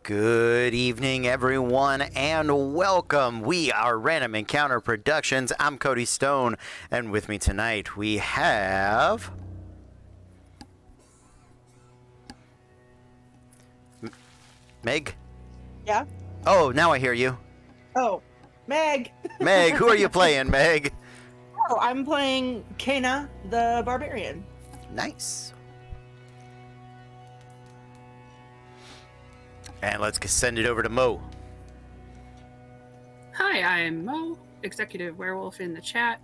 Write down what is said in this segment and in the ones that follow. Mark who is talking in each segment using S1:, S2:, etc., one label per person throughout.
S1: Good evening, everyone, and welcome. We are Random Encounter Productions. I'm Cody Stone, and with me tonight we have... Meg?
S2: Yeah?
S1: Oh, now I hear you.
S2: Oh, Meg!
S1: Meg, who are you playing, Meg?
S2: Oh, I'm playing Kena, the Barbarian.
S1: Nice. And let's send it over to Mo.
S3: Hi, I'm Mo, Executive Werewolf in the chat.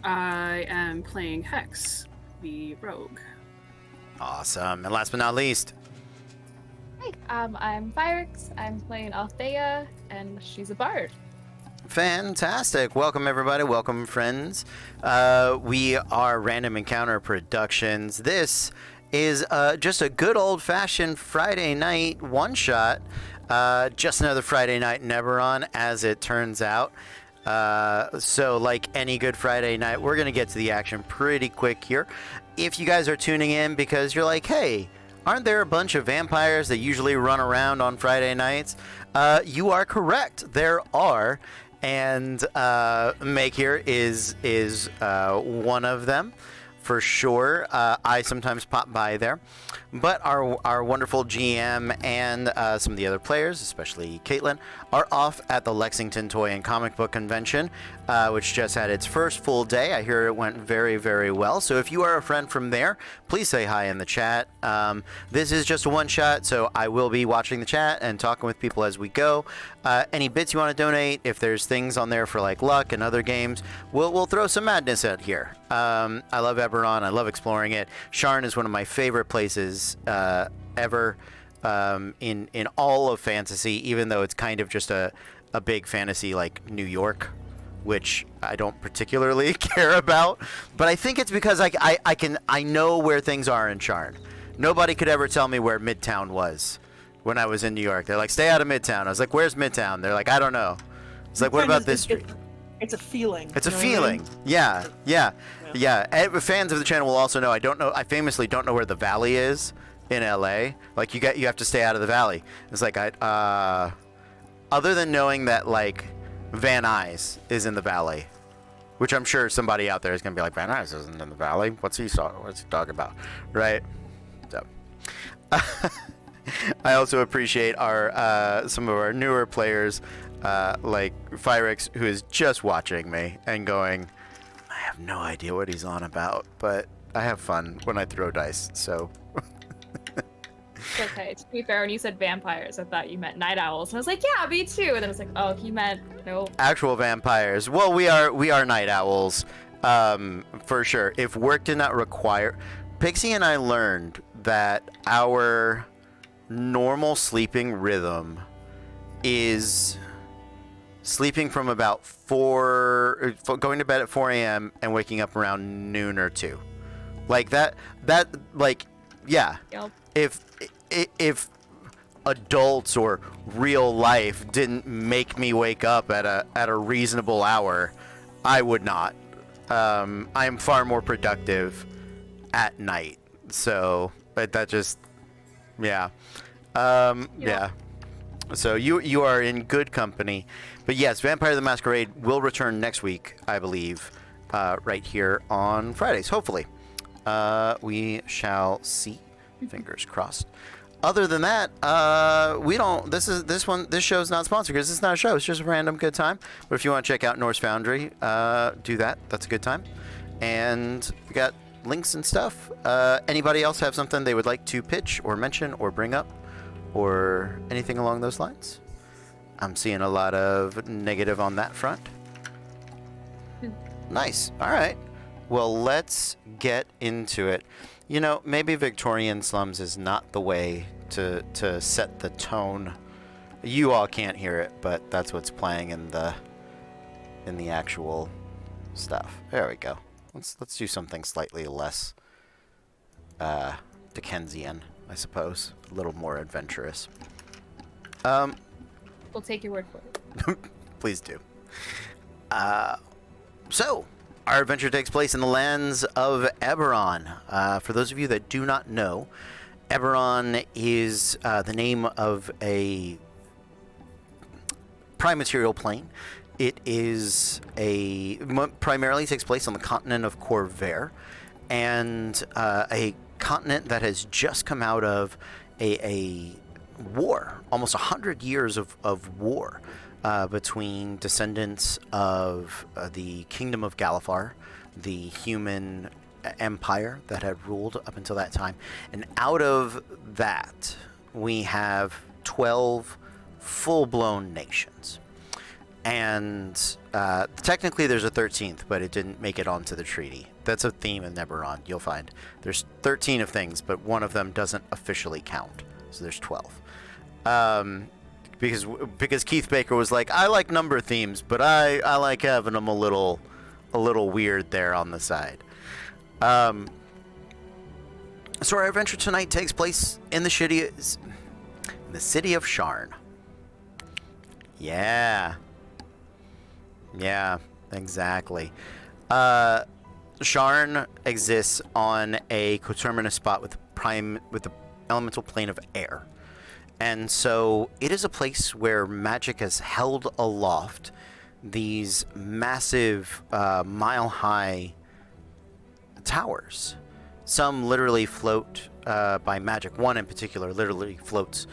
S3: I am playing Hex, the rogue.
S1: Awesome. And last but not least...
S4: Hi, I'm Fyrix. I'm playing Althea, and she's a bard.
S1: Fantastic. Welcome, everybody. Welcome, friends. We are Random Encounter Productions. This is just a good old-fashioned Friday night one-shot. Just another Friday night in Eberron, as it turns out. So like any good Friday night, we're going to get to the action pretty quick here. If you guys are tuning in because you're like, hey, aren't there a bunch of vampires that usually run around on Friday nights? You are correct. There are. And Meg here is one of them. For sure. I sometimes pop by there. But our wonderful GM and some of the other players, especially Caitlin, are off at the Lexington Toy and Comic Book Convention, which just had its first full day. I hear it went very, very well. So if you are a friend from there, please say hi in the chat. This is just a one-shot, so I will be watching the chat and talking with people as we go. Any bits you want to donate, if there's things on there for like luck and other games, we'll throw some madness out here. I love Eberron. I love exploring it. Sharn is one of my favorite places ever in all of fantasy, even though it's kind of just a big fantasy like New York, which I don't particularly care about. But I think it's because I know where things are in Sharn. Nobody could ever tell me where Midtown was when I was in New York. They're like, stay out of Midtown. I was like, where's Midtown? They're like, I don't know. It's like, what about this street?
S2: It's a feeling.
S1: It's a feeling. Yeah. And fans of the channel will also know I famously don't know where the Valley is in LA. Like you have to stay out of the Valley. It's like other than knowing that like Van Nuys is in the Valley, which I'm sure somebody out there is gonna be like, Van Nuys isn't in the Valley. What's he talking about? Right? So I also appreciate our some of our newer players, like Fyrix, who is just watching me and going, I have no idea what he's on about, but I have fun when I throw dice, so...
S4: It's okay. To be fair, when you said vampires, I thought you meant night owls. And I was like, yeah, me too. And then I was like, oh, he meant no.
S1: Actual vampires. Well, we are night owls, for sure. If work did not require... Pixie and I learned that our normal sleeping rhythm is sleeping from about going to bed at 4 a.m. and waking up around noon or 2. Like that like, yeah.
S4: Yep.
S1: If adults or real life didn't make me wake up at a reasonable hour, I would not. I am far more productive at night. So, but that just, yeah. Yeah. So you are in good company. But yes, Vampire the Masquerade will return next week, I believe, right here on Fridays, hopefully. We shall see. Fingers crossed. Other than that, we don't. This show's not sponsored because it's not a show. It's just a random good time. But if you want to check out Norse Foundry, do that. That's a good time. And we got links and stuff. Anybody else have something they would like to pitch or mention or bring up or anything along those lines? I'm seeing a lot of negative on that front. Nice. All right. Well, let's get into it. You know, maybe Victorian slums is not the way to set the tone. You all can't hear it, but that's what's playing in the actual stuff. There we go. Let's do something slightly less Dickensian, I suppose. A little more adventurous.
S4: We'll take your word for it.
S1: Please do. So, our adventure takes place in the lands of Eberron. For those of you that do not know, Eberron is the name of a prime material plane. It is primarily takes place on the continent of Corvair, and a continent that has just come out of a war, almost 100 years of war between descendants of the Kingdom of Galifar, the human empire that had ruled up until that time. And out of that, we have 12 full-blown nations. And technically there's a 13th, but it didn't make it onto the treaty. That's a theme in Eberron, you'll find. There's 13 of things, but one of them doesn't officially count. So there's 12. Because Keith Baker was like, I like number themes, but I like having them a little weird there on the side. So our adventure tonight takes place in the city of Sharn. Yeah, exactly. Sharn exists on a coterminous spot with the elemental plane of air. And so it is a place where magic has held aloft these massive, mile-high towers. Some literally float by magic. One in particular literally floats,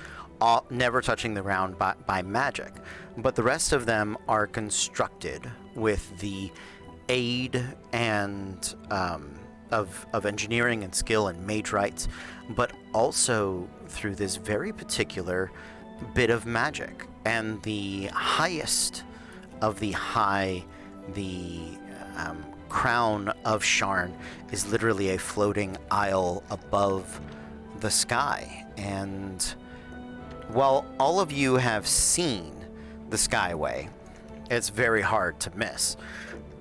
S1: never touching the ground by magic. But the rest of them are constructed with the aid and of engineering and skill and mage rights, but also through this very particular bit of magic. And the highest of the high, the Crown of Sharn, is literally a floating isle above the sky. And while all of you have seen the Skyway, it's very hard to miss.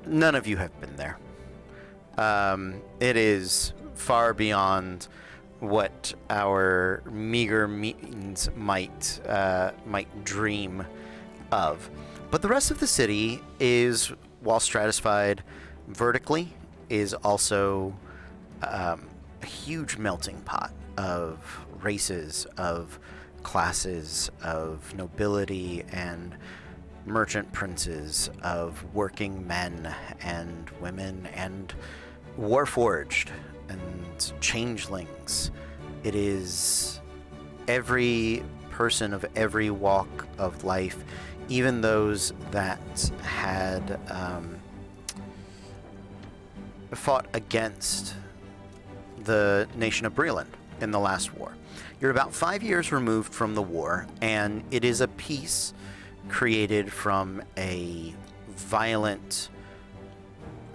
S1: None of you have been there. It is far beyond what our meager means might dream of. But the rest of the city is, while stratified vertically, is also a huge melting pot of races, of classes, of nobility and merchant princes, of working men and women and warforged and changelings. It is every person of every walk of life, even those that had fought against the nation of Breland in the last war. You're about 5 years removed from the war, and it is a peace created from a violent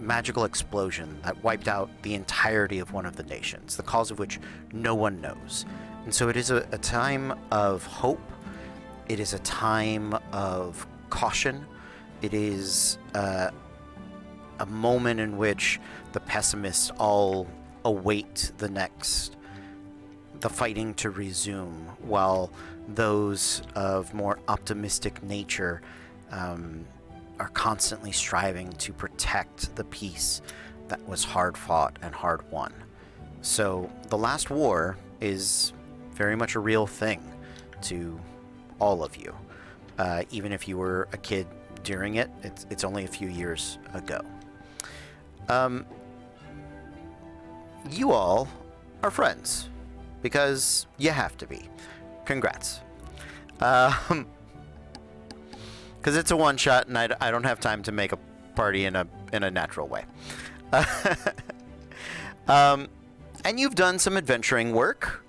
S1: magical explosion that wiped out the entirety of one of the nations, the cause of which no one knows. And so it is a time of hope. It is a time of caution. It is a moment in which the pessimists all await the fighting to resume, while those of more optimistic nature are constantly striving to protect the peace that was hard fought and hard won. So the last war is very much a real thing to all of you. Even if you were a kid during it, it's only a few years ago. You all are friends, because you have to be. Congrats. Because it's a one-shot, and I don't have time to make a party in a natural way. And you've done some adventuring work.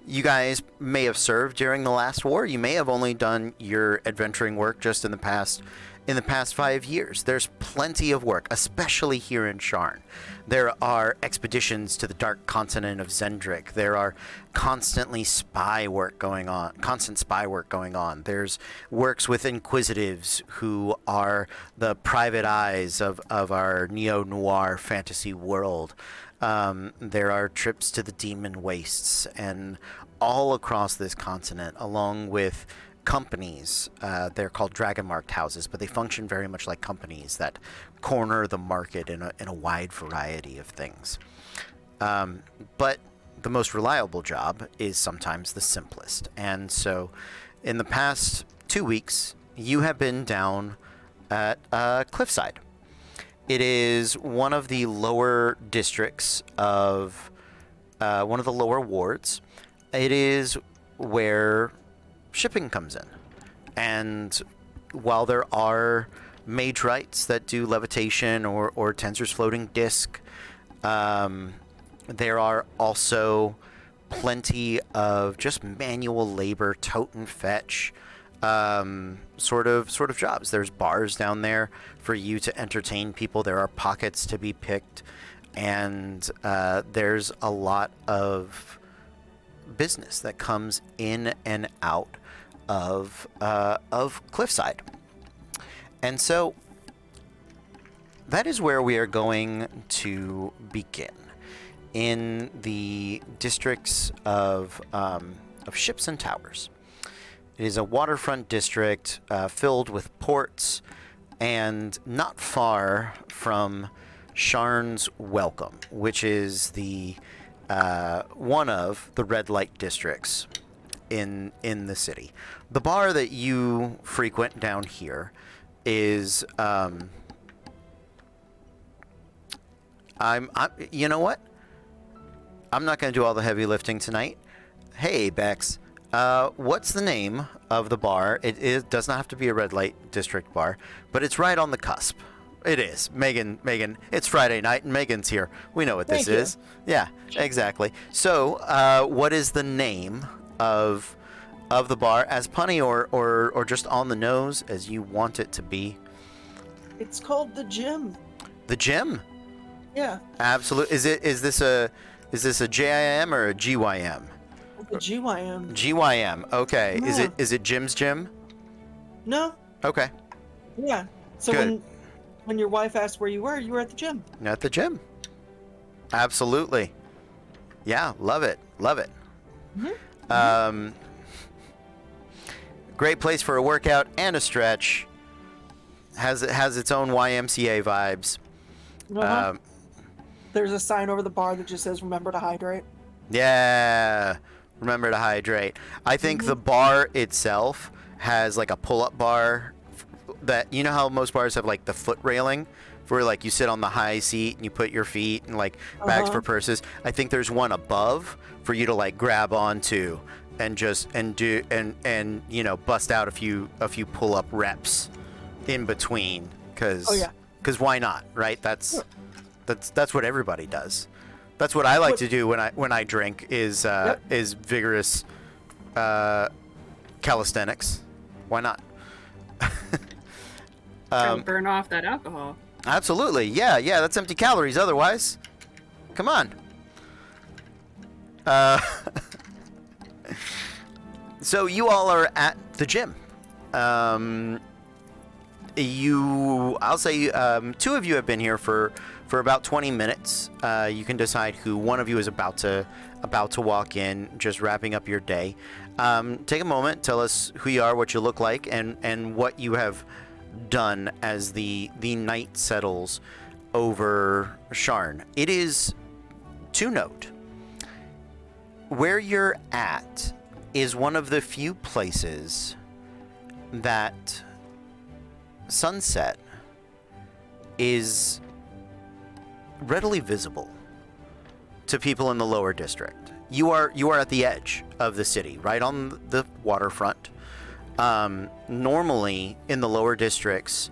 S1: You guys may have served during the last war. You may have only done your adventuring work just in the past 5 years. There's plenty of work, especially here in Sharn. There are expeditions to the dark continent of Zendrick. There are constant spy work going on. There's works with inquisitives who are the private eyes of our neo-noir fantasy world. There are trips to the demon wastes, and all across this continent, along with companies. They're called dragon-marked houses, but they function very much like companies that corner the market in a wide variety of things. But the most reliable job is sometimes the simplest. And so, in the past 2 weeks, you have been down at Cliffside. It is one of the lower districts of one of the lower wards. It is where shipping comes in. And while there are mage rights that do levitation or Tensor's floating disc, there are also plenty of just manual labor, tote and fetch sort of jobs. There's bars down there for you to entertain people. There are pockets to be picked, and there's a lot of business that comes in and out of Cliffside. And so that is where we are going to begin, in the districts of ships and towers. It is a waterfront district filled with ports, and not far from Sharn's Welcome, which is the one of the red light districts in the city. The bar that you frequent down here is you know what? I'm not going to do all the heavy lifting tonight. Hey, Bex, what's the name of the bar? It does not have to be a red light district bar, but it's right on the cusp. It is. Megan, it's Friday night and Megan's here. We know what this is. Yeah, exactly. So, what is the name of the bar, as punny or just on the nose as you want it to be?
S2: It's called the Gym.
S1: The Gym?
S2: Yeah.
S1: Absolutely. Is this a JIM or a GYM?
S2: The GYM.
S1: GYM. Okay.
S2: Yeah.
S1: Is it Jim's Gym?
S2: No.
S1: Okay.
S2: Yeah. So
S1: Good.
S2: when your wife asked where you were at the gym.
S1: At the gym. Absolutely. Yeah, love it. Love it.
S2: Mm-hmm.
S1: Great place for a workout and a stretch. Has its own YMCA vibes.
S2: Uh-huh. There's a sign over the bar that just says "Remember to hydrate."
S1: Yeah, remember to hydrate. I think the bar itself has like a pull-up bar that, you know how most bars have like the foot railing where like you sit on the high seat and you put your feet and like bags for purses. I think there's one above for you to like grab onto and just do you know, bust out a few pull-up reps in between, because why not, right? That's what everybody does. That's what I like to do when I drink is vigorous calisthenics. Why not?
S3: Try to burn off that alcohol.
S1: Absolutely. Yeah, that's empty calories otherwise. Come on. So you all are at the gym. I'll say two of you have been here for about 20 minutes. You can decide who. One of you is about to walk in, just wrapping up your day. Take a moment, tell us who you are, what you look like, and what you have done as the night settles over Sharn. It is to note, where you're at is one of the few places that sunset is readily visible to people in the lower district. You are at the edge of the city, right on the waterfront. Normally in the lower districts,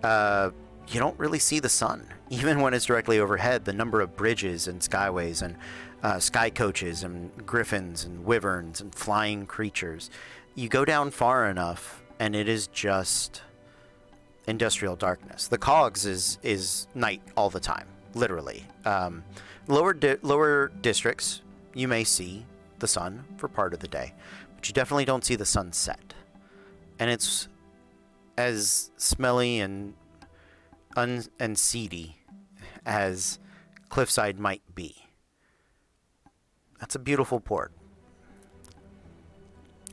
S1: you don't really see the sun, even when it's directly overhead. The number of bridges and skyways and sky coaches and griffins and wyverns and flying creatures. You go down far enough and it is just industrial darkness. The cogs is night all the time, literally. Lower districts, you may see the sun for part of the day, but you definitely don't see the sun set. And it's as smelly and seedy as Cliffside might be. That's a beautiful port.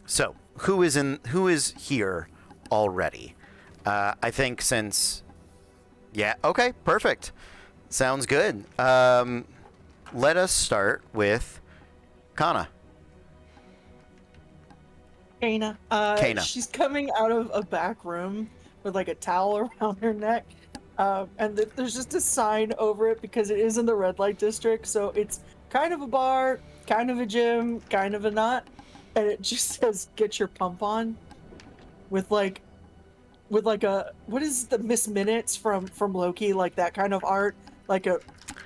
S1: So, who is here already? I think since... Yeah, okay, perfect. Sounds good. Let us start with Kana.
S2: Kana.
S1: Kana.
S2: She's coming out of a back room with like a towel around her neck. And there's just a sign over it because it is in the red light district. So it's kind of a bar, kind of a gym, kind of a not. And it just says, "Get your pump on," with like a, what is the Miss Minutes from Loki, like that kind of art, like a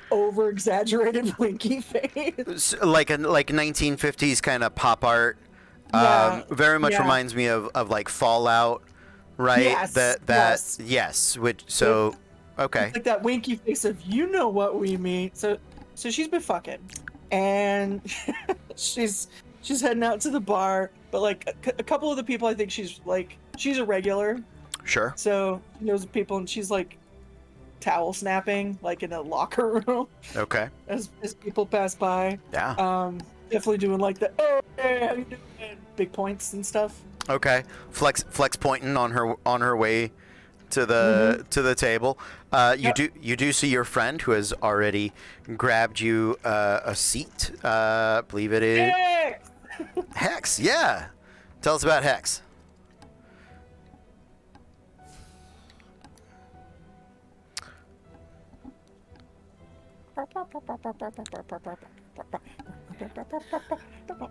S2: over exaggerated blinky face.
S1: Like 1950s kind of pop art.
S2: Yeah,
S1: Very much
S2: yeah.
S1: reminds me of like Fallout, right?
S2: Yes,
S1: yes. Which so okay.
S2: It's like that winky face of, you know what we mean. So she's been fucking, and she's heading out to the bar. But like a couple of the people, I think she's a regular.
S1: Sure.
S2: So she knows the people, and she's like towel snapping like in a locker room.
S1: Okay.
S2: As people pass by.
S1: Yeah.
S2: Definitely doing like the, "Hey, how you doing?" Big points and stuff.
S1: Okay. Flex pointing on her way to the table. You do see your friend who has already grabbed you a seat. I believe it is
S2: Hey!
S1: Hex. Yeah. Tell us about Hex.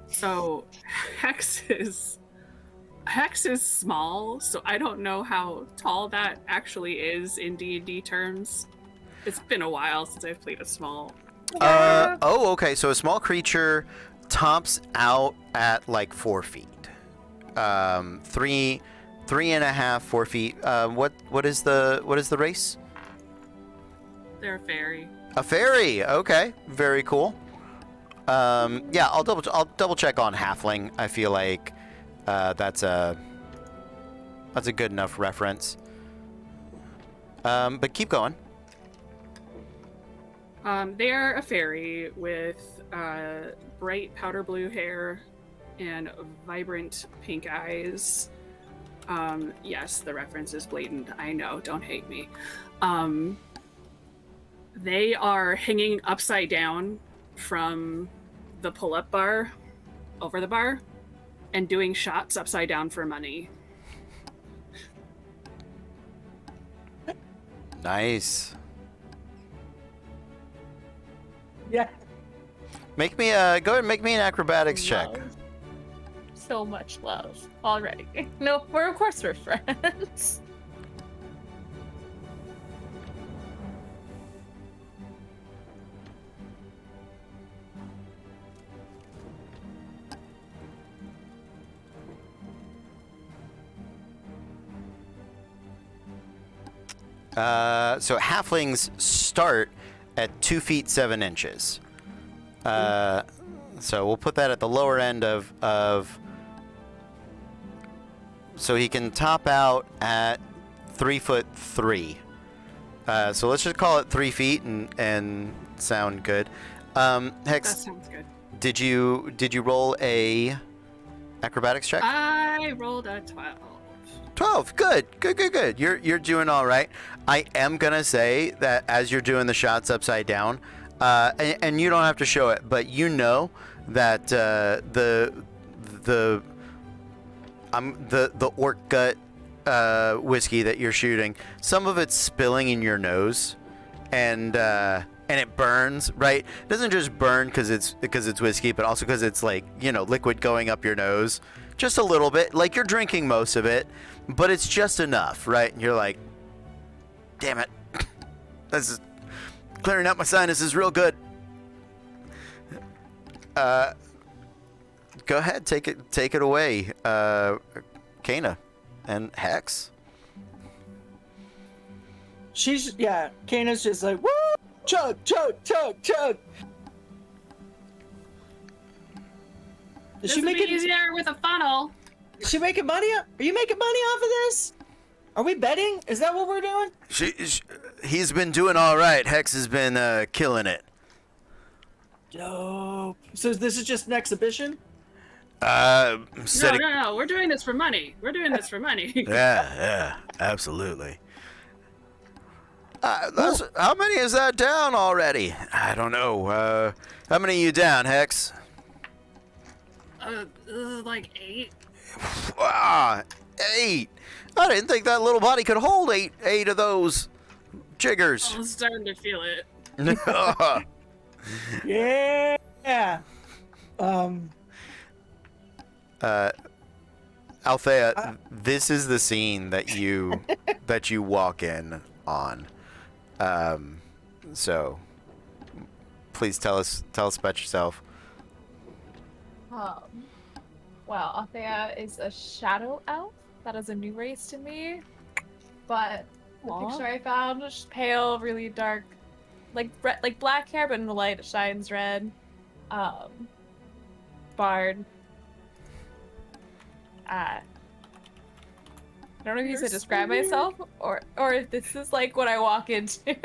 S3: So Hex is small, so I don't know how tall that actually is in D&D terms. It's been a while since I've played a small.
S1: Oh, okay. So a small creature tops out at like 4 feet. 3.5, 4 feet. What is the race?
S3: They're a fairy.
S1: A fairy. Okay, very cool. Yeah, I'll double check on halfling. I feel like that's a good enough reference. But keep going.
S3: They are a fairy with bright powder blue hair and vibrant pink eyes. Yes, the reference is blatant. I know. Don't hate me. They are hanging upside down from the pull-up bar over the bar and doing shots upside down for money.
S1: Nice.
S2: Yeah.
S1: Make me go ahead and make me an acrobatics check.
S4: Love. So much love already. No, of course we're friends.
S1: So halflings start at 2 feet 7 inches. So we'll put that at the lower end of so he can top out at 3'3". So let's just call it 3 feet and sound good. Hex,
S3: That sounds good.
S1: did you roll a acrobatics check?
S3: I rolled a 12.
S1: 12. Good. You're doing all right. I am gonna say that as you're doing the shots upside down, and you don't have to show it, but you know that the orc gut whiskey that you're shooting, some of it's spilling in your nose, and it burns. Right? It doesn't just burn because it's whiskey, but also because it's like, you know, liquid going up your nose, just a little bit. Like you're drinking most of it, but it's just enough, right? And you're like, damn it, this is clearing out my sinuses real good. Go ahead, take it away, Kana and Hex.
S2: Kana's just like, woo, chug.
S3: This would be easier with a funnel.
S2: Is she making money? Are you making money off of this? Are we betting? Is that what we're doing?
S1: He's been doing all right. Hex has been killing it.
S2: Dope. So this is just an exhibition?
S3: No. We're doing this for money.
S1: Yeah, absolutely. How many is that down already? I don't know. How many are you down, Hex?
S3: Like 8.
S1: Ah, 8. I didn't think that little body could hold eight of those jiggers.
S3: I'm starting to feel it.
S2: Yeah.
S1: Althea, this is the scene that you walk in on. So please tell us about yourself.
S4: Well, Althea is a shadow elf. That is a new race to me. But the picture I found was pale, really dark, like black hair, but in the light it shines red. Bard. I don't know if you should describe myself or if this is like what I walk into.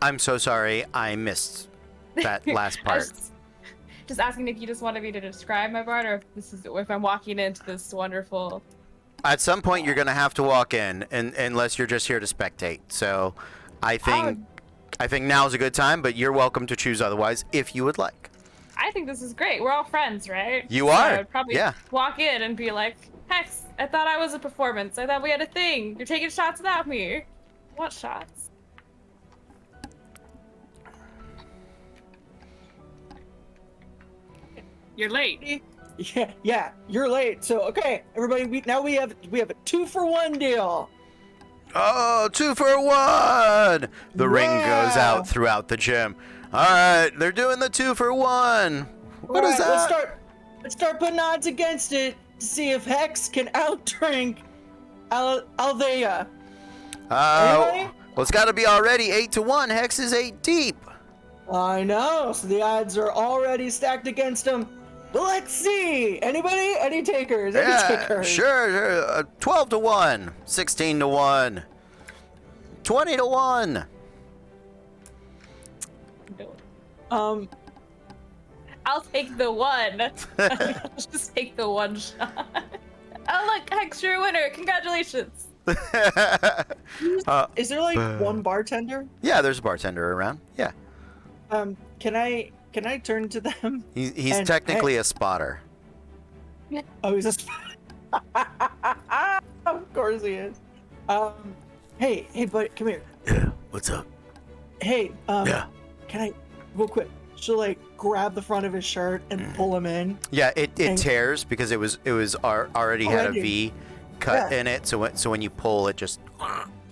S1: I'm so sorry, I missed that last part.
S4: Just asking if you just wanted me to describe my bard, or if I'm walking into this wonderful.
S1: At some point, you're gonna have to walk in, unless you're just here to spectate. So, I think now's a good time, but you're welcome to choose otherwise if you would like.
S4: I think this is great. We're all friends, right?
S1: You are.
S4: I'd probably walk in and be like, Hex, I thought I was a performance. I thought we had a thing. You're taking shots without me. What shots?
S3: You're late.
S2: Yeah, you're late. So okay, everybody, we have a 2-for-1 deal.
S1: Oh, 2 for 1! The ring goes out throughout the gym. All right, they're doing the 2 for 1. What is that?
S2: Let's start putting odds against it to see if Hex can outdrink Althea.
S1: Well, it's got to be already 8 to 1. Hex is 8 deep.
S2: I know, so the odds are already stacked against him. But let's see. Anybody? Any takers? Any takers?
S1: Sure. 12 to 1, 16 to 1, 20 to 1.
S4: I'll take the one. I'll just take the one shot. Oh look, Hex, you're a winner. Congratulations.
S2: Is there like one bartender?
S1: Yeah, there's a bartender around. Yeah.
S2: Can I turn to them?
S1: He's technically a spotter.
S2: Oh, he's a spotter. Of course he is. Hey, buddy, come here.
S1: Yeah. What's up?
S2: Hey,
S1: Yeah.
S2: can I, real quick? She'll like grab the front of his shirt and pull him in.
S1: Yeah, it tears because it was already had a V cut in it. So when you pull, it just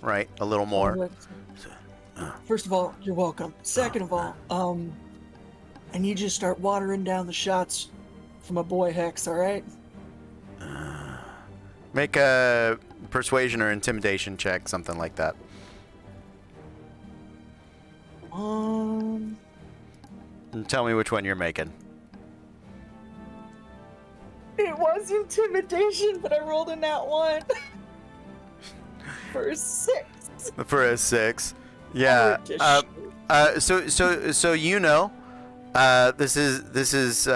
S1: right a little more.
S2: First of all, you're welcome. Second of all, I need you to start watering down the shots for my boy Hex. All right?
S1: Make a persuasion or intimidation check, something like that. And tell me which one you're making.
S2: It was intimidation, but I rolled a nat 1 for a 6.
S1: For a 6, yeah. So you know, this is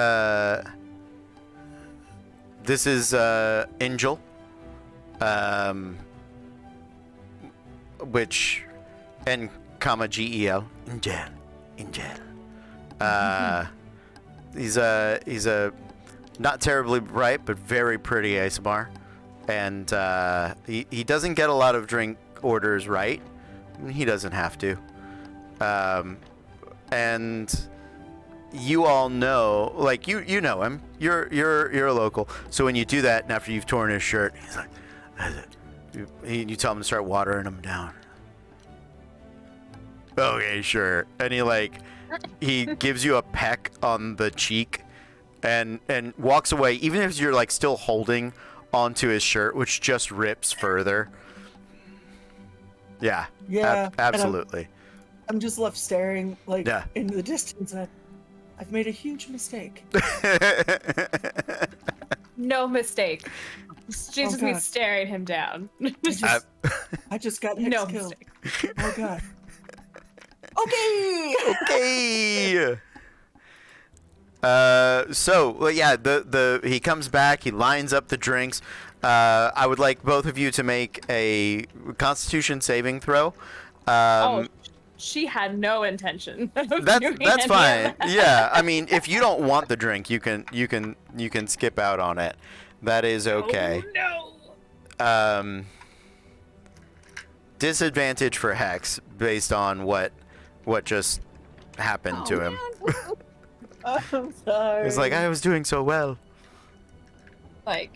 S1: Angel, which N, GEL, Angel. He's a not terribly bright but very pretty ASMR, and he doesn't get a lot of drink orders right. He doesn't have to. And you all know, like you know him. You're a local. So when you do that, and after you've torn his shirt, he's like, you tell him to start watering him down. Okay, sure. And he gives you a peck on the cheek, and walks away, even if you're like still holding onto his shirt, which just rips further. Yeah.
S2: Yeah.
S1: Absolutely.
S2: I'm just left staring into the distance, and I've made a huge mistake.
S4: No mistake. She's just me staring him down.
S2: I just got Hex
S4: no
S2: killed.
S4: mistake.
S2: Oh god.
S1: Okay. So yeah, he comes back. He lines up the drinks. I would like both of you to make a Constitution saving throw.
S4: she had no intention of doing
S1: That's
S4: any of
S1: fine.
S4: that.
S1: Yeah, I mean, if you don't want the drink, you can skip out on it. That is okay.
S3: Oh, no.
S1: Disadvantage for Hex based on what just happened to him.
S2: I'm sorry.
S1: He's like, I was doing so well.
S4: Like,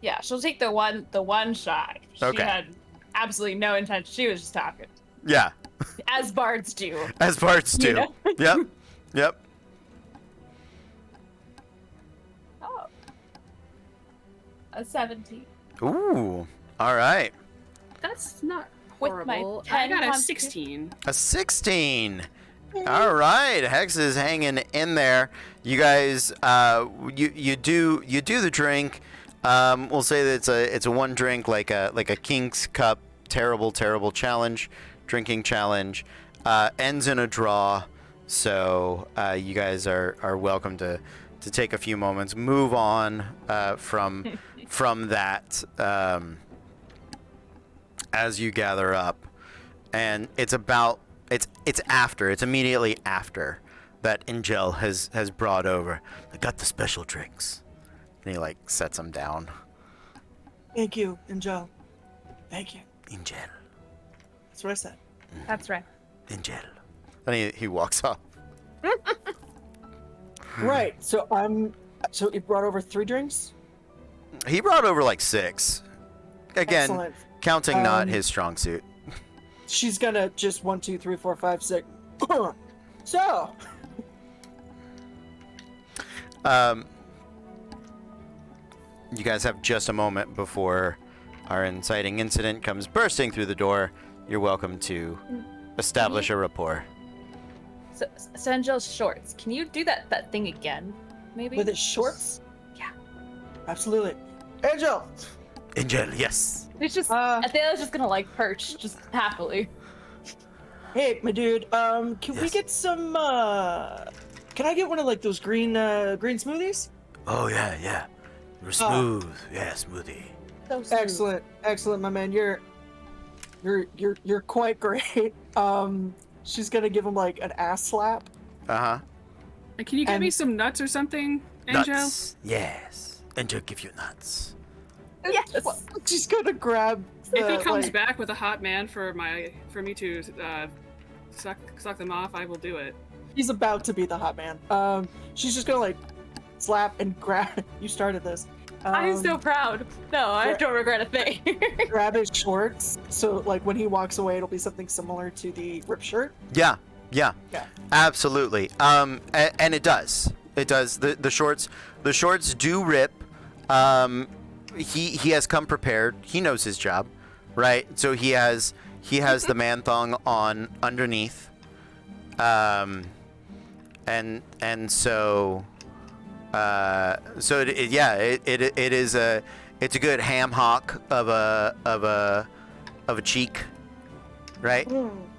S4: yeah, she'll take the one shot. She
S1: Okay.
S4: had absolutely no intention. She was just talking,
S1: Yeah,
S4: as bards do.
S1: as parts do.
S4: You know?
S1: Yep, yep.
S4: Oh, a 17
S1: Ooh, all right.
S3: That's not
S4: With my
S3: horrible.
S4: 10
S3: I got a
S4: constitution.
S3: 16.
S1: A 16. All right, Hex is hanging in there. You guys, you do the drink. We'll say that it's a one drink, like a King's Cup, terrible drinking challenge. Ends in a draw. So you guys are welcome to take a few moments, move on from that as you gather up, and it's immediately after that Angel has brought over. I got the special drinks, and he like sets them down.
S2: Thank you, Angel. Thank you.
S1: Angel,
S2: That's what I said.
S4: That's right.
S1: Angel, and he walks off.
S2: Right. So So he brought over 3 drinks.
S1: He brought over like 6. Again,
S2: Excellent.
S1: counting not his strong suit.
S2: She's gonna just 1, 2, 3, 4, 5, 6. So.
S1: You guys have just a moment before our inciting incident comes bursting through the door. You're welcome to establish a rapport.
S4: So Angel's shorts. Can you do that thing again? Maybe
S2: With his shorts?
S4: Yeah.
S2: Absolutely. Angel!
S1: Angel, yes.
S4: It's just.
S2: Uh,
S4: I think I was just gonna like perch just happily.
S2: Hey, my dude, can we
S1: Yes.
S2: get some, can I get one of, like, those green smoothies?
S1: Oh yeah. We're smooth. Yeah, smoothie.
S4: So smooth.
S2: Excellent, my man. You're quite great. She's gonna give him, like, an ass slap.
S1: Uh-huh.
S3: And can you get
S2: And-
S3: me some nuts or something, Angel?
S1: Nuts. Yes. Angel give you nuts.
S4: Yes.
S2: She's gonna grab
S3: If he
S2: the,
S3: comes
S2: like,
S3: back with a hot man for me to suck them off, I will do it.
S2: he's about to be the hot man. She's just gonna, like, slap and grab. You started this.
S4: I'm so proud. No, I
S2: Right.
S4: don't regret a thing.
S2: Grab his shorts, so, like, when he walks away, it'll be something similar to the rip shirt.
S1: Yeah.
S2: Yeah.
S1: Absolutely. And it does. It does. The shorts do rip. He has come prepared. He knows his job, right? So he has the man thong on underneath. And so it is a good ham hock of a cheek, right?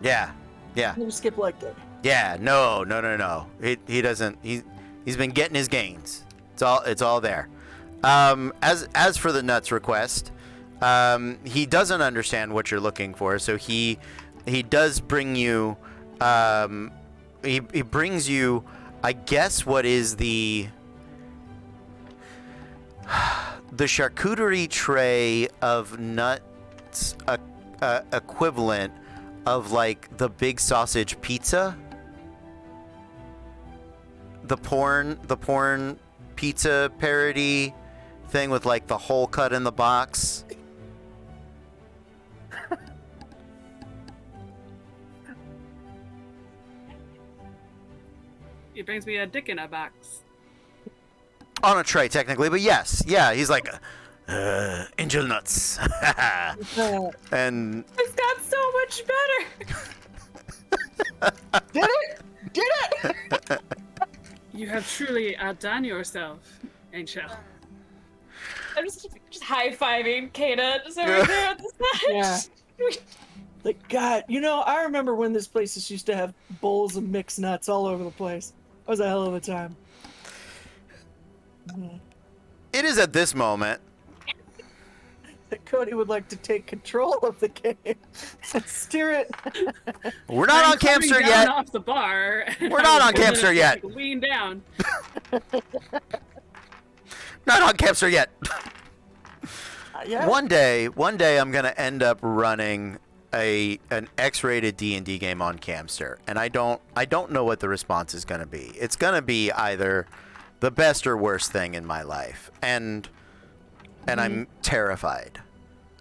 S1: Yeah.
S2: Never skip leg day.
S1: Yeah, no. He doesn't. He's been getting his gains. It's all there. As for the nuts request, he doesn't understand what you're looking for, so he does bring you. He brings you, I guess, what is the charcuterie tray of nuts equivalent of like the big sausage pizza, the porn pizza parody thing with like the hole cut in the box.
S3: He brings me a dick in a box.
S1: On a tray, technically, but yes, yeah, he's like, angel nuts, and
S4: It's got so much better.
S2: Did it?
S3: You have truly outdone yourself, Angel.
S4: I'm just high-fiving Kata just over there at the side.
S2: Yeah. Like, God, I remember when this place just used to have bowls of mixed nuts all over the place. That was a hell of a time.
S1: it is at this moment
S2: that Cody would like to take control of the game and steer it.
S1: We're not on Campster yet.
S3: Off the bar.
S1: We're not on Campster yet.
S3: Lean down.
S1: Not on Campster yet.
S2: Yeah.
S1: One day I'm gonna end up running an X-rated D&D game on Campster, and I don't know what the response is gonna be. It's gonna be either the best or worst thing in my life, and I'm terrified.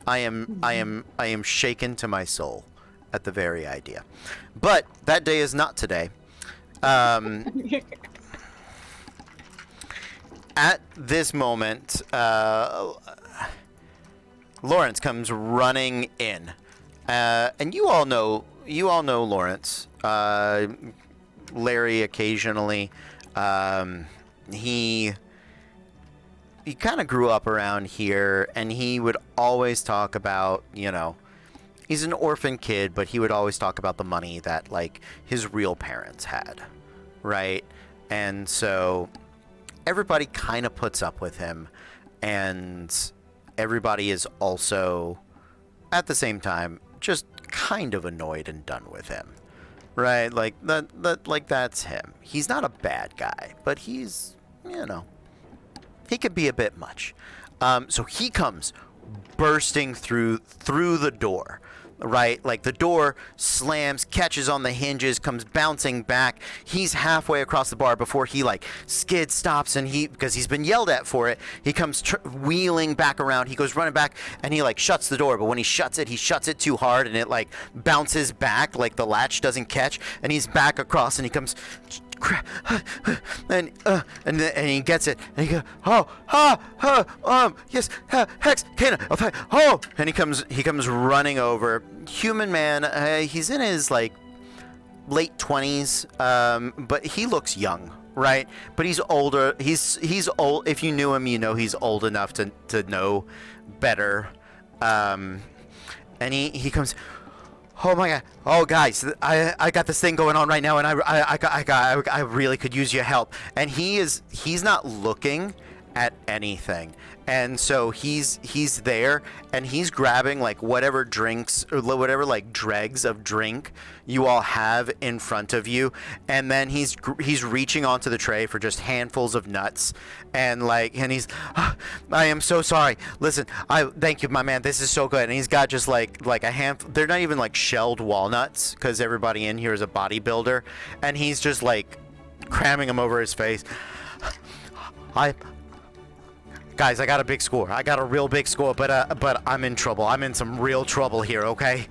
S1: I am shaken to my soul at the very idea. But that day is not today. At this moment, Lawrence comes running in, and you all know Lawrence. Larry occasionally. He kind of grew up around here, and he would always talk about, he's an orphan kid, but he would always talk about the money that like his real parents had, right? And so everybody kind of puts up with him, and everybody is also, at the same time, just kind of annoyed and done with him, right? Like like that's him. He's not a bad guy, but he's, he could be a bit much. So he comes bursting through the door, right? Like the door slams, catches on the hinges, comes bouncing back. He's halfway across the bar before he like skids, stops, and because he's been yelled at for it, he comes wheeling back around. He goes running back, and he like shuts the door. But when he shuts it too hard, and it like bounces back, like the latch doesn't catch, and he's back across, and he comes. And he gets it, and he goes, yes, Hex, Kana, and he comes running over. Human man, he's in his like late 20s, but he looks young, right? But he's older. He's old. If you knew him, he's old enough to know better. And he comes. Oh my god! Oh guys, I got this thing going on right now, and I really could use your help. And he's not looking at anything, and so he's there, and he's grabbing like whatever drinks or whatever like dregs of drink you all have in front of you, and then he's reaching onto the tray for just handfuls of nuts, and he's I am so sorry. Listen, thank you, my man. This is so good. And he's got just like a handful. They're not even like shelled walnuts because everybody in here is a bodybuilder, and he's just like cramming them over his face. Guys, I got a big score. I got a real big score, but I'm in trouble. I'm in some real trouble here, okay?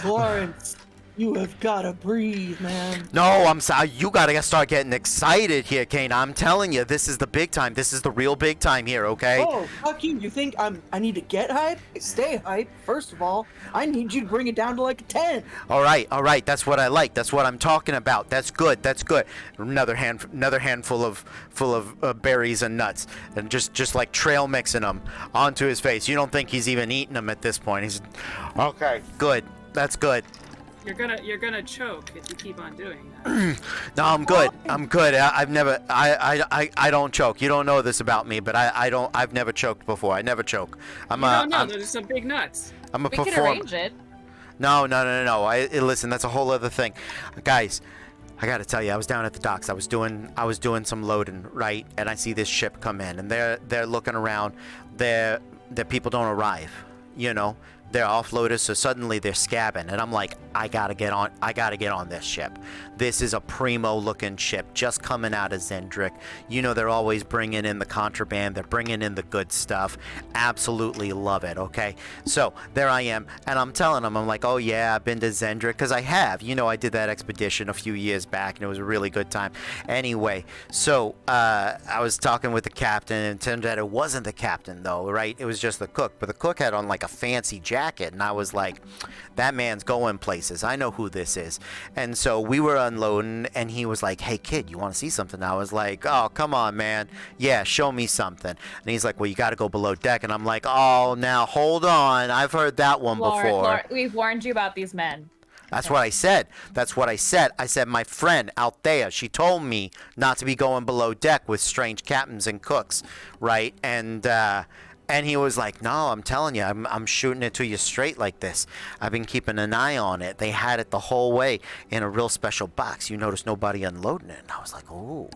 S2: Lawrence, you have gotta breathe, man.
S1: No, I'm sorry. You gotta start getting excited here, Kane. I'm telling you, this is the big time. This is the real big time here, okay?
S2: Oh, fuck you. You think I need to get hype? Stay hype. First of all, I need you to bring it down to like a 10.
S1: All right. That's what I like. That's what I'm talking about. That's good. Another handful of berries and nuts, and just like trail mixing them onto his face. You don't think he's even eating them at this point? He's okay. Good. That's good.
S3: You're gonna choke if you keep on doing that.
S1: No, I'm good. I don't choke. You don't know this about me, but I've never choked before. I never choke.
S3: There's some big nuts.
S1: I'm a
S4: We
S1: performer.
S4: could arrange it.
S1: No. Listen, that's a whole other thing, guys. I gotta tell you, I was down at the docks. I was doing some loading, right? And I see this ship come in, and they're looking around. Their people don't arrive. They're offloaded, so suddenly they're scabbing, and I'm like, I gotta get on this ship. This is a primo looking ship just coming out of Zendrick. They're always bringing in the contraband. They're bringing in the good stuff. Absolutely love it, okay? So there I am, and I'm telling them, I'm like, oh yeah, I've been to Zendrick, because I have. I did that expedition a few years back, and it was a really good time. Anyway, so I was talking with the captain, and it turned out it wasn't the captain, though, right? It was just the cook, but the cook had on like a fancy jacket, and I was like, that man's going places. I know who this is. And so we were unloading, and he was like, hey kid, you want to see something? I was like, oh, come on, man. Yeah, show me something. And he's like, well, you got to go below deck. And I'm like, oh, now hold on, I've heard that one before.
S4: Lauren, we've warned you about these men.
S1: That's what I said. I said, my friend out there, she told me not to be going below deck with strange captains and cooks, right? And And he was like, no, I'm telling you, I'm shooting it to you straight like this. I've been keeping an eye on it. They had it the whole way in a real special box. You notice nobody unloading it. And I was like, oh,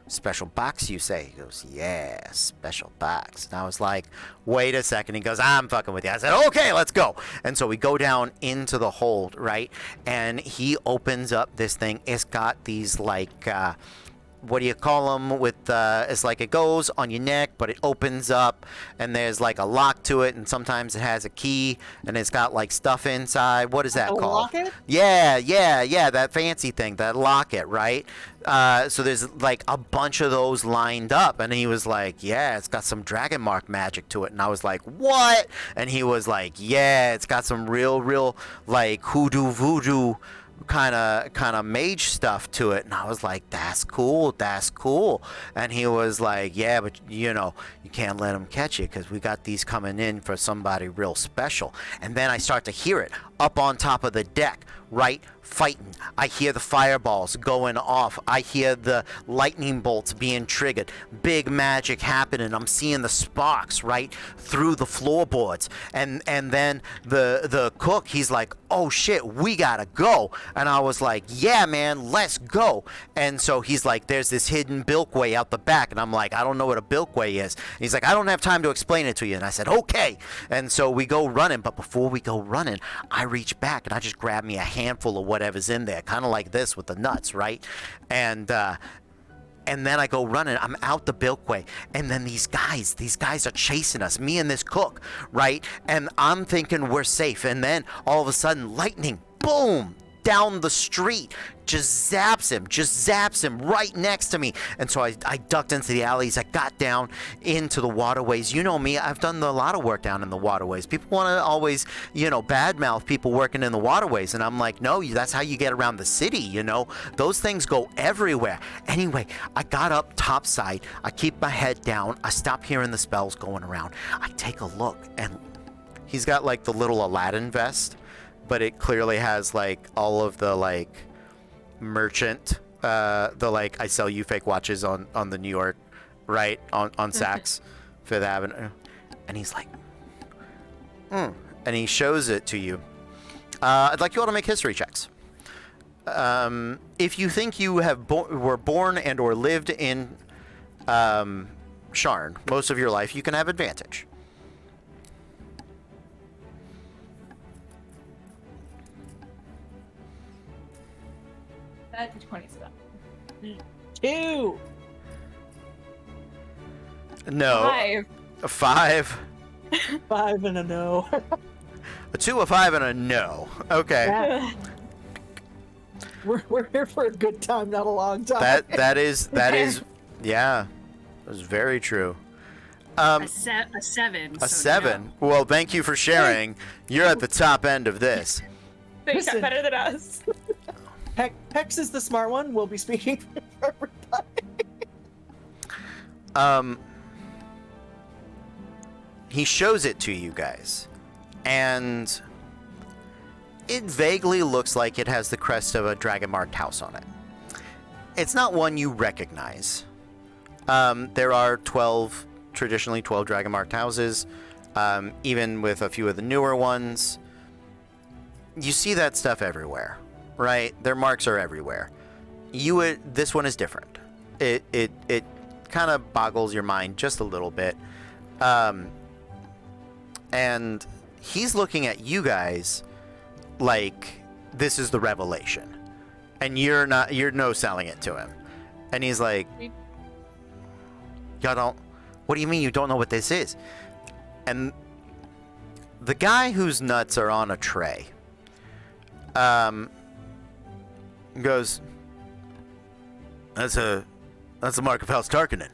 S1: special box, you say? He goes, yeah, special box. And I was like, wait a second. He goes, I'm fucking with you. I said, okay, let's go. And so we go down into the hold, right? And he opens up this thing. It's got these like... what do you call them with it's like it goes on your neck but it opens up and there's like a lock to it and sometimes it has a key and it's got like stuff inside. What is that called?
S2: Locket?
S1: Yeah, that fancy thing, that locket, right? So there's like a bunch of those lined up and he was like, yeah, it's got some dragon mark magic to it. And I was like, what? And he was like, yeah, it's got some real like hoodoo voodoo kind of mage stuff to it. And I was like, that's cool. And he was like, yeah, but you know, you can't let them catch you because we got these coming in for somebody real special. And then I start to hear it up on top of the deck, right? Fighting. I hear the fireballs going off. I hear the lightning bolts being triggered. Big magic happening. I'm seeing the sparks right through the floorboards. And then the cook, he's like, oh shit, we gotta go. And I was like, yeah, man, let's go. And so he's like, there's this hidden bilkway out the back. And I'm like, I don't know what a bilkway is. And he's like, I don't have time to explain it to you. And I said, okay. And so we go running. But before we go running, I reach back and I just grab me a handful of whatever's in there, kind of like this with the nuts, right? And then I go running. I'm out the bilkway, and then these guys are chasing us, me and this cook, right? And I'm thinking we're safe, and then all of a sudden, lightning, boom, down the street, just zaps him right next to me. And so I ducked into the alleys. I got down into the waterways. You know me, I've done a lot of work down in the waterways. People want to always, you know, badmouth people working in the waterways. And I'm like, no, that's how you get around the city, you know? Those things go everywhere. Anyway, I got up topside. I keep my head down. I stop hearing the spells going around. I take a look, and he's got like the little Aladdin vest, but it clearly has like all of the like merchant, the like I sell you fake watches on the New York, right, on Saks, Fifth Avenue. And he's like, and he shows it to you. I'd like you all to make history checks. If you think you have were born and or lived in Sharn most of your life, you can have advantage.
S4: That's 20 stuff.
S2: 2.
S1: No.
S4: 5.
S1: A 5.
S2: 5 and a no.
S1: A 2, a 5, and a no. Okay.
S2: Yeah. We're here for a good time, not a long time.
S1: That is yeah. That was very true.
S3: A 7.
S1: A
S3: So
S1: 7.
S3: no.
S1: Well, thank you for sharing. You're at the top end of this.
S4: They got
S2: Listen.
S4: better than us.
S2: Hex is the smart one. We'll be speaking for everybody.
S1: He shows it to you guys, and it vaguely looks like it has the crest of a dragon-marked house on it. It's not one you recognize. There are traditionally 12 dragon-marked houses, even with a few of the newer ones. You see that stuff everywhere, right? Their marks are everywhere. This one is different. It kind of boggles your mind just a little bit. And he's looking at you guys like this is the revelation, and you're no selling it to him. And he's like, y'all don't, what do you mean you don't know what this is? And the guy whose nuts are on a tray goes, that's a mark of House Tarkanen.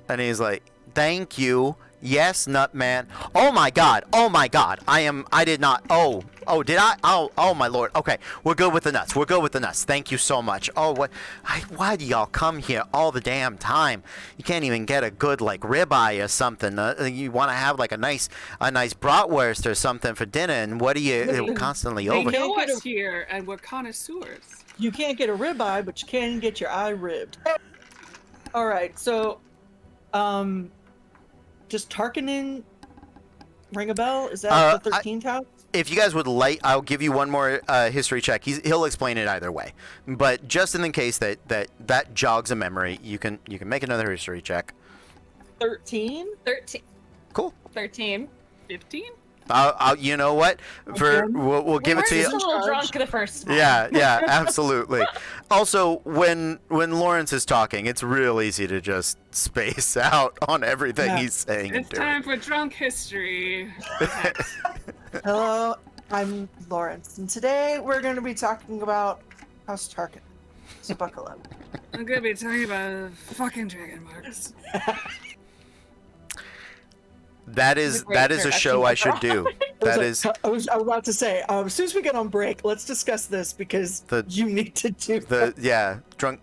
S1: And he's like, thank you. Yes, Nutman. Oh my god. I did not. Did I? Oh my lord. Okay. We're good with the nuts. Thank you so much. Why do y'all come here all the damn time? You can't even get a good like ribeye or something. You want to have like a nice bratwurst or something for dinner, and what are you constantly
S3: They
S1: over?
S3: know us here, and we're connoisseurs.
S2: You can't get a ribeye, but you can get your eye ribbed. All right, so Does Tarkanin ring a bell? Is that the 13th house?
S1: If you guys would like, I'll give you one more history check. He'll explain it either way. But just in the case that jogs a memory, you can make another history check.
S2: 13?
S4: 13.
S1: Cool.
S4: 13.
S3: 15?
S1: You know what? We'll give it to
S4: Just
S1: you.
S4: a little drunk the first time.
S1: Yeah, absolutely. Also, when Lawrence is talking, it's real easy to just space out on everything he's saying and
S3: It's
S1: doing.
S3: time for drunk history.
S2: Hello, I'm Lawrence, and today we're going to be talking about House Tarkin. So buckle up.
S3: I'm gonna be talking about fucking dragon marks.
S1: That is
S4: great
S1: a show I should do. That is
S2: I was about to say, as soon as we get on break, let's discuss this because you need to do
S1: drunk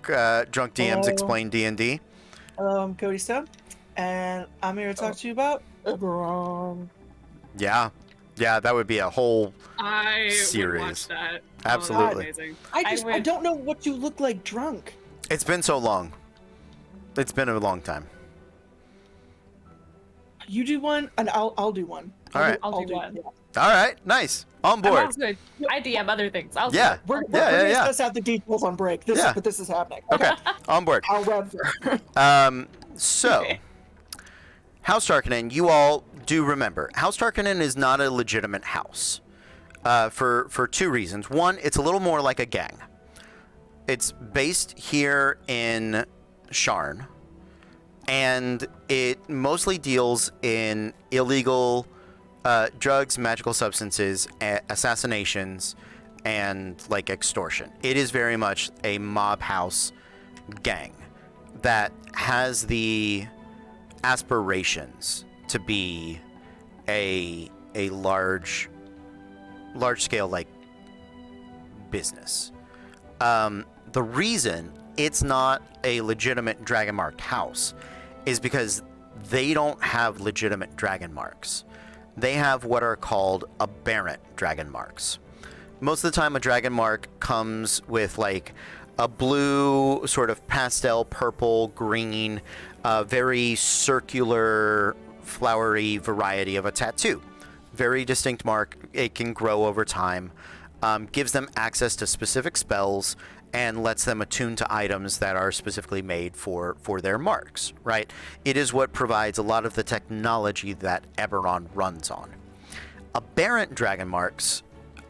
S1: DMs explain D&D.
S2: Cody Stone, and I'm here to talk to you about Eberron.
S1: Yeah, that would be a whole
S3: series.
S1: series.
S3: Would watch that.
S1: Absolutely.
S3: Oh, that's amazing.
S2: I don't know what you look like drunk.
S1: It's been so long. It's been a long time.
S2: You do one, and I'll do one.
S4: I'll do one.
S2: Yeah.
S1: All right, nice. On board.
S4: Sounds good. I DM other things. I'll
S1: Yeah.
S4: do
S2: We're gonna discuss out the details on break. But this is happening.
S1: Okay, on board.
S2: However,
S1: So, House Tarkanin, you all do remember, House Tarkanin is not a legitimate house for two reasons. One, it's a little more like a gang. It's based here in Sharn, and it mostly deals in illegal drugs, magical substances, assassinations, and like extortion. It is very much a mob house gang that has the aspirations to be a large scale like business. The reason it's not a legitimate dragon marked house is because they don't have legitimate dragon marks. They have what are called aberrant dragon marks. Most of the time a dragon mark comes with like a blue, sort of pastel, purple, green, very circular, flowery variety of a tattoo. Very distinct mark. It can grow over time. Gives them access to specific spells and lets them attune to items that are specifically made for their marks, right? It is what provides a lot of the technology that Eberron runs on. Aberrant dragon marks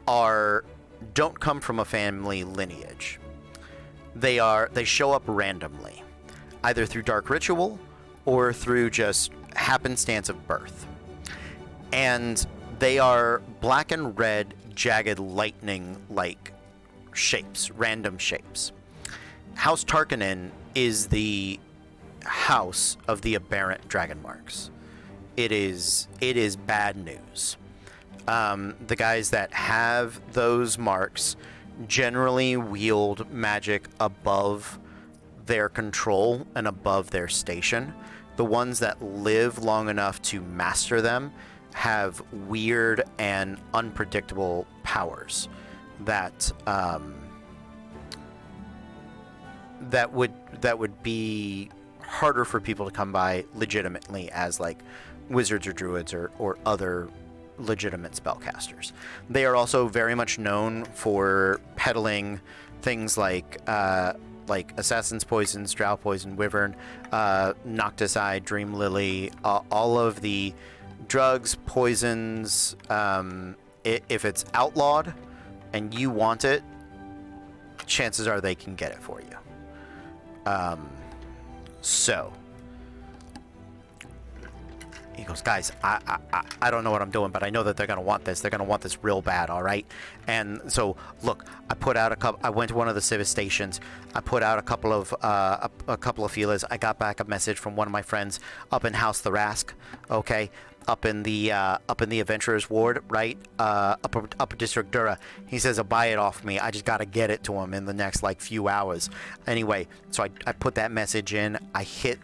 S1: don't come from a family lineage. They show up randomly, either through dark ritual or through just happenstance of birth. And they are black and red, jagged lightning-like shapes, random shapes. House Tarkanin is the house of the aberrant dragon marks. It is bad news. The guys that have those marks generally wield magic above their control and above their station. The ones that live long enough to master them have weird and unpredictable powers that would be harder for people to come by legitimately as like wizards or druids or other legitimate spellcasters. They are also very much known for peddling things like Assassin's Poisons, Drow Poison, Wyvern, Noctis Eye, Dream Lily, all of the drugs, poisons. If it's outlawed and you want it, chances are they can get it for you. So he goes, guys, I don't know what I'm doing, but I know that they're gonna want this. They're gonna want this real bad, all right? And so, look, I went to one of the civic stations. I put out a couple of feelers. I got back a message from one of my friends up in House Thrask, okay, up in the Adventurers Ward, right, Upper District Dura. He says, buy it off me. I just gotta get it to him in the next like few hours. Anyway, so I put that message in. I hit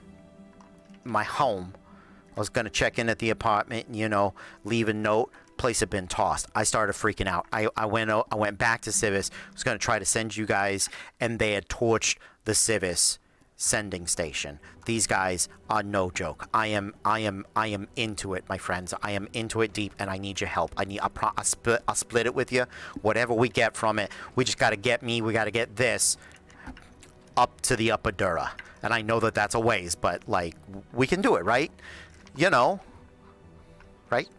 S1: my home. I was going to check in at the apartment and, leave a note. Place had been tossed. I started freaking out. I went back to Civis. I was going to try to send you guys, and they had torched the Civis sending station. These guys are no joke. I am into it, my friends. I am into it deep, and I need your help. I'll split it with you. Whatever we get from it, we just got to get we got to get this up to the Upper Dura. And I know that that's a ways, but, like, we can do it, right? You know. Right?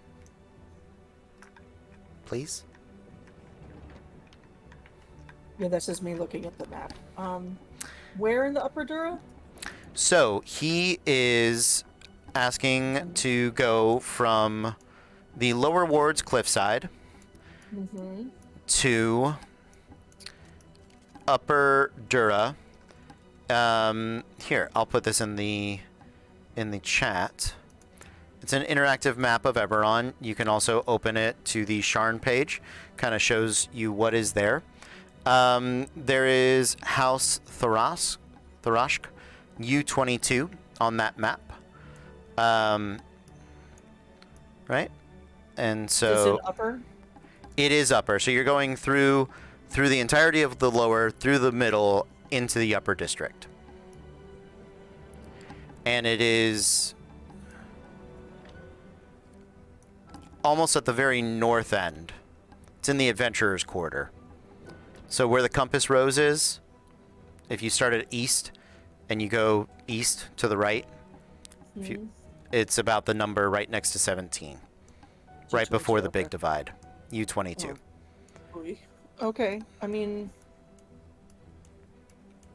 S1: Please?
S2: Yeah, that's just me looking at the map. Where in the Upper Dura?
S1: So, he is asking to go from the Lower Wards cliffside to Upper Dura. Here, I'll put this in the chat. It's an interactive map of Eberron. You can also open it to the Sharn page. Kind of shows you what is there. There is House Tharashk, U22 on that map. Right? And so...
S2: Is it upper?
S1: It is upper. So you're going through the entirety of the lower, through the middle, into the upper district. And it is almost at the very north end. It's in the Adventurer's Quarter. So where the compass rose is, if you start at east and you go east to the right, it's about the number right next to 17. Right before the big divide. U22.
S2: Oh. Okay, I mean,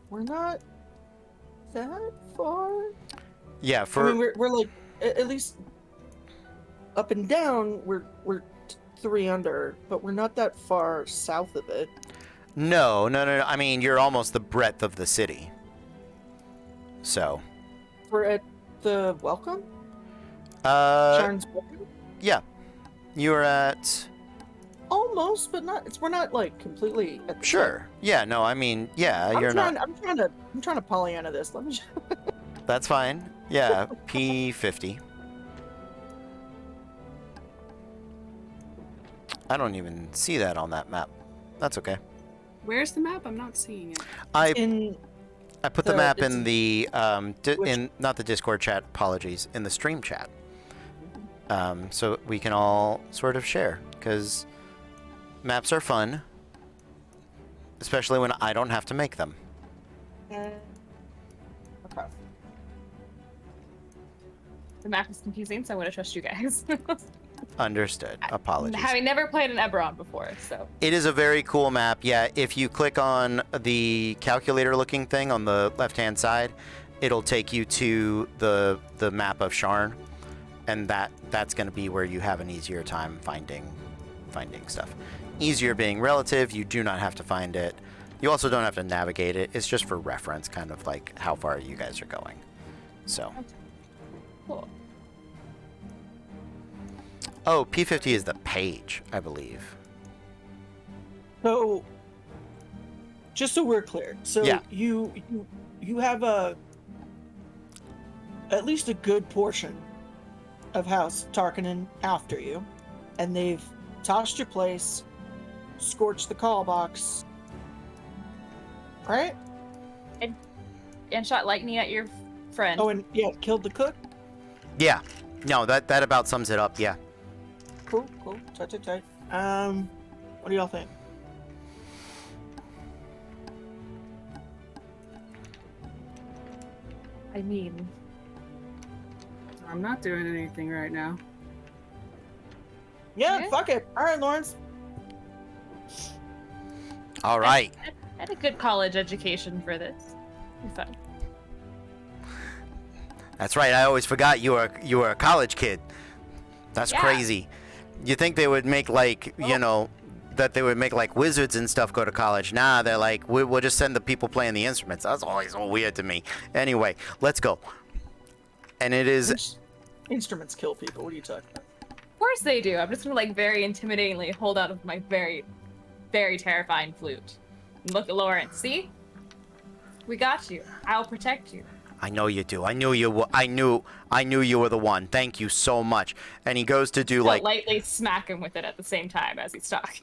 S2: we're not that far.
S1: Yeah,
S2: I mean, we're like at least up and down. We're 3 under, but we're not that far south of it.
S1: No. I mean, you're almost the breadth of the city. So.
S2: We're at the welcome.
S1: Sharn's
S2: welcome.
S1: Yeah, you're at.
S2: Almost, but not. We're not like completely at the
S1: Sure.
S2: tip.
S1: Yeah. No. I mean, yeah.
S2: I'm
S1: You're
S2: trying,
S1: not.
S2: I'm trying to Pollyanna this. Let me.
S1: That's fine. Yeah. P50. I don't even see that on that map. That's okay.
S3: Where's the map? I'm not seeing it.
S1: I put the
S2: the-
S1: map
S2: it's-
S1: in the in not the Discord chat. Apologies, in the stream chat. So we can all sort of share, because maps are fun, especially when I don't have to make them.
S2: Okay.
S4: The map is confusing, so I'm gonna trust you guys.
S1: Understood. Apologies.
S4: Having never played an Eberron before, so.
S1: It is a very cool map. Yeah, if you click on the calculator-looking thing on the left-hand side, it'll take you to the map of Sharn, and that's going to be where you have an easier time finding stuff. Easier being relative, you do not have to find it. You also don't have to navigate it. It's just for reference, kind of like how far you guys are going. So.
S4: Cool.
S1: Oh, P50 is the page, I believe.
S2: So, just so we're clear, so
S1: Yeah.
S2: you have at least a good portion of House Tarkanen after you, and they've tossed your place, scorched the call box, right?
S4: And shot lightning at your friend.
S2: Oh, and yeah, killed the cook.
S1: Yeah. No, that about sums it up. Yeah.
S2: Cool. Tight. What do y'all think?
S4: I mean,
S3: I'm not doing anything right now.
S2: Yeah,
S4: Yeah.
S2: fuck it. All right, Lawrence.
S1: All right.
S4: I had a good college education for this. It's fun.
S1: That's right. I always forgot you were a college kid. That's
S4: Yeah.
S1: crazy. You think they would make like that they would make like wizards and stuff go to college? Nah, they're like we'll just send the people playing the instruments. That's always so weird to me. Anyway, let's go. And it is
S2: Instruments kill people. What are you talking about?
S4: Of course they do. I'm just gonna like very intimidatingly hold out of my very, very terrifying flute. And look at Lawrence. See? We got you. I'll protect you.
S1: I know you do. I knew you were the one. Thank you so much. And he goes to do
S4: Don't
S1: like
S4: lightly smack him with it at the same time as he's talking.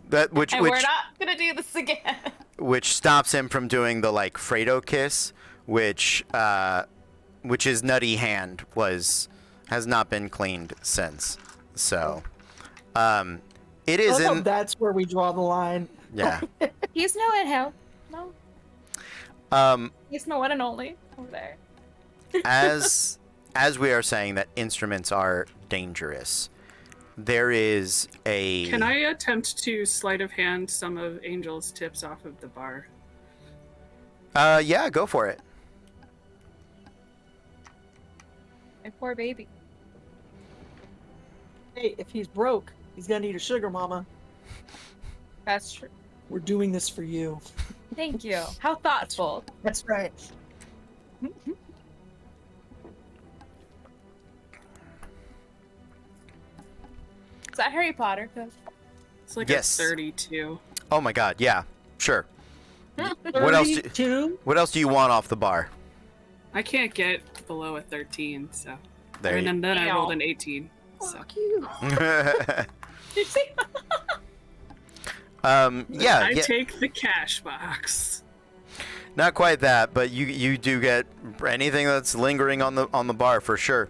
S1: that, which
S4: we're not gonna do this again.
S1: which stops him from doing the like Fredo kiss, which his nutty hand has not been cleaned since. So, it is in.
S2: That's where we draw the line.
S1: Yeah.
S4: He's no inhale. No. He's my one and only over there.
S1: as we are saying that instruments are dangerous, there is a.
S3: Can I attempt to sleight of hand some of Angel's tips off of the bar?
S1: Yeah, go for it.
S4: My poor baby.
S2: Hey, if he's broke, he's gonna need a sugar mama.
S4: That's true.
S2: We're doing this for you.
S4: Thank you. How thoughtful.
S2: That's right.
S4: Is that Harry Potter?
S3: It's like
S1: Yes.
S3: a 32.
S1: Oh my God! Yeah, sure. What else? What else do you want off the bar?
S3: I can't get below a 13, so.
S1: There you.
S3: And then I
S4: Ow.
S3: rolled an 18. So.
S2: Fuck you.
S4: You see?
S1: Yeah.
S3: I
S1: Yeah.
S3: take the cash box.
S1: Not quite that, but you do get anything that's lingering on the bar for sure.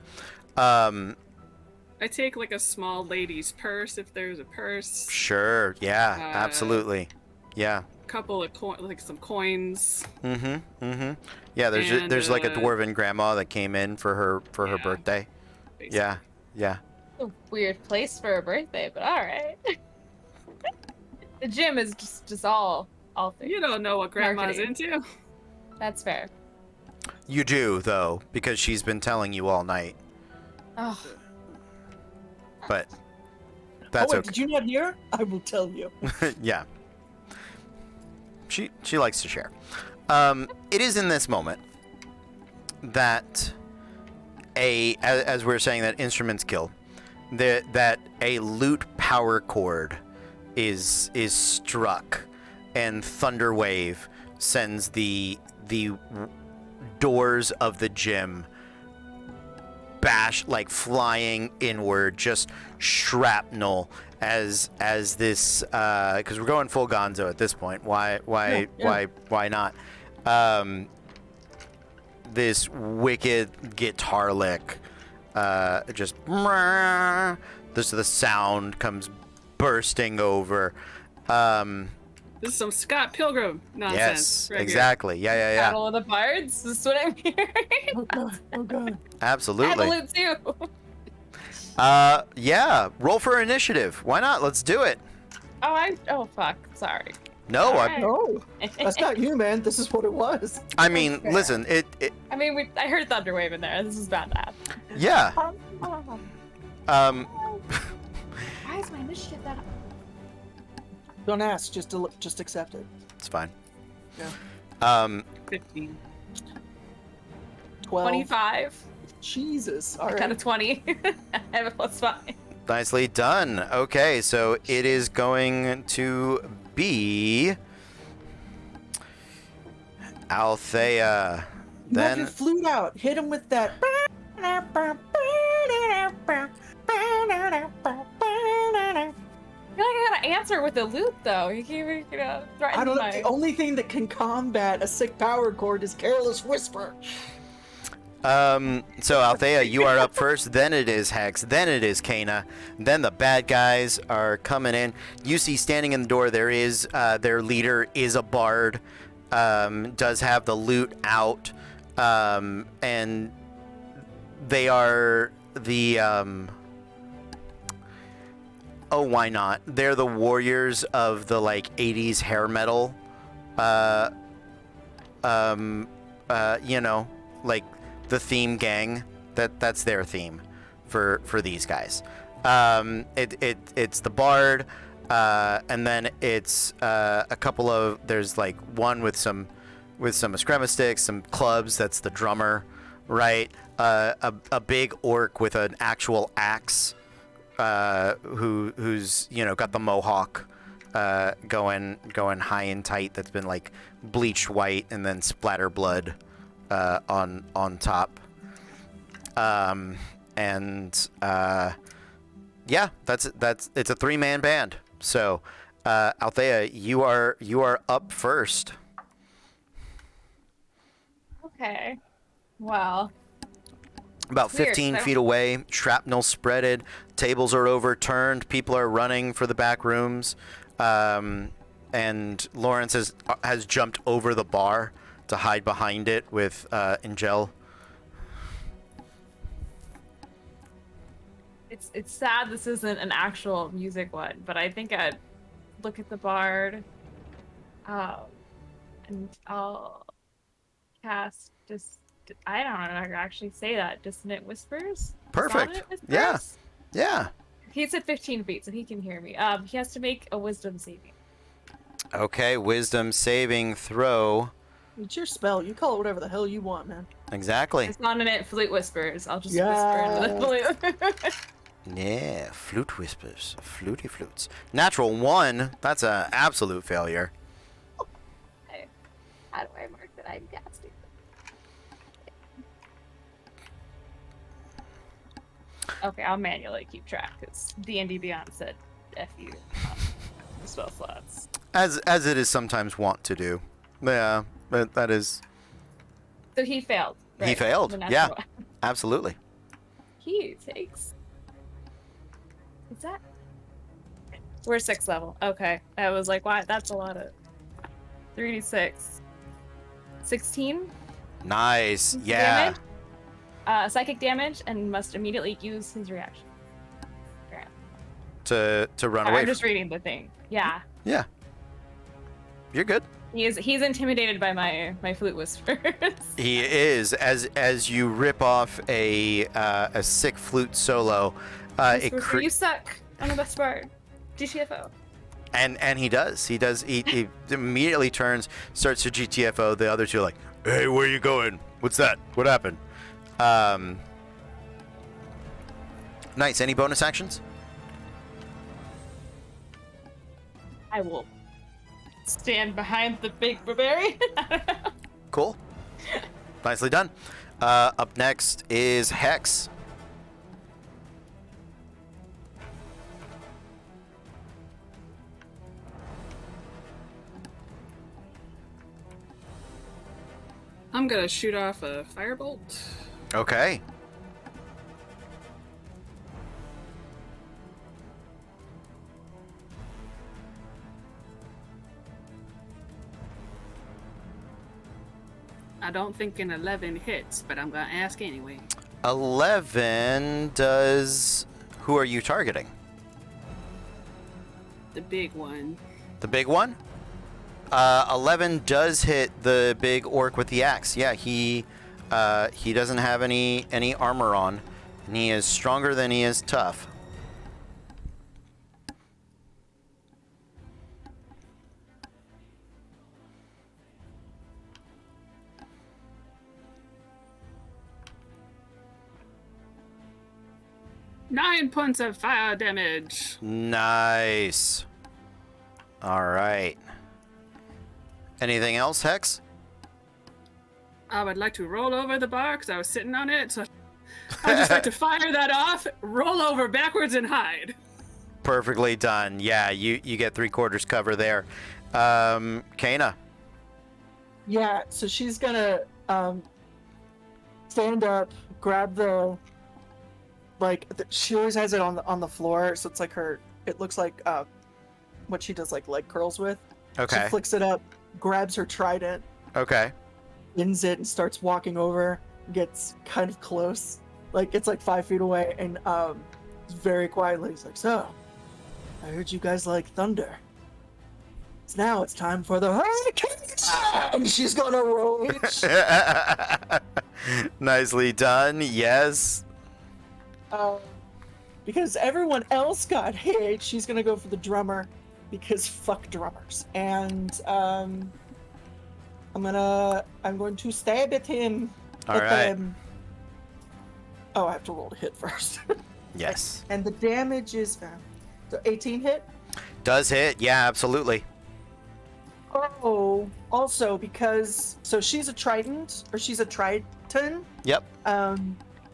S3: I take like a small lady's purse if there's a purse.
S1: Sure. Yeah. Absolutely. Yeah.
S3: Couple of some coins.
S1: Yeah. There's like a
S3: And,
S1: dwarven grandma that came in for her
S3: Yeah.
S1: birthday.
S3: Basically.
S1: Yeah. Yeah.
S4: A weird place for a birthday, but all right. The gym is just all things.
S3: You don't know what grandma's
S4: Marketing.
S3: into.
S4: That's fair.
S1: You do though, because she's been telling you all night.
S4: Oh,
S1: But that's
S2: wait,
S1: okay.
S2: did you not hear? I will tell you.
S1: Yeah. She likes to share. It is in this moment that as we're saying that instruments kill, that a lute power chord is struck, and Thunderwave sends the doors of the gym like flying inward, just shrapnel as this because we're going full Gonzo at this point. Why not? This wicked guitar lick, just the sound comes bursting over.
S3: This is some Scott Pilgrim nonsense.
S1: Yes,
S3: right here.
S1: exactly. Yeah.
S4: Battle of the Bards. This is what I'm hearing.
S2: Oh god. Oh god.
S1: Absolutely.
S4: Adeline too.
S1: Yeah. Roll for initiative. Why not? Let's do it.
S4: Oh fuck. Sorry.
S1: No,
S4: Alright.
S2: No, that's not you, man. This is what it was.
S1: I mean,
S4: fair.
S1: listen. It.
S4: I mean, I heard Thunderwave in there. This is bound to happen.
S1: Yeah.
S4: Why is my initiative that high?
S2: Don't ask. Just accept it.
S1: It's fine.
S2: Yeah.
S3: 15.
S2: 12.
S4: 25.
S2: Jesus. All
S4: I got a
S2: right.
S4: 20. I have a +5.
S1: Nicely done. Okay, so it is going to be Althea.
S2: You have your
S1: Then
S2: flute out. Hit him with that.
S4: I feel like I gotta answer with a lute, though. You keep,
S2: I
S4: threatening
S2: don't know.
S4: my...
S2: The only thing that can combat a sick power chord is Careless Whisper.
S1: so Althea, you are up first, then it is Hex, then it is Kana, then the bad guys are coming in. You see standing in the door there is their leader is a bard, does have the lute out, and they are the oh, why not? They're the warriors of the like 80s hair metal, you know, like the theme gang. That's their theme for these guys. It's the bard, and then it's a couple of there's like one with some eskrima sticks, some clubs. That's the drummer, right? A big orc with an actual axe. Who's got the mohawk going high and tight, that's been like bleached white and then splatter blood on top, and yeah, that's it's a 3-man band. So Althea, you are up first.
S4: Okay. Well.
S1: About
S4: Weird,
S1: 15
S4: so-
S1: feet away, shrapnel spreaded, tables are overturned, people are running for the back rooms, and Lawrence has jumped over the bar to hide behind it with Angel.
S4: It's sad this isn't an actual music one, but I think I'd look at the bard, and I'll cast I don't know how to actually say that. Dissonant whispers?
S1: Perfect.
S4: Dissonant whispers?
S1: Yeah. Yeah.
S4: He's at 15 feet, so he can hear me. He has to make a wisdom saving.
S1: Okay, wisdom saving throw.
S2: It's your spell. You call it whatever the hell you want, man.
S1: Exactly.
S4: It's not in flute whispers. I'll just whisper into the flute.
S1: Yeah, flute whispers, fluty flutes. Natural 1. That's an absolute failure.
S4: Okay. How do I mark that I'm casting? Okay, I'll manually keep track because D&D Beyond said F you on spell slots.
S1: As it is sometimes wont to do. Yeah, that is.
S4: So he failed.
S1: He
S4: right?
S1: failed.
S4: The
S1: Yeah,
S4: natural one.
S1: absolutely.
S4: He takes. Is that? We're 6th level. Okay. I was like, why? That's a lot of. 3d6. 16?
S1: Nice. Yeah.
S4: Damage? Psychic damage, and must immediately use his reaction.
S1: To run away.
S4: I'm just reading the thing. Yeah.
S1: Yeah. You're good.
S4: He's intimidated by my flute whispers.
S1: He is as you rip off a sick flute solo.
S4: You suck. I'm the best bard. GTFO.
S1: And he does. He immediately turns, starts to GTFO. The other two are like, "Hey, where you going? What's that? What happened?" Nice. Any bonus actions?
S4: I will stand behind the big barbarian.
S1: Cool. Nicely done. Up next is Hex.
S3: I'm gonna shoot off a firebolt.
S1: Okay.
S3: I don't think an 11 hits, but I'm gonna ask anyway.
S1: 11 does. Who are you targeting?
S3: The big one.
S1: The big one? 11 does hit the big orc with the axe. Yeah, he doesn't have any armor on, and he is stronger than he is tough.
S3: Nine points of fire damage.
S1: Nice. All right. Anything else, Hex?
S3: I would like to roll over the bar because I was sitting on it, so I'd just like to fire that off, roll over backwards, and hide.
S1: Perfectly done. Yeah, you get 3/4 cover there. Kana.
S2: Yeah, so she's gonna stand up, grab the she always has it on the floor, so it's like it looks like what she does like leg curls with.
S1: Okay.
S2: She flicks it up, grabs her trident,
S1: Okay.
S2: spins it, and starts walking over. Gets kind of close, like it's like 5 feet away, and very quietly, he's like, "So, I heard you guys like thunder. Now it's time for the hurricane!" And she's gonna rage.
S1: Nicely done. Yes.
S2: Because everyone else got hit, she's gonna go for the drummer, because fuck drummers. And I'm going to stab at him.
S1: All right.
S2: Oh, I have to roll to hit first.
S1: Yes.
S2: And the damage is the 18 hit.
S1: Does hit. Yeah, absolutely.
S2: Oh, also because she's a trident, or she's a triton.
S1: Yep.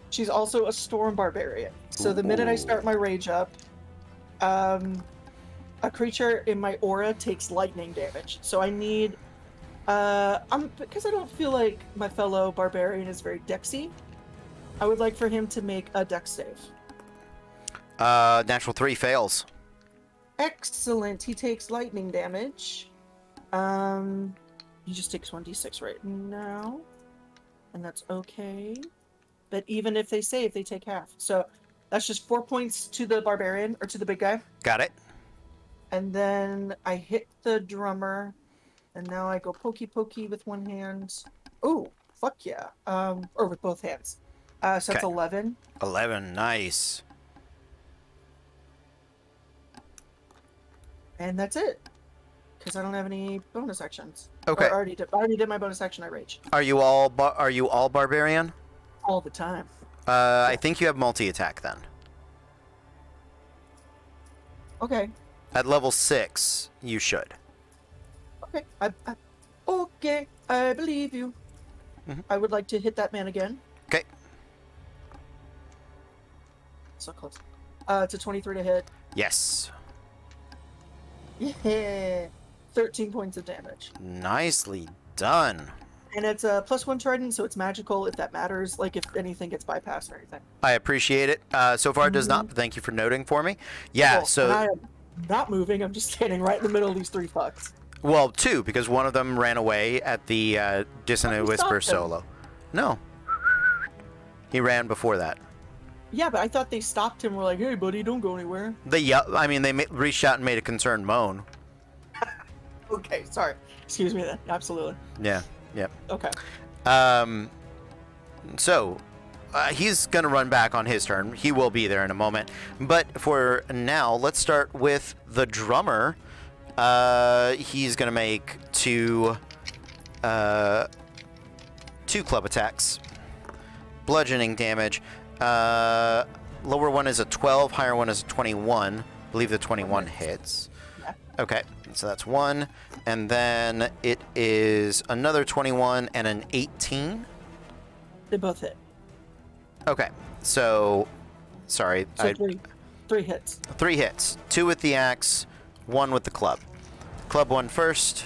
S2: She's also a storm barbarian. So the minute I start my rage up, a creature in my aura takes lightning damage. So I need Because I don't feel like my fellow barbarian is very dexy. I would like for him to make a dex save.
S1: Natural 3 fails.
S2: Excellent. He takes lightning damage. He just takes 1d6 right now, and that's okay. But even if they save, they take half. So that's just 4 points to the barbarian, or to the big guy.
S1: Got it.
S2: And then I hit the drummer, and now I go pokey pokey with one hand. Oh, fuck yeah. Or with both hands. So that's
S1: Okay.
S2: 11.
S1: 11, nice.
S2: And that's it. Because I don't have any bonus actions.
S1: Okay.
S2: I already did my bonus action. I rage.
S1: Are you all barbarian?
S2: All the time.
S1: I think you have multi-attack then.
S2: Okay.
S1: At level 6, you should.
S2: Okay. Okay. I believe you.
S1: Mhm.
S2: I would like to hit that man again.
S1: Okay.
S2: So close. It's a 23 to hit.
S1: Yes.
S2: Yeah. 13 points of damage.
S1: Nicely done.
S2: And it's a +1 trident, so it's magical if that matters. Like if anything gets bypassed or anything.
S1: I appreciate it. So far it does not, but thank you for noting for me. Yeah,
S2: Cool.
S1: so...
S2: And I am not moving. I'm just standing right in the middle of these 3 fucks.
S1: Well, 2, because one of them ran away at the Dissonant
S2: You
S1: Whisper
S2: stopped him.
S1: solo. No. He ran before that.
S2: Yeah, but I thought they stopped him. We're like, hey, buddy, don't go anywhere.
S1: They reached out and made a concerned moan.
S2: Okay, sorry. Excuse me then. Absolutely.
S1: Yeah, yep.
S2: Okay.
S1: So, he's going to run back on his turn. He will be there in a moment. But for now, let's start with the drummer. He's going to make two club attacks. Bludgeoning damage. Lower one is a 12, higher one is a 21. I believe the 21 hits.
S2: Yeah.
S1: Okay, so that's 1. And then it is another 21 and an 18.
S2: They both hit.
S1: Okay, so... Sorry.
S2: So three hits.
S1: 3 hits. 2 with the axe, 1 with the club. Club 1 first.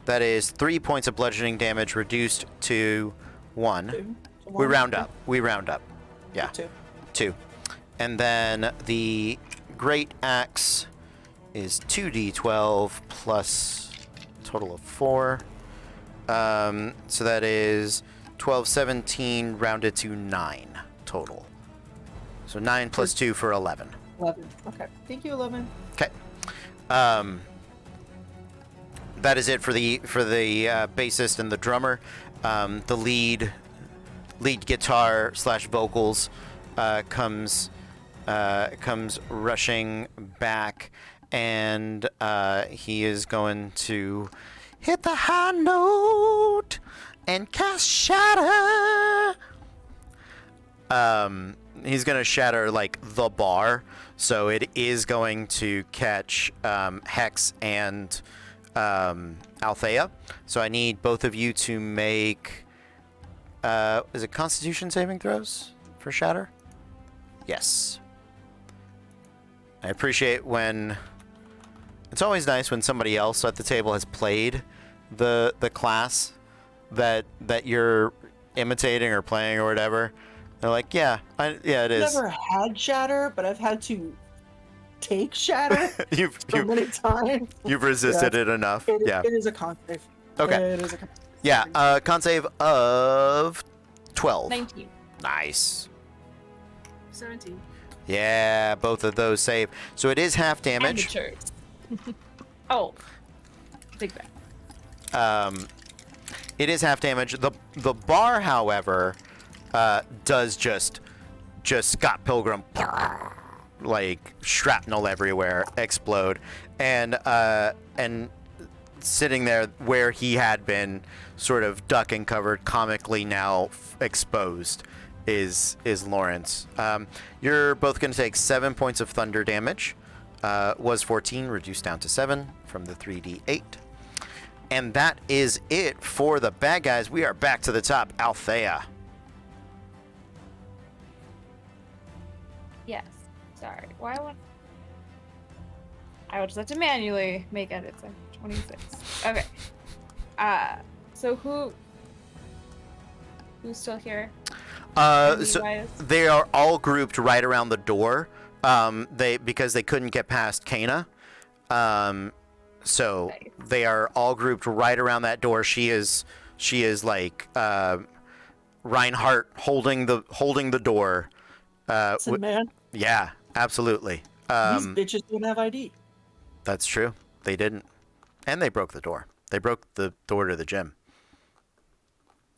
S1: That is 3 points of bludgeoning damage reduced to 1.
S2: 2.
S1: We round up. Yeah.
S2: 2.
S1: 2. And then the great axe is 2d12 plus a total of 4. So that is 12, 17 rounded to 9 total. So 9 plus 2 for 11.
S2: 11. Okay. Thank you, 11.
S1: Okay. That is it for the bassist and the drummer. The lead guitar / vocals comes rushing back, and he is going to hit the high note and cast shatter. He's gonna shatter like the bar, so it is going to catch Hex and Althea. So I need both of you to make is it Constitution saving throws for shatter? Yes. I appreciate when it's always nice when somebody else at the table has played the class that you're imitating or playing or whatever. They're like, yeah, it is.
S2: I've never had shatter, but I've had to take shatter so many times.
S1: You've resisted it enough. Yeah.
S2: It is a con save.
S1: Okay.
S2: It is a con save.
S1: Yeah. Con save of 12.
S4: 19.
S1: Nice.
S3: 17.
S1: Yeah, both of those save. So it is half damage.
S4: Amateurs. Oh. Take that.
S1: It is half damage. The bar, however, does just Scott Pilgrim like shrapnel everywhere, explode, and sitting there where he had been sort of duck and covered, comically now exposed, is Lawrence. You're both going to take 7 points of thunder damage. Was 14, reduced down to 7 from the 3d8. And that is it for the bad guys. We are back to the top. Althea.
S4: Yes. Sorry. I will just have to manually make edits. I'm 26. Okay. So who's still here?
S1: So
S4: Wise?
S1: they are all grouped right around the door. Because they couldn't get past Kana. So
S4: Nice.
S1: they are all grouped right around that door. She is like Reinhardt holding the door.
S2: Listen, man,
S1: Yeah, absolutely.
S2: these bitches don't have ID.
S1: That's true. They didn't, and they broke the door. They broke the door to the gym.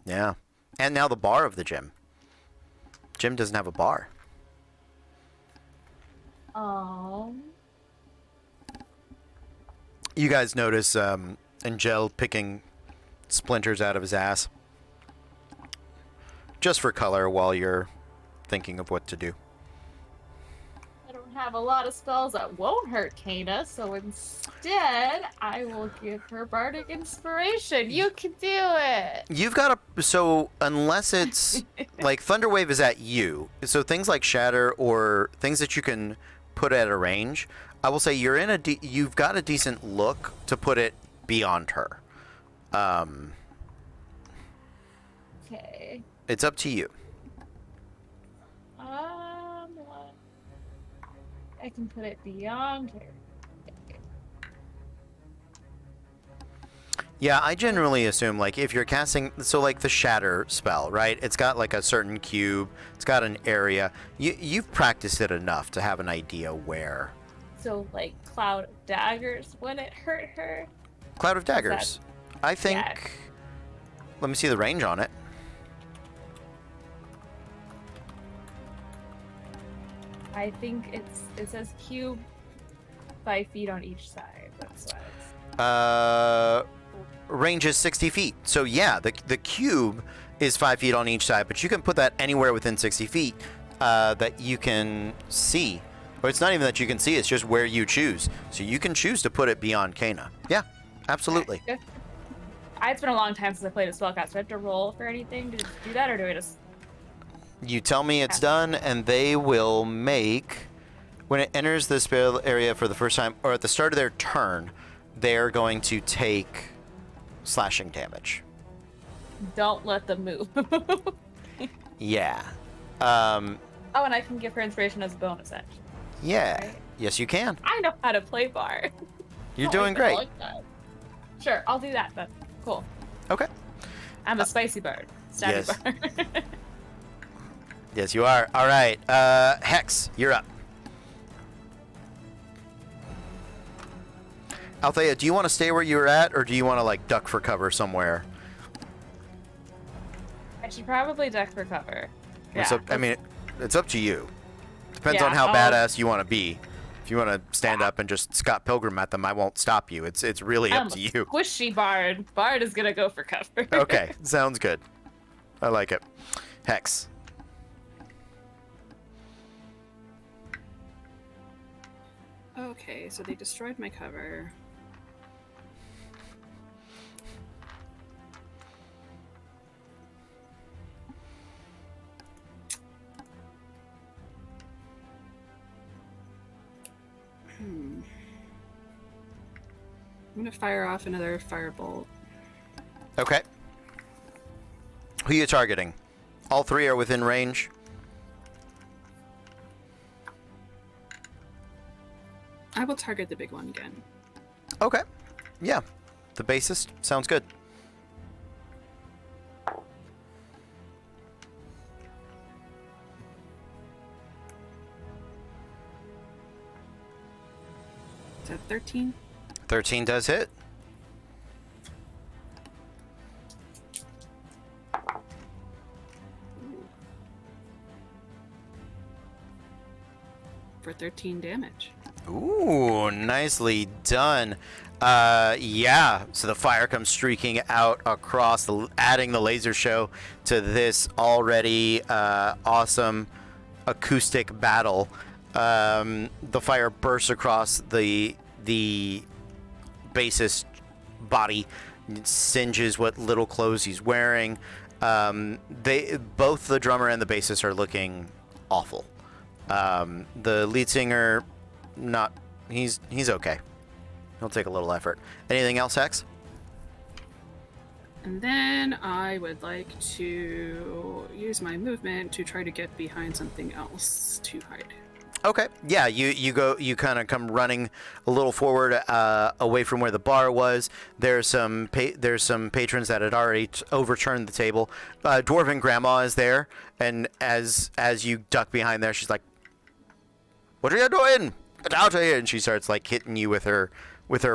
S1: Yeah, and now the bar of the gym. Gym doesn't have a bar. You guys notice Angel picking splinters out of his ass. Just for color while you're thinking of what to do.
S4: I don't have a lot of spells that won't hurt Kana, so instead, I will give her bardic inspiration. You can do it.
S1: You've got a... So, unless it's... like, Thunderwave is at you. So, things like Shatter or things that you can put at a range, I will say you're in a... you've got a decent look to put it beyond her.
S4: Okay.
S1: It's up to you.
S4: I can put it beyond her.
S1: Yeah, I generally assume, like, if you're casting... So, like, the Shatter spell, right? It's got, like, a certain cube. It's got an area. You've practiced it enough to have an idea where.
S4: So, like, Cloud of Daggers wouldn't hurt her?
S1: Cloud of Daggers. I think...
S4: Yeah.
S1: Let me see the range on it.
S4: I think it says cube 5 feet on each side. That's what it's...
S1: Range is 60 feet. So, yeah, the cube is 5 feet on each side, but you can put that anywhere within 60 feet that you can see. Or it's not even that you can see, it's just where you choose. So you can choose to put it beyond Kana. Yeah, absolutely.
S4: Okay. It's been a long time since I played a spellcast. Do I have to roll for anything to do that, or do I just...
S1: You tell me it's done, and they will make... When it enters the spell area for the first time, or at the start of their turn, they're going to take slashing damage.
S4: Don't let them move.
S1: Yeah.
S4: Oh, and I can give her inspiration as a bonus action.
S1: Yeah.
S4: Right.
S1: Yes, you can.
S4: I know how to play bard.
S1: You're
S4: Don't
S1: doing
S4: make it
S1: great.
S4: like that. Sure, I'll do that then. Cool.
S1: Okay.
S4: I'm a spicy bard. Stabby
S1: yes.
S4: bard.
S1: Yes, you are. All right. Hex, you're up. Althea, do you want to stay where you were at, or do you want to, like, duck for cover somewhere?
S4: I should probably duck for cover.
S1: It's
S4: Yeah.
S1: up, I mean, it's up to you. Depends
S4: Yeah,
S1: on how
S4: I'll-
S1: badass you want to be. If you want to stand up and just Scott Pilgrim at them, I won't stop you. It's really
S4: I'm
S1: up to
S4: a
S1: you.
S4: squishy bard. Bard is gonna go for cover.
S1: Okay, sounds good. I like it. Hex.
S3: Okay, so they destroyed my cover. I'm gonna fire off another firebolt.
S1: Okay. Who are you targeting? All three are within range.
S3: I will target the big one again.
S1: Okay. Yeah. The bassist. Sounds good.
S3: Is that 13?
S1: 13 does hit.
S3: For 13 damage.
S1: Ooh, nicely done. Yeah, so the fire comes streaking out across, adding the laser show to this already awesome acoustic battle. The fire bursts across the bassist body, singes what little clothes he's wearing. Both the drummer and the bassist are looking awful. The lead singer, he's okay. He'll take a little effort. Anything else, Hex?
S3: And then I would like to use my movement to try to get behind something else to hide.
S1: Okay. Yeah, you kind of come running a little forward, away from where the bar was. There's some patrons that had already overturned the table. Dwarven grandma is there, and as you duck behind there, she's like, "What are you doing? Get out of here!" And she starts like hitting you with her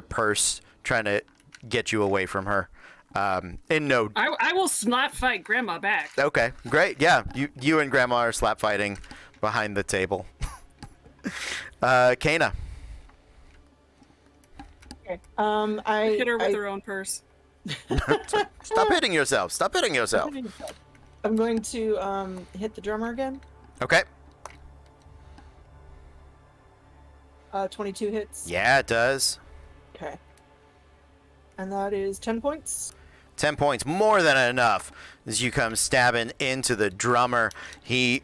S1: purse, trying to get you away from her.
S3: I will slap fight Grandma back.
S1: Okay, great. Yeah, you and Grandma are slap fighting behind the table. Kana.
S2: Okay. I
S3: hit her with her own purse.
S1: Stop hitting yourself. Stop hitting yourself.
S2: I'm going to hit the drummer again.
S1: Okay.
S2: 22 hits.
S1: Yeah, it does.
S2: Okay. And that is 10 points.
S1: 10 points, more than enough. As you come stabbing into the drummer, he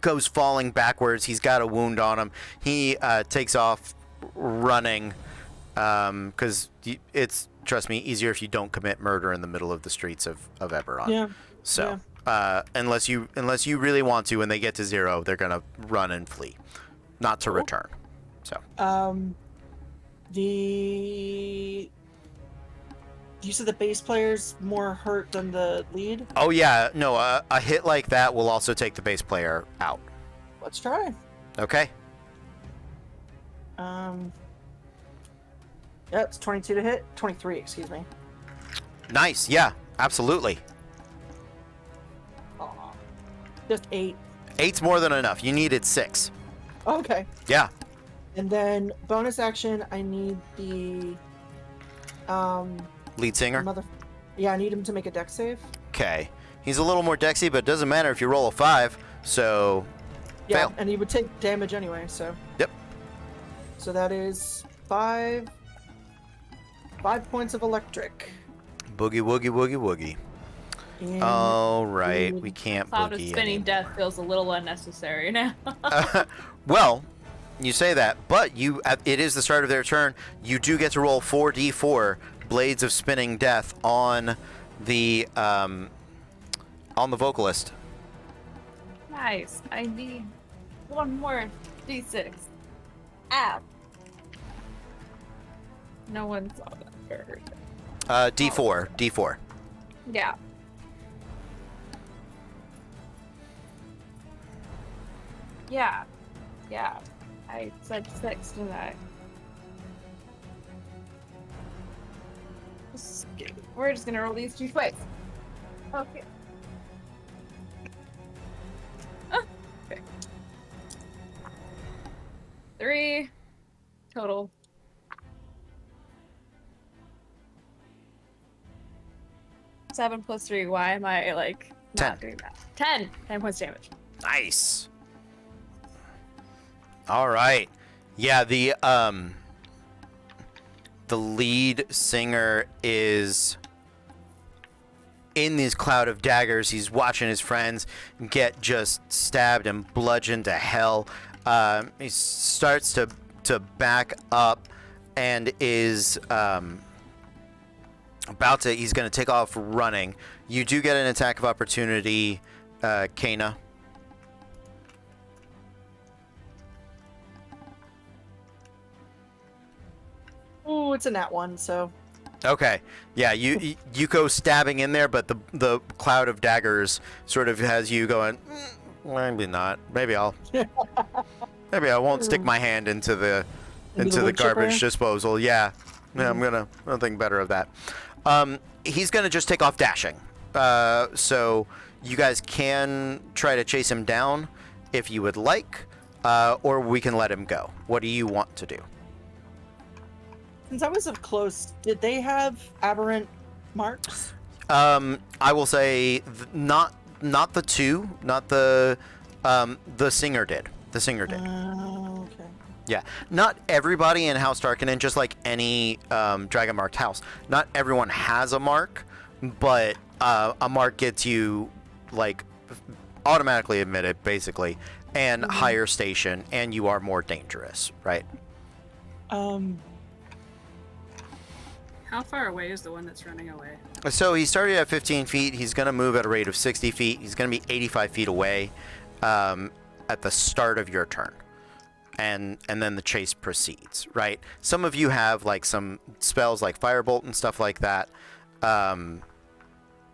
S1: goes falling backwards. He's got a wound on him. He takes off running, because it's, trust me, easier if you don't commit murder in the middle of the streets of Eberron.
S2: Yeah.
S1: So, unless you really want to, when they get to 0, they're gonna run and flee, not to return. So.
S2: You said the bass player's more hurt than the lead?
S1: Oh yeah, no, a hit like that will also take the bass player out.
S2: Let's try.
S1: Okay.
S2: Yeah, it's 22 to hit. 23, excuse me.
S1: Nice, yeah, absolutely.
S2: Aw. Just 8.
S1: 8's more than enough. You needed 6.
S2: Okay.
S1: Yeah.
S2: And then bonus action, I need the
S1: Lead singer?
S2: Yeah, I need him to make a dex save.
S1: Okay. He's a little more dexy, but it doesn't matter if you roll a 5, so
S2: Yeah,
S1: fail.
S2: and he would take damage anyway, so.
S1: Yep.
S2: So that is 5 points of electric.
S1: Boogie, woogie, woogie, woogie.
S2: And
S1: All right, we can't
S4: Cloud of
S1: boogie
S4: spinning
S1: anymore.
S4: death feels a little unnecessary now.
S1: Well, you say that, but it is the start of their turn. You do get to roll 4d4 blades of spinning death on the vocalist.
S4: Nice. I need one more d6. Ow. No one saw that first.
S1: D4.
S4: Yeah. Yeah. I said 6, didn't I? We're just gonna roll these 2 twice. Okay. Okay. 3 total. Seven plus 3. Why am I like not
S1: 10.
S4: doing that? 10. 10 points damage.
S1: Nice. All right. Yeah, the lead singer is in this cloud of daggers. He's watching his friends get just stabbed and bludgeoned to hell. He starts to back up and is he's going to take off running. You do get an attack of opportunity, Kana.
S2: Ooh, it's a nat 1, so.
S1: Okay. Yeah, you go stabbing in there, but the cloud of daggers sort of has you going, maybe not. Maybe I won't stick my hand into the
S2: wood
S1: garbage
S2: chipper?
S1: disposal. Yeah. Yeah, I'm gonna think better of that. He's gonna just take off dashing. So you guys can try to chase him down if you would like, or we can let him go. What do you want to do?
S2: Since I was up close, did they have aberrant marks?
S1: I will say not the 2, not the singer did. The singer did.
S2: Okay.
S1: Yeah, not everybody in House Darkinen, just like any dragon marked house. Not everyone has a mark, but a mark gets you like automatically admitted, basically, and higher station, and you are more dangerous, right?
S3: How far away is the one that's running away?
S1: So he started at 15 feet. He's going to move at a rate of 60 feet. He's going to be 85 feet away at the start of your turn. And then the chase proceeds, right? Some of you have like some spells like Firebolt and stuff like that.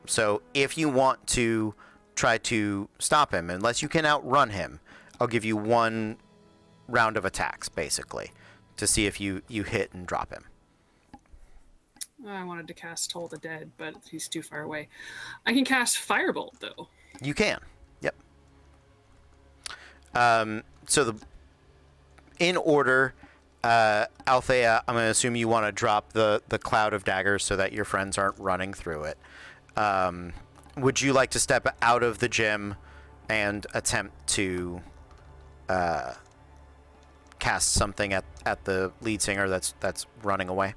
S1: So if you want to try to stop him, unless you can outrun him, I'll give you 1 round of attacks, basically, to see if you hit and drop him.
S3: I wanted to cast Toll the Dead, but he's too far away. I can cast Firebolt, though.
S1: You can. Yep. So in order, Althea, I'm going to assume you want to drop the cloud of daggers so that your friends aren't running through it. Would you like to step out of the gym and attempt to cast something at the lead singer that's running away?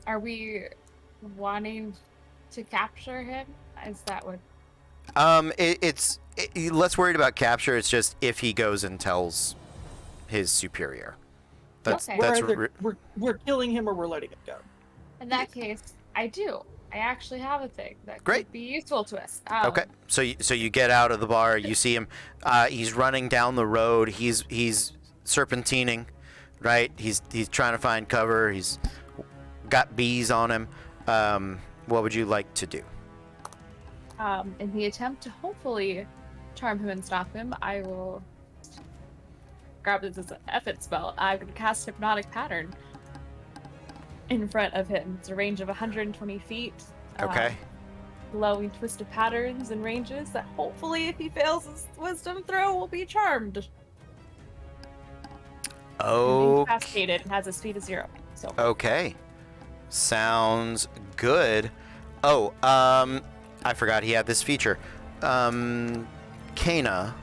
S4: Are we wanting to capture him? Is that what?
S1: It's less worried about capture. It's just if he goes and tells his superior.
S4: Okay.
S2: We're killing him or we're letting him go.
S4: In that case, I do. I actually have a thing that
S1: Great.
S4: could be useful to us.
S1: Okay, so you get out of the bar. You see him. He's running down the road. He's serpentining, right? He's trying to find cover. He's got bees on him. What would you like to do?
S4: In the attempt to hopefully charm him and stop him, I will grab this as an effort spell. I'm going to cast Hypnotic Pattern in front of him. It's a range of 120 feet.
S1: Okay.
S4: Glowing twisted patterns and ranges that hopefully, if he fails his wisdom throw, will be charmed.
S1: Oh.
S4: Cascaded and has a speed of 0. So.
S1: Okay. Sounds good. Oh, I forgot he had this feature. Kana,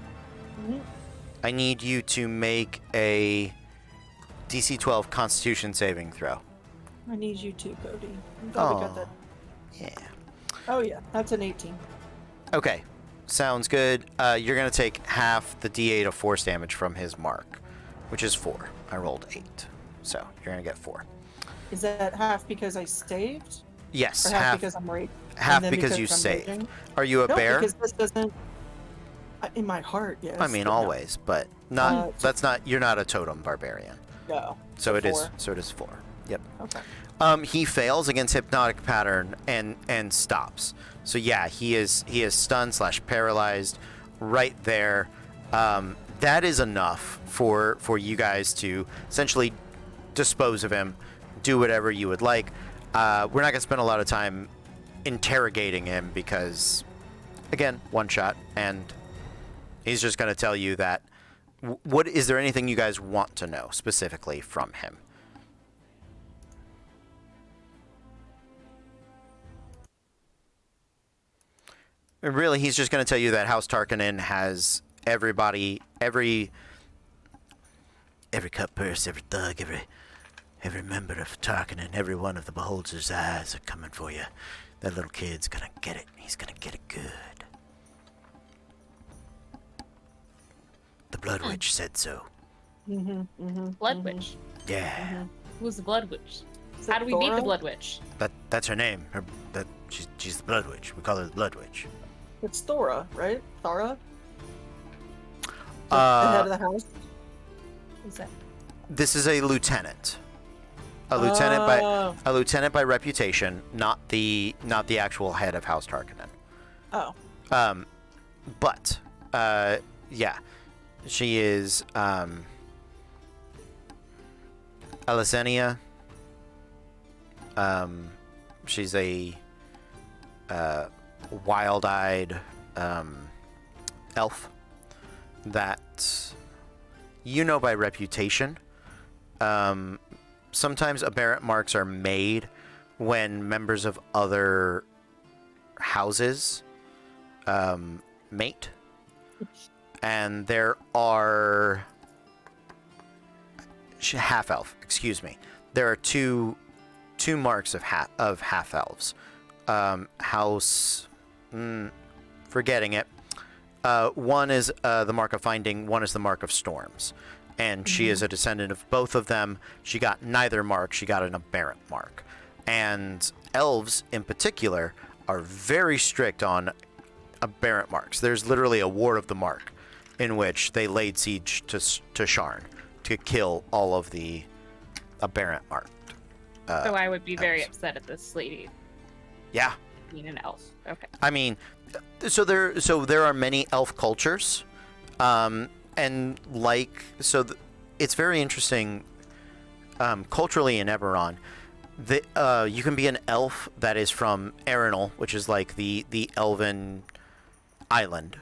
S1: I need you to make a DC 12 Constitution saving throw.
S2: I need you to, Cody. I'm glad we got that.
S1: Yeah.
S2: Oh yeah, that's an 18.
S1: Okay. Sounds good. You're going to take half the D8 of force damage from his mark, which is 4. I rolled 8. So you're going to get 4.
S2: Is that half because I saved?
S1: Yes,
S2: Or half because I'm raging?
S1: half
S2: And then
S1: because you
S2: I'm
S1: saved.
S2: raging?
S1: Are you a
S2: No,
S1: bear?
S2: because this doesn't. In my heart, yes.
S1: I mean,
S2: but no.
S1: always, but not. That's not. You're not a totem barbarian.
S2: No.
S1: So it is.
S2: 4.
S1: So it is 4. Yep.
S2: Okay.
S1: He fails against hypnotic pattern and stops. So yeah, he is stunned / paralyzed right there. That is enough for you guys to essentially dispose of him, do whatever you would like. We're not gonna spend a lot of time interrogating him because, again, one shot, and he's just gonna tell you that. What is there anything you guys want to know specifically from him? Really, he's just going to tell you that House Tarkanen has everybody, every cut purse, every thug, every member of Tarkanen, every one of the Beholder's eyes are coming for you. That little kid's going to get it. He's going to get it good. The Blood Witch said so.
S4: Blood Witch?
S1: Yeah.
S4: Who's the Blood Witch?
S2: Is
S4: How
S2: it
S4: do we beat the
S2: Thora?
S4: Blood Witch?
S1: That's her name. She's the Blood Witch. We call her the Blood Witch.
S2: It's Thora, right? Thora? The
S1: Uh,
S2: head of the house?
S4: Who's that?
S1: This is a lieutenant. A lieutenant by reputation, not the actual head of House Tarkanen.
S2: Oh.
S1: But yeah, she is Alicenia. She's a wild-eyed elf that you know by reputation. Sometimes aberrant marks are made when members of other houses mate, and there are half elf. Excuse me. There are two marks of half elves. House. Forgetting it. One is the mark of finding. One is the mark of storms. and she is a descendant of both of them. She got neither mark. She got an aberrant mark. And elves, in particular, are very strict on aberrant marks. There's literally a War of the Mark in which they laid siege to Sharn to kill all of the aberrant marked.
S4: So I would be very
S1: elves.
S4: upset at this lady
S1: Yeah.
S4: being an elf. Okay.
S1: I mean, so there are many elf cultures, and it's very interesting culturally in Eberron. You can be an elf that is from Erenal, which is like the elven island.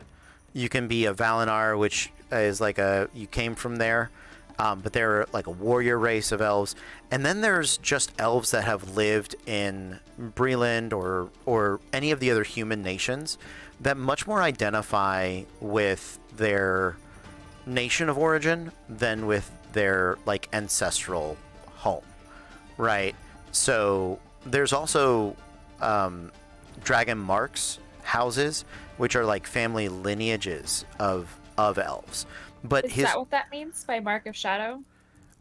S1: You can be a Valinar, which is like you came from there, but they're like a warrior race of elves. And then there's just elves that have lived in Breland or any of the other human nations that much more identify with their nation of origin than with their like ancestral home, right? So there's also dragon marks houses, which are like family lineages of elves. But
S4: Is that what that means by Mark of Shadow?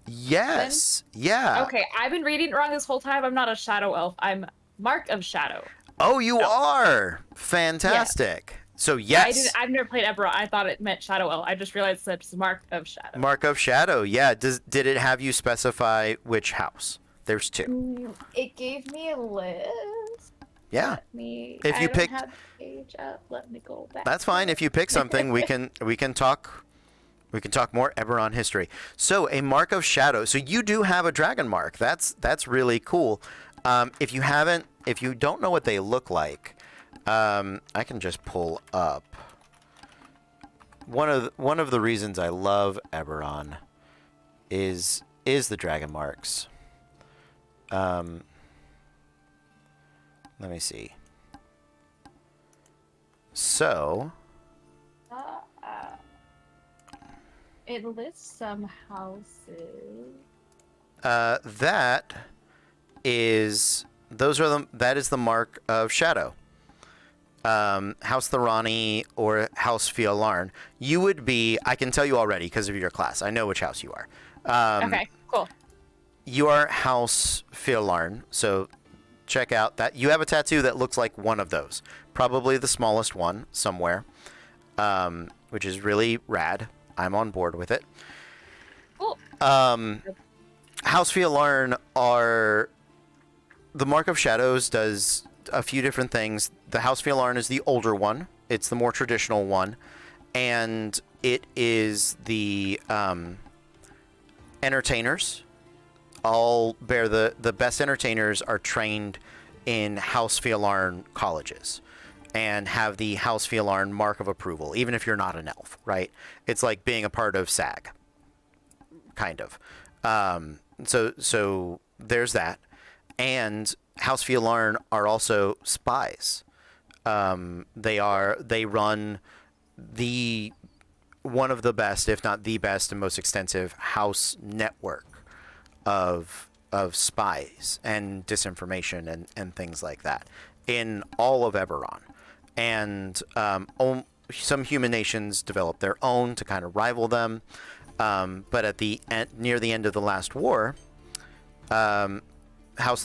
S1: Yes, yeah.
S4: Okay, I've been reading it wrong this whole time. I'm not a shadow elf. I'm Mark of Shadow.
S1: Oh, you are fantastic. So yes,
S4: I've never played Eberron. I thought it meant shadow elf. I just realized it's Mark of Shadow.
S1: Mark of Shadow. Yeah. Did it have you specify which house? There's two.
S4: It gave me a list.
S1: Yeah. If you
S4: I
S1: picked-
S4: don't have the page up. Let me go back.
S1: That's fine. If you pick something, we can talk. We can talk more Eberron history. So a Mark of Shadow. So you do have a dragon mark. That's really cool. If you don't know what they look like, I can just pull up. One of the reasons I love Eberron is the dragon marks. Let me see. So.
S4: It lists some houses.
S1: That is the Mark of Shadow. House Thorani or House Fiolarn. You would be, I can tell you already because of your class. I know which house you are.
S4: Okay, cool.
S1: You are House Fiolarn, so check out that. You have a tattoo that looks like one of those. Probably the smallest one somewhere, which is really rad. I'm on board with it.
S4: Cool.
S1: House Fiolarn are... The Mark of Shadows does a few different things. The House Fiolarn is the older one. It's the more traditional one. And it is the entertainers. All bear the best entertainers are trained in House Fiolarn colleges and have the House Fiolarn mark of approval, even if you're not an elf, right? It's like being a part of SAG, kind of. So there's that. And House Fiolarn are also spies. They run one of the best, if not the best and most extensive house network of spies and disinformation and things like that in all of Eberron. And some human nations developed their own to kind of rival them. But at near the end of the last war, House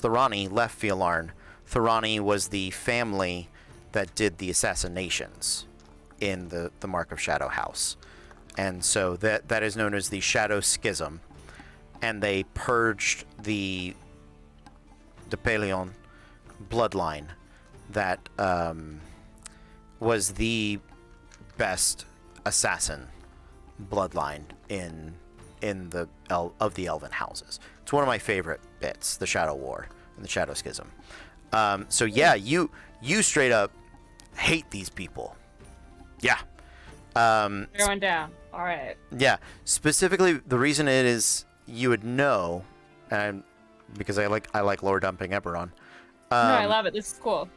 S1: Thorani left Fiolarn. Thorani was the family that did the assassinations in the Mark of Shadow house. And so that is known as the Shadow Schism. And they purged the Pelion bloodline that was the best assassin bloodline in the Elven houses. It's one of my favorite bits, the Shadow War and the Shadow Schism. So yeah, you straight up hate these people. Yeah.
S4: Going down. All right.
S1: Yeah. Specifically, the reason it is you would know, and because I like lore dumping Eberron.
S4: No, I love it. This is cool.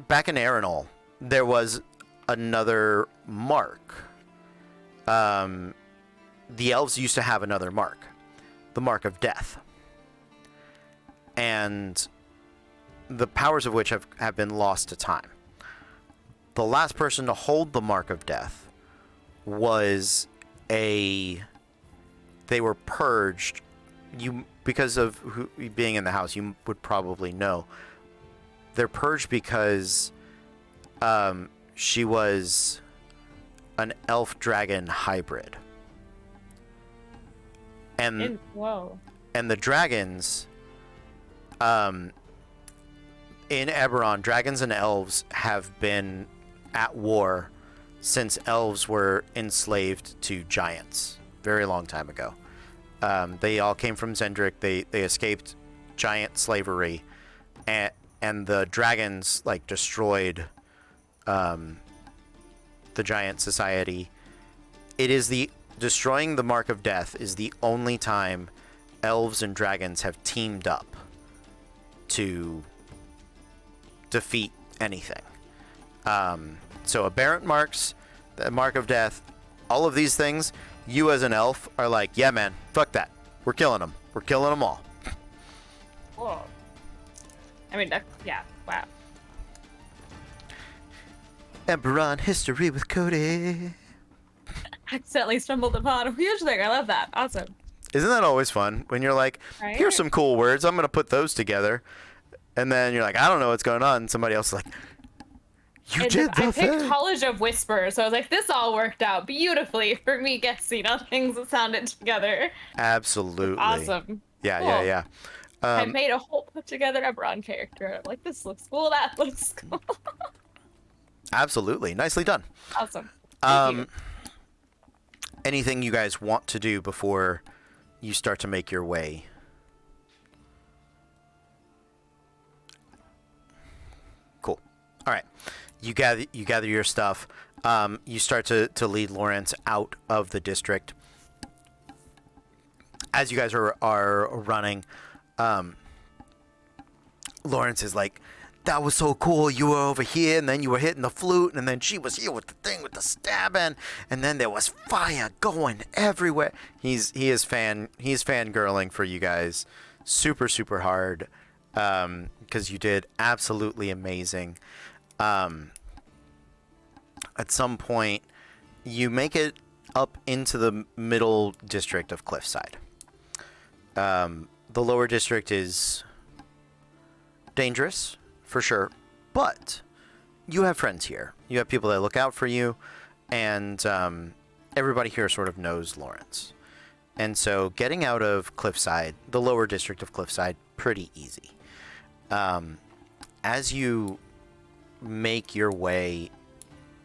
S1: Back in Erenal, there was another mark. The elves used to have another mark, the Mark of Death, and the powers of which have been lost to time. The last person to hold the Mark of Death was they were purged. Because of being in the house, you would probably know. They're purged because she was an elf dragon hybrid. And
S4: Whoa.
S1: And the dragons in Eberron, dragons and elves have been at war since elves were enslaved to giants very long time ago. They all came from Zendrick. They escaped giant slavery, and the dragons like destroyed the giant society. It is destroying the Mark of Death is the only time elves and dragons have teamed up to defeat anything. So aberrant marks, the Mark of Death, all of these things, you as an elf are like, yeah, man, fuck that. We're killing them. We're killing them all.
S4: Whoa. I mean, yeah, wow.
S1: Eberron history with Cody.
S4: Accidentally stumbled upon a huge thing. I love that. Awesome.
S1: Isn't that always fun when you're like,
S4: Right?
S1: here's some cool words. I'm going to put those together. And then you're like, I don't know what's going on. And somebody else is like, you did the
S4: I picked
S1: thing.
S4: College of Whispers, so I was like, this all worked out beautifully for me guessing on things that sounded together.
S1: Absolutely.
S4: Awesome.
S1: Yeah,
S4: Cool.
S1: yeah.
S4: I made a whole put together Eberron character. I'm like, this looks cool, that looks cool.
S1: Absolutely. Nicely done.
S4: Awesome. Thank you.
S1: Anything you guys want to do before you start to make your way? Cool. All right. You gather your stuff. You start to lead Lawrence out of the district. As you guys are running, Lawrence is like, that was so cool. You were over here, and then you were hitting the flute, and then she was here with the thing with the stabbing, and then there was fire going everywhere. He's fangirling for you guys, super hard, because you did absolutely amazing. At some point, you make it up into the middle district of Cliffside. The lower district is dangerous, for sure, but you have friends here. You have people that look out for you, and everybody here sort of knows Lawrence. And so getting out of Cliffside, the lower district of Cliffside, pretty easy. As you make your way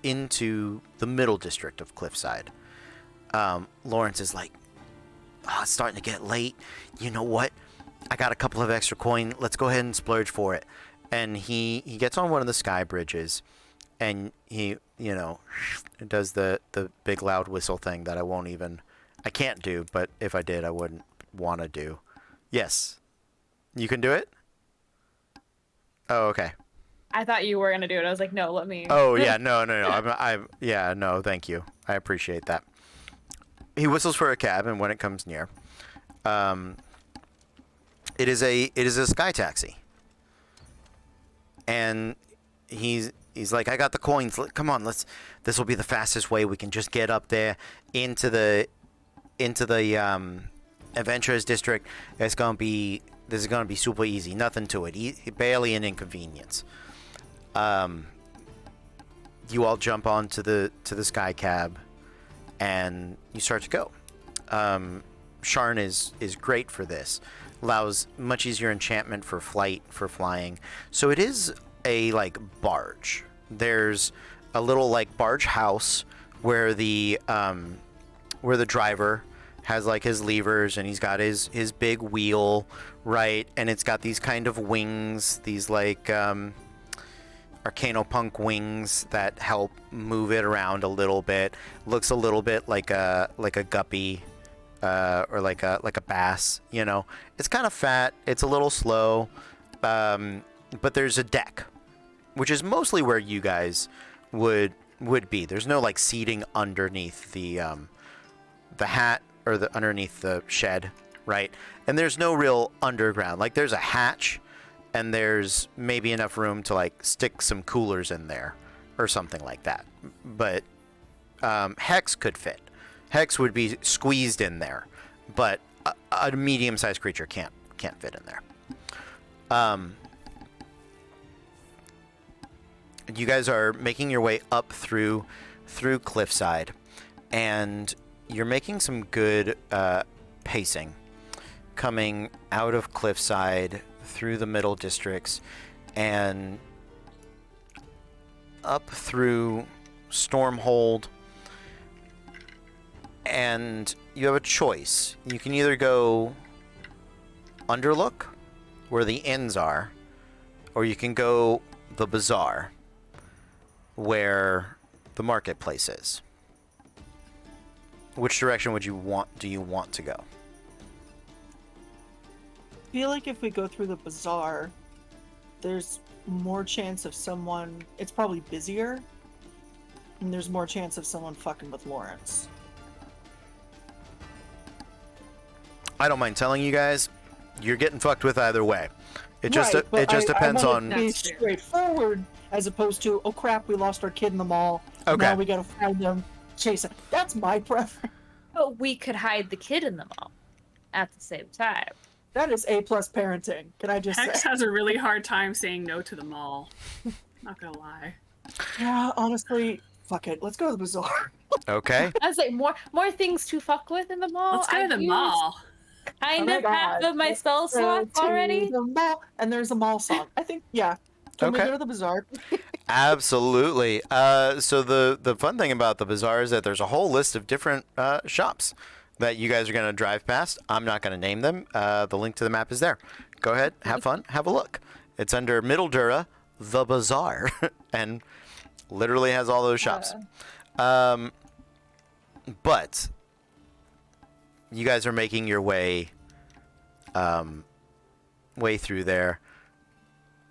S1: into the middle district of Cliffside, Lawrence is like, it's starting to get late. You know what? I got a couple of extra coin. Let's go ahead and splurge for it. And he gets on one of the sky bridges, and he, does the big loud whistle thing that I can't do, but if I did, I wouldn't want to do. Yes. You can do it? Oh, okay.
S4: I thought you were gonna do it. I was like, no, let me.
S1: Oh, yeah, no. No, thank you. I appreciate that. He whistles for a cab, and when it comes near, it is a sky taxi. And he's like, I got the coins. Come on, this will be the fastest way. We can just get up there into the adventurers district. This is gonna be super easy. Nothing to it. Barely an inconvenience. You all jump onto the sky cab, and you start to go. Sharn is great for this. Allows much easier enchantment for flying. So it is a barge. There's a little barge house where the driver has his levers, and he's got his big wheel, right? And it's got these kind of wings, these Arcanopunk wings that help move it around a little bit. Looks a little bit like a guppy. Or like a bass, It's kind of fat. It's a little slow, but there's a deck, which is mostly where you guys would be. There's no seating underneath the hat or underneath the shed, right? And there's no real underground. There's a hatch, and there's maybe enough room to stick some coolers in there or something like that. But Hex could fit. Hex would be squeezed in there, but a medium-sized creature can't fit in there. You guys are making your way up through Cliffside, and you're making some good pacing, coming out of Cliffside through the middle districts and up through Stormhold. And you have a choice. You can either go Underlook, where the inns are, or you can go the Bazaar, where the marketplace is. Which direction do you want to go?
S2: I feel like if we go through the bazaar, there's more chance of someone. It's probably busier, and there's more chance of someone fucking with Lawrence.
S1: I don't mind telling you guys, you're getting fucked with either way. It just
S2: Right,
S1: depends
S2: I
S1: on.
S2: want it to be straightforward, as opposed to, oh crap, we lost our kid in the mall.
S1: Okay.
S2: Now we gotta find them, chase him. That's my preference.
S4: But we could hide the kid in the mall at the same time.
S2: That is A+ parenting. Can I just
S3: Hex
S2: say?
S3: has a really hard time saying no to the mall. Not gonna lie.
S2: Yeah, honestly, fuck it. Let's go to the bazaar.
S1: Okay.
S4: I was like, more things to fuck with in the mall.
S3: Let's go to the mall.
S4: Kind
S2: Oh my
S4: of half
S2: God.
S4: of my spell
S2: Let's go
S4: slots
S2: to
S4: already.
S2: the mall. And there's a mall song. I think, yeah. Can we
S1: Okay.
S2: go to the bazaar?
S1: Absolutely. So the fun thing about the bazaar is that there's a whole list of different shops that you guys are going to drive past. I'm not going to name them. The link to the map is there. Go ahead, have fun, have a look. It's under Middle Dura, the bazaar, and literally has all those shops. But you guys are making your way through there.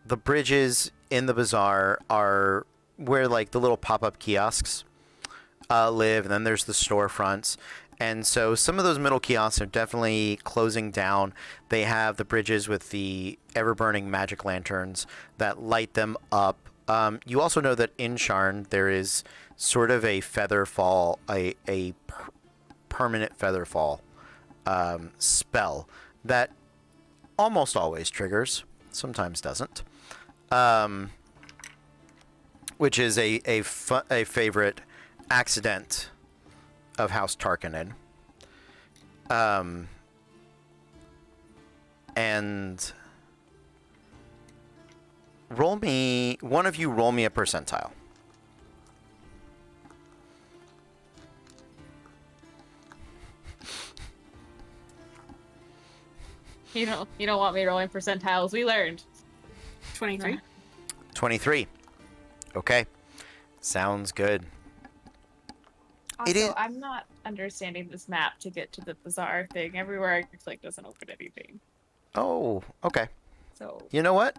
S1: The bridges in the bazaar are where like the little pop-up kiosks live, and then there's the storefronts. And so some of those middle kiosks are definitely closing down. They have the bridges with the ever-burning magic lanterns that light them up. You also know that in Sharn there is sort of a feather fall, a permanent feather fall spell that almost always triggers, sometimes doesn't. Which is a favorite accident of House Tarkanin. And one of you roll me a percentile.
S4: You don't want me rolling percentiles. We learned.
S3: 23.
S1: 23. Okay. Sounds good.
S4: Also,
S1: It is-
S4: I'm not understanding this map to get to the bazaar thing. Everywhere I click doesn't open anything.
S1: Oh, okay.
S4: So
S1: You know what?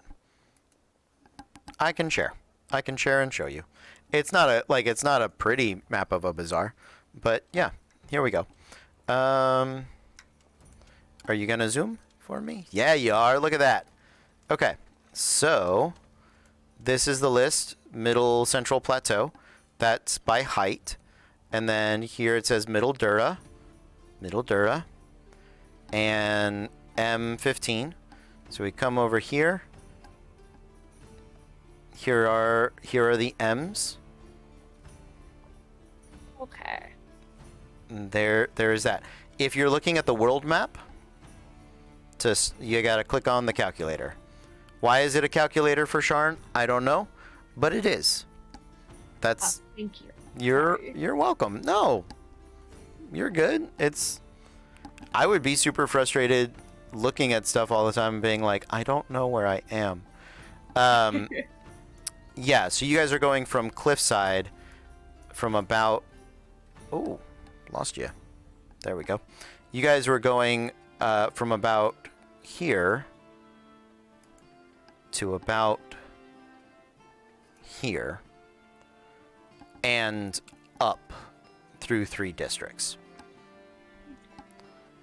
S1: I can share and show you. It's not a pretty map of a bazaar, but yeah, here we go. Are you gonna zoom for me? Yeah, you are. Look at that. Okay, so this is the list. Middle Central Plateau. That's by height, and then here it says Middle Dura, and M15. So we come over here. Here are the M's.
S4: okay.
S1: And there is that. If you're looking at the world map, you gotta click on the calculator. Why is it a calculator for Sharn? I don't know, but it is. That's
S4: Thank you.
S1: you're welcome. No, you're good. I would be super frustrated looking at stuff all the time and being like, I don't know where I am. Yeah, so you guys are going from Cliffside from about... Oh, lost you. There we go. You guys were going from about here to about here and up through 3 districts.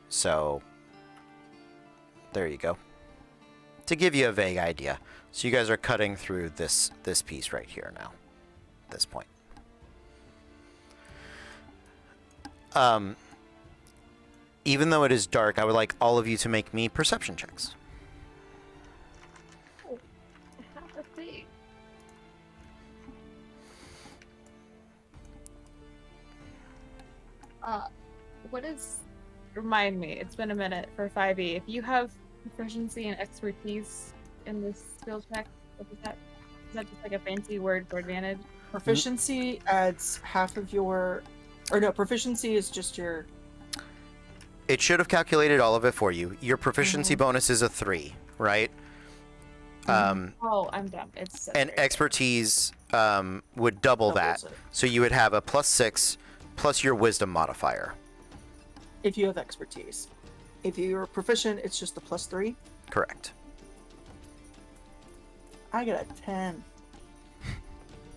S1: So, there you go. To give you a vague idea. So you guys are cutting through this piece right here now, at this point. Even though it is dark, I would like all of you to make me perception checks.
S4: Oh, I have a thing. What is? Remind me. It's been a minute for 5e. If you have proficiency and expertise in this skill check, what is that? Is that just like a fancy word for advantage?
S2: Proficiency adds half of your, or no, proficiency is just your.
S1: It should have calculated all of it for you. Your proficiency bonus is a 3, right?
S4: Oh, I'm dumb. It's
S1: And expertise would double that.
S2: Doubles it.
S1: So you would have a +6 plus your wisdom modifier.
S2: If you have expertise. If you're proficient, it's just a +3.
S1: Correct.
S2: I got a 10.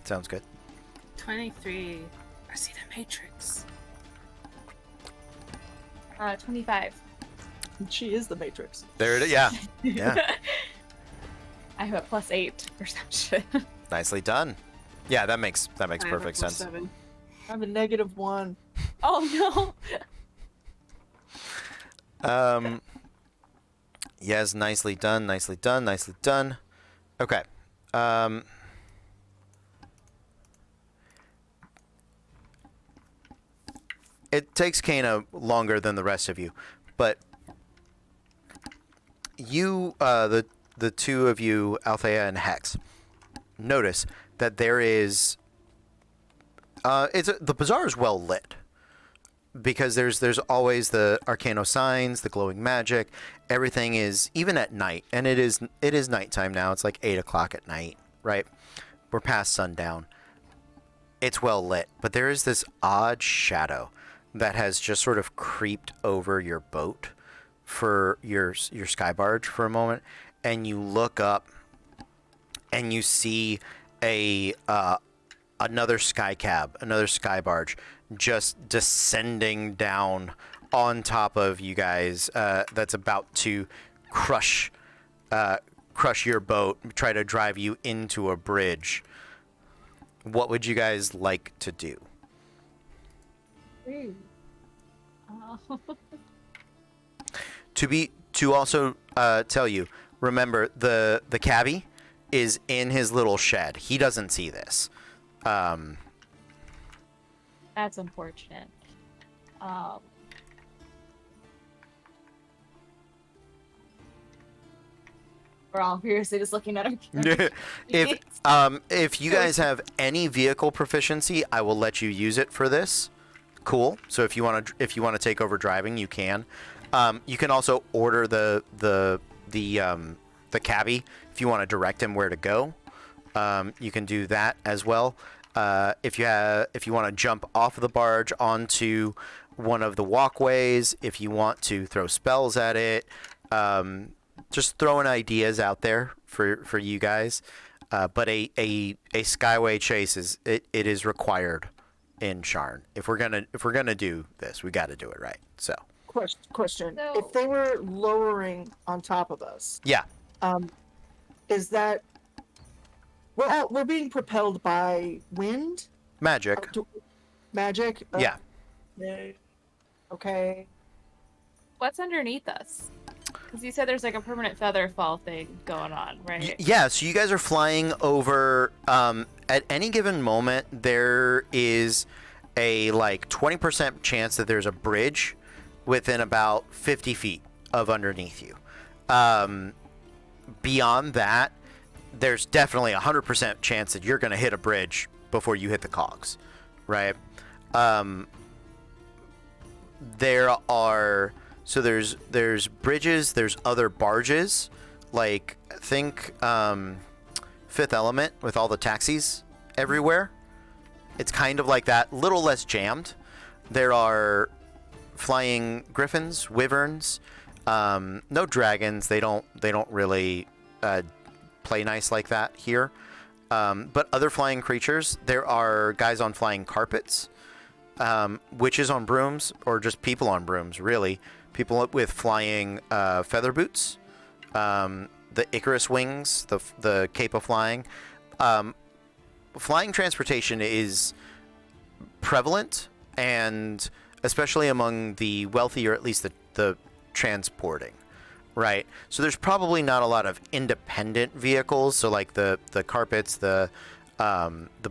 S1: Sounds good.
S3: 23. I see the Matrix.
S4: 25.
S2: She is the Matrix.
S1: There it is. Yeah. Yeah.
S4: I have a +8 perception.
S1: Nicely done. Yeah, that makmakes
S3: I have a
S1: perfect sense.
S3: +7.
S2: I have a -1.
S4: Oh no!
S1: Yes, nicely done, nicely done, nicely done. Okay. It takes Kana longer than the rest of you, but you, the two of you, Althea and Hex, notice that there is. The bazaar is well lit because there's always the arcano signs, the glowing magic. Everything is even at night, and it is nighttime now. It's like 8 o'clock at night, right? We're past sundown. It's well lit, but there is this odd shadow that has just sort of creeped over your boat for your sky barge for a moment, and you look up and you see another sky cab, another sky barge just descending down on top of you guys, that's about to crush your boat, try to drive you into a bridge. What would you guys like to do? To also tell you, remember the cabbie is in his little shed. He doesn't see this.
S4: That's unfortunate. We're all furiously just looking at him.
S1: If you guys have any vehicle proficiency, I will let you use it for this. Cool. So if you want to take over driving, you can. You can also order the cabbie if you want to direct him where to go. You can do that as well. If you want to jump off of the barge onto one of the walkways, if you want to throw spells at it, just throwing ideas out there for you guys. But a skyway chase is required in Sharn. If we're gonna do this, we got to do it right. So
S2: Question.
S4: So-
S2: If they were lowering on top of us,
S1: yeah,
S2: is that we're being propelled by wind?
S1: magic.
S2: Magic?
S1: Yeah.
S2: Okay.
S4: What's underneath us? Because you said there's like a permanent feather fall thing going on, right?
S1: Yeah, so you guys are flying over. At any given moment, there is a 20% chance that there's a bridge within about 50 feet of underneath you. Beyond that, there's definitely a 100% chance that you're going to hit a bridge before you hit the cogs, right? There's bridges, there's other barges, think Fifth Element with all the taxis everywhere. It's kind of like that, little less jammed. There are flying griffins, wyverns, no dragons. They don't really play nice like that here. But other flying creatures. There are guys on flying carpets, witches on brooms, or just people on brooms, really. People with flying feather boots, the Icarus wings, the cape of flying. Flying transportation is prevalent and especially among the wealthy, or at least the transporting, right? So there's probably not a lot of independent vehicles. So like the carpets, the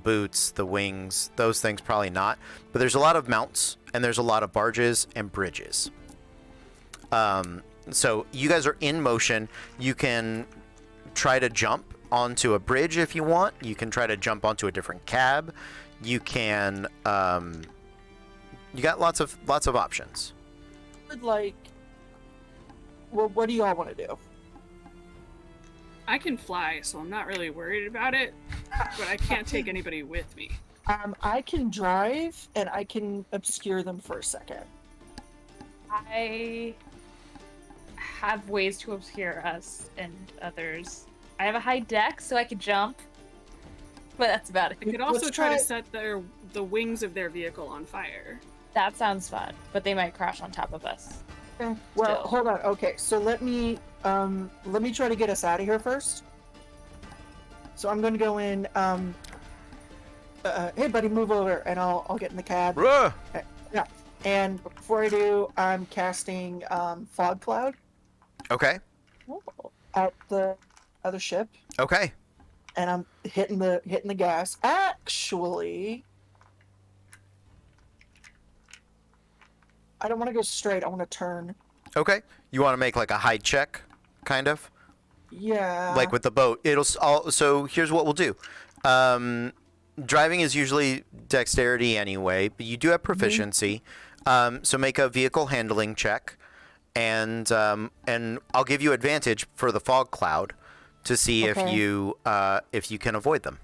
S1: boots, the wings, those things probably not. But there's a lot of mounts, and there's a lot of barges and bridges. So you guys are in motion. You can try to jump onto a bridge if you want. You can try to jump onto a different cab. You can. You got lots of options.
S2: Like, well, what do y'all want to do?
S3: I can fly, so I'm not really worried about it, but I can't take anybody with me.
S2: I can drive, and I can obscure them for a second.
S4: I have ways to obscure us and others. I have a high deck, so I could jump, but that's about it.
S3: I could also
S2: Let's
S3: try
S2: try-
S3: to set the wings of their vehicle on fire.
S4: That sounds fun, but they might crash on top of us.
S2: Okay. Well,
S4: Still.
S2: hold on. Okay, so let me try to get us out of here first. So I'm gonna go in. Hey, buddy, move over, and I'll get in the cab.
S1: Bruh!
S2: Yeah. And before I do, I'm casting fog cloud
S1: Okay.
S4: Oh.
S2: at the other ship,
S1: Okay.
S2: and I'm hitting the gas. Actually, I don't want to go straight. I want to turn.
S1: Okay. You want to make like a hide check, kind of?
S2: Yeah.
S1: Like with the boat. So here's what we'll do. Driving is usually dexterity anyway, but you do have proficiency. So make a vehicle handling check, and I'll give you advantage for the fog cloud to see
S2: Okay.
S1: if you can avoid them.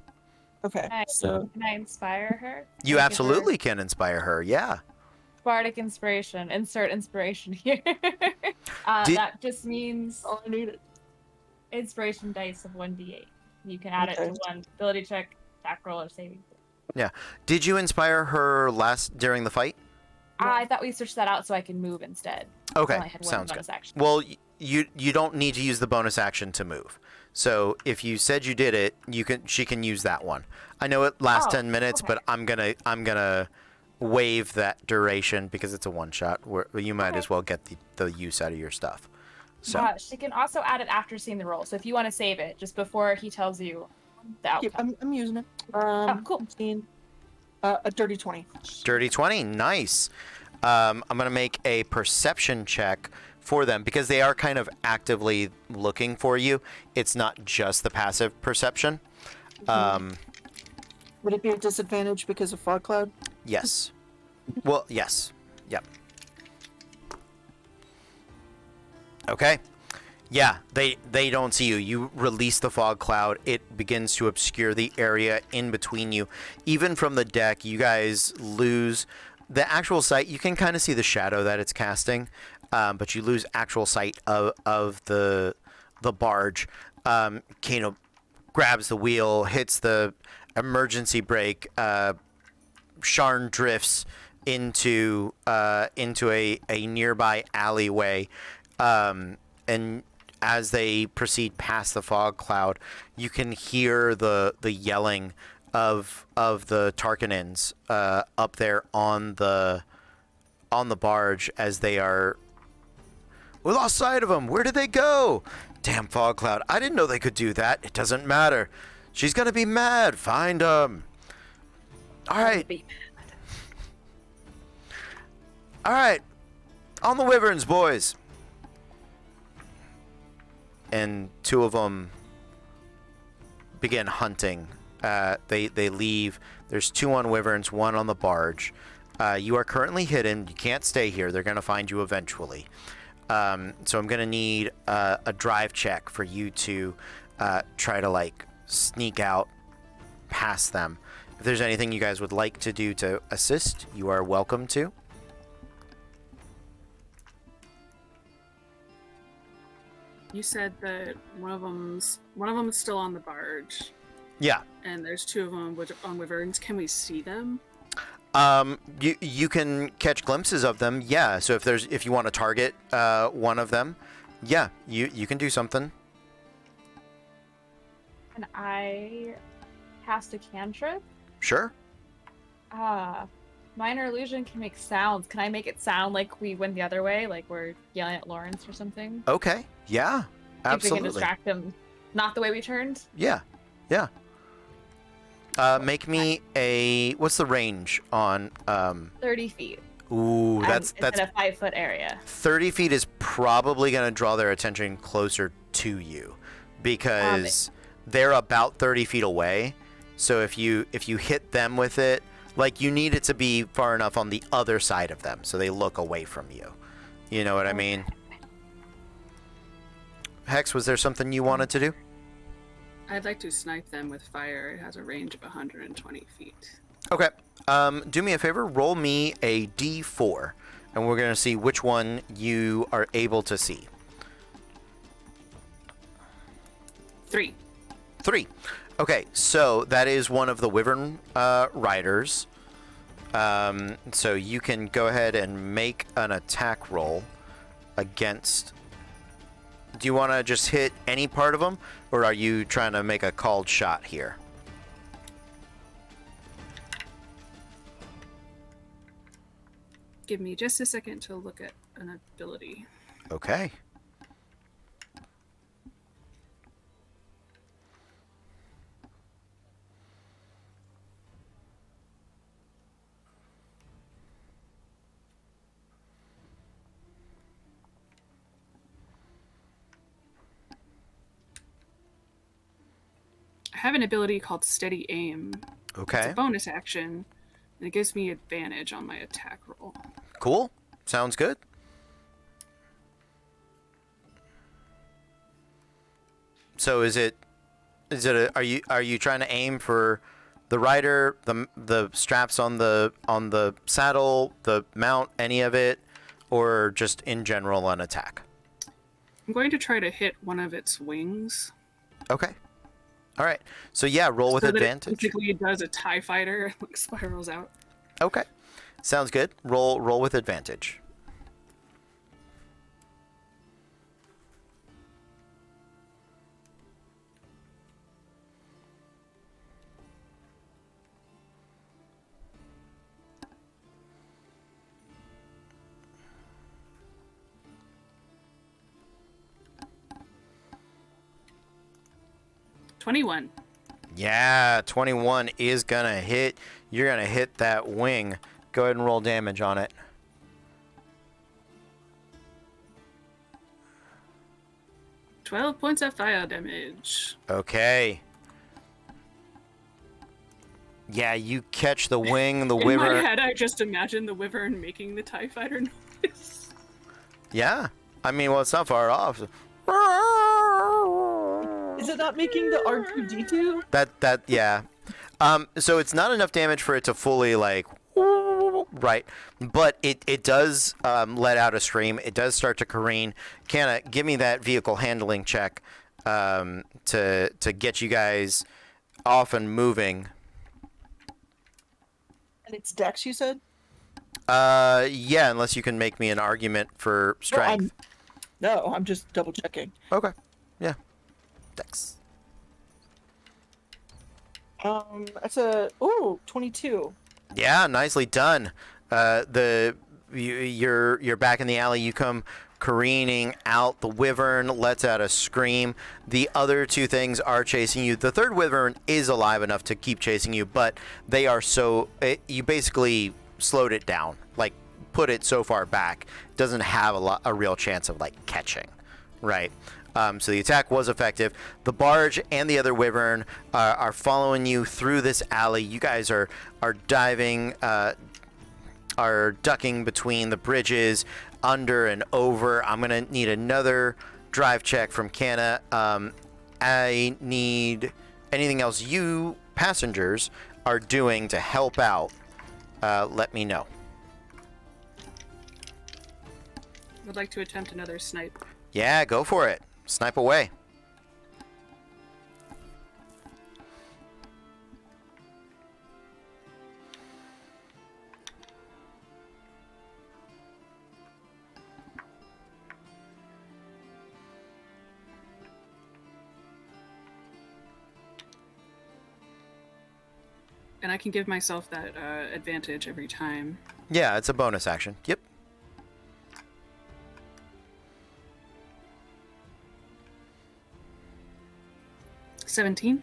S2: Okay. So
S4: Can I inspire her?
S1: You
S4: Give her
S1: absolutely can inspire her. Yeah.
S4: Bardic inspiration. Insert inspiration here.
S1: Did-
S4: That just means
S2: all I needed.
S4: inspiration dice of 1d8. You can add it
S2: Okay.
S4: to one ability check, attack roll, or saving.
S1: Did you inspire her during the fight?
S4: I thought we switched that out so I can move instead. I
S1: Okay,
S4: only had one
S1: sounds good.
S4: bonus action.
S1: Well, you don't need to use the bonus action to move. So if you said you did it, she can use that one. I know it lasts
S4: Oh,
S1: 10 minutes,
S4: okay.
S1: but I'm gonna waive that duration because it's a one shot. Where you might
S4: Okay.
S1: as well get the use out of your stuff. So
S4: She can also add it after seeing the roll. So if you want to save it, just before he tells you the
S2: Yep,
S4: outcome.
S2: I'm using it.
S4: Cool.
S2: 15, a dirty 20.
S1: dirty 20, nice. I'm gonna make a perception check for them because they are kind of actively looking for you. It's not just the passive perception.
S2: Would it be a disadvantage because of fog cloud?
S1: Yes. Well, yes. Yep. Okay. Yeah, they don't see you. You release the fog cloud. It begins to obscure the area in between you. Even from the deck, you guys lose the actual sight. You can kind of see the shadow that it's casting, but you lose actual sight of the barge. Kano grabs the wheel, hits the emergency brake. Sharn drifts into a nearby alleyway, and as they proceed past the fog cloud, you can hear the yelling of the Tarkanins up there on the barge as they are. We lost sight of them. Where did they go? Damn fog cloud! I didn't know they could do that. It doesn't matter. She's gonna be mad. Find them. All right. All right. On the wyverns, boys. And two of them begin hunting. They leave. There's two on wyverns, one on the barge. You are currently hidden. You can't stay here. They're going to find you eventually. So I'm going to need a drive check for you to try to like sneak out past them. If there's anything you guys would like to do to assist, you are welcome to.
S3: You said that one of them's still on the barge,
S1: Yeah.
S3: and there's two of them on wyverns. Can we see them?
S1: You can catch glimpses of them. Yeah. So if you want to target one of them, yeah, you can do something.
S4: Can I cast a cantrip?
S1: Sure.
S4: minor illusion can make sounds. Can I make it sound like we went the other way, like we're yelling at Lawrence or something?
S1: Okay. Yeah.
S4: See if we can
S1: Absolutely.
S4: distract them. Not the way we turned.
S1: Yeah. Yeah. Make me a. What's the range on?
S4: 30 feet.
S1: Ooh, that's
S4: in a 5-foot area.
S1: 30 feet is probably going to draw their attention closer to you because they're about 30 feet away. So if you hit them with it, like you need it to be far enough on the other side of them so they look away from you. You know what I mean? Hex, was there something you wanted to do?
S3: I'd like to snipe them with fire. It has a range of 120 feet.
S1: Okay. Do me a favor. Roll me a d4, and we're going to see which one you are able to see.
S3: 3.
S1: 3. Okay, so that is one of the Wyvern riders. So you can go ahead and make an attack roll against... Do you want to just hit any part of them, or are you trying to make a called shot here?
S3: Give me just a second to look at an ability.
S1: Okay.
S3: I have an ability called Steady Aim.
S1: Okay.
S3: It's a bonus action, and it gives me advantage on my attack roll.
S1: Cool. Sounds good. So are you trying to aim for the rider, the straps on the saddle, the mount, any of it, or just in general an attack?
S3: I'm going to try to hit one of its wings.
S1: Okay. All right. So yeah, roll with advantage.
S3: It basically does a TIE fighter, like spirals out.
S1: Okay. Sounds good. Roll with advantage.
S3: $21.
S1: Yeah, 21 is gonna hit. You're gonna hit that wing. Go ahead and roll damage on it.
S3: $12 points of fire damage.
S1: Okay. Yeah, you catch the wing, the
S3: In
S1: wyvern.
S3: my head, I just imagine the wyvern making the TIE fighter noise.
S1: Yeah. I mean, well, it's not far off.
S2: Is it not making the R2D2?
S1: That yeah. So it's not enough damage for it to fully like right, but it does let out a scream. It does start to careen. Canna, give me that vehicle handling check to get you guys off and moving.
S2: And it's Dex, you said?
S1: Yeah, unless you can make me an argument for strength.
S2: No, I'm just double checking.
S1: Okay. Yeah. Dex.
S2: That's a 22.
S1: Yeah, nicely done. You're back in the alley. You come careening out. The wyvern lets out a scream. The other two things are chasing you. The third wyvern is alive enough to keep chasing you, but they are you basically slowed it down, like put it so far back, doesn't have a real chance of like catching, right? So the attack was effective. The barge and the other wyvern are following you through this alley. You guys are diving, are ducking between the bridges, under and over. I'm gonna need another drive check from Canna. I need anything else you passengers are doing to help out. Let me know.
S3: I'd like to attempt another snipe.
S1: Yeah, go for it. Snipe away.
S3: And I can give myself that advantage every time.
S1: Yeah, it's a bonus action. Yep.
S3: $17.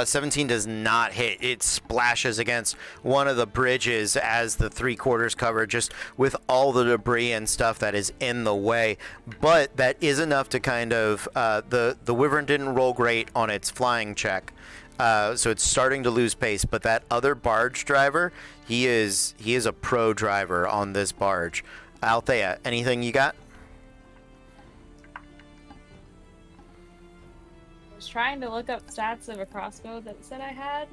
S1: 17 does not hit. It splashes against one of the bridges as the 3/4 cover, just with all the debris and stuff that is in the way. But that is enough to kind of the wyvern didn't roll great on its flying check, so it's starting to lose pace. But that other barge driver, he is a pro driver on this barge. Althea, anything you got?
S4: I was trying to look up stats of a crossbow that said I had,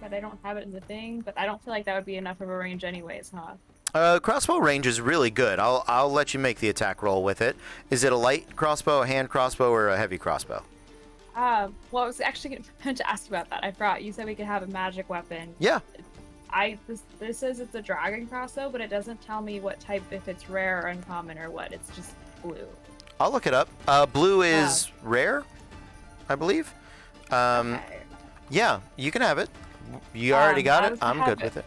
S4: but I don't have it in the thing. But I don't feel like that would be enough of a range anyways, huh?
S1: Crossbow range is really good. I'll let you make the attack roll with it. Is it a light crossbow, a hand crossbow, or a heavy crossbow?
S4: Well, I was actually going to ask you about that. I forgot. You said we could have a magic weapon.
S1: Yeah.
S4: This says it's a dragon crossbow, but it doesn't tell me what type, if it's rare or uncommon or what. It's just blue.
S1: I'll look it up. Blue is rare, I believe.
S4: Okay.
S1: Yeah, you can have it. You already got it. I'm good
S4: it.
S1: with it.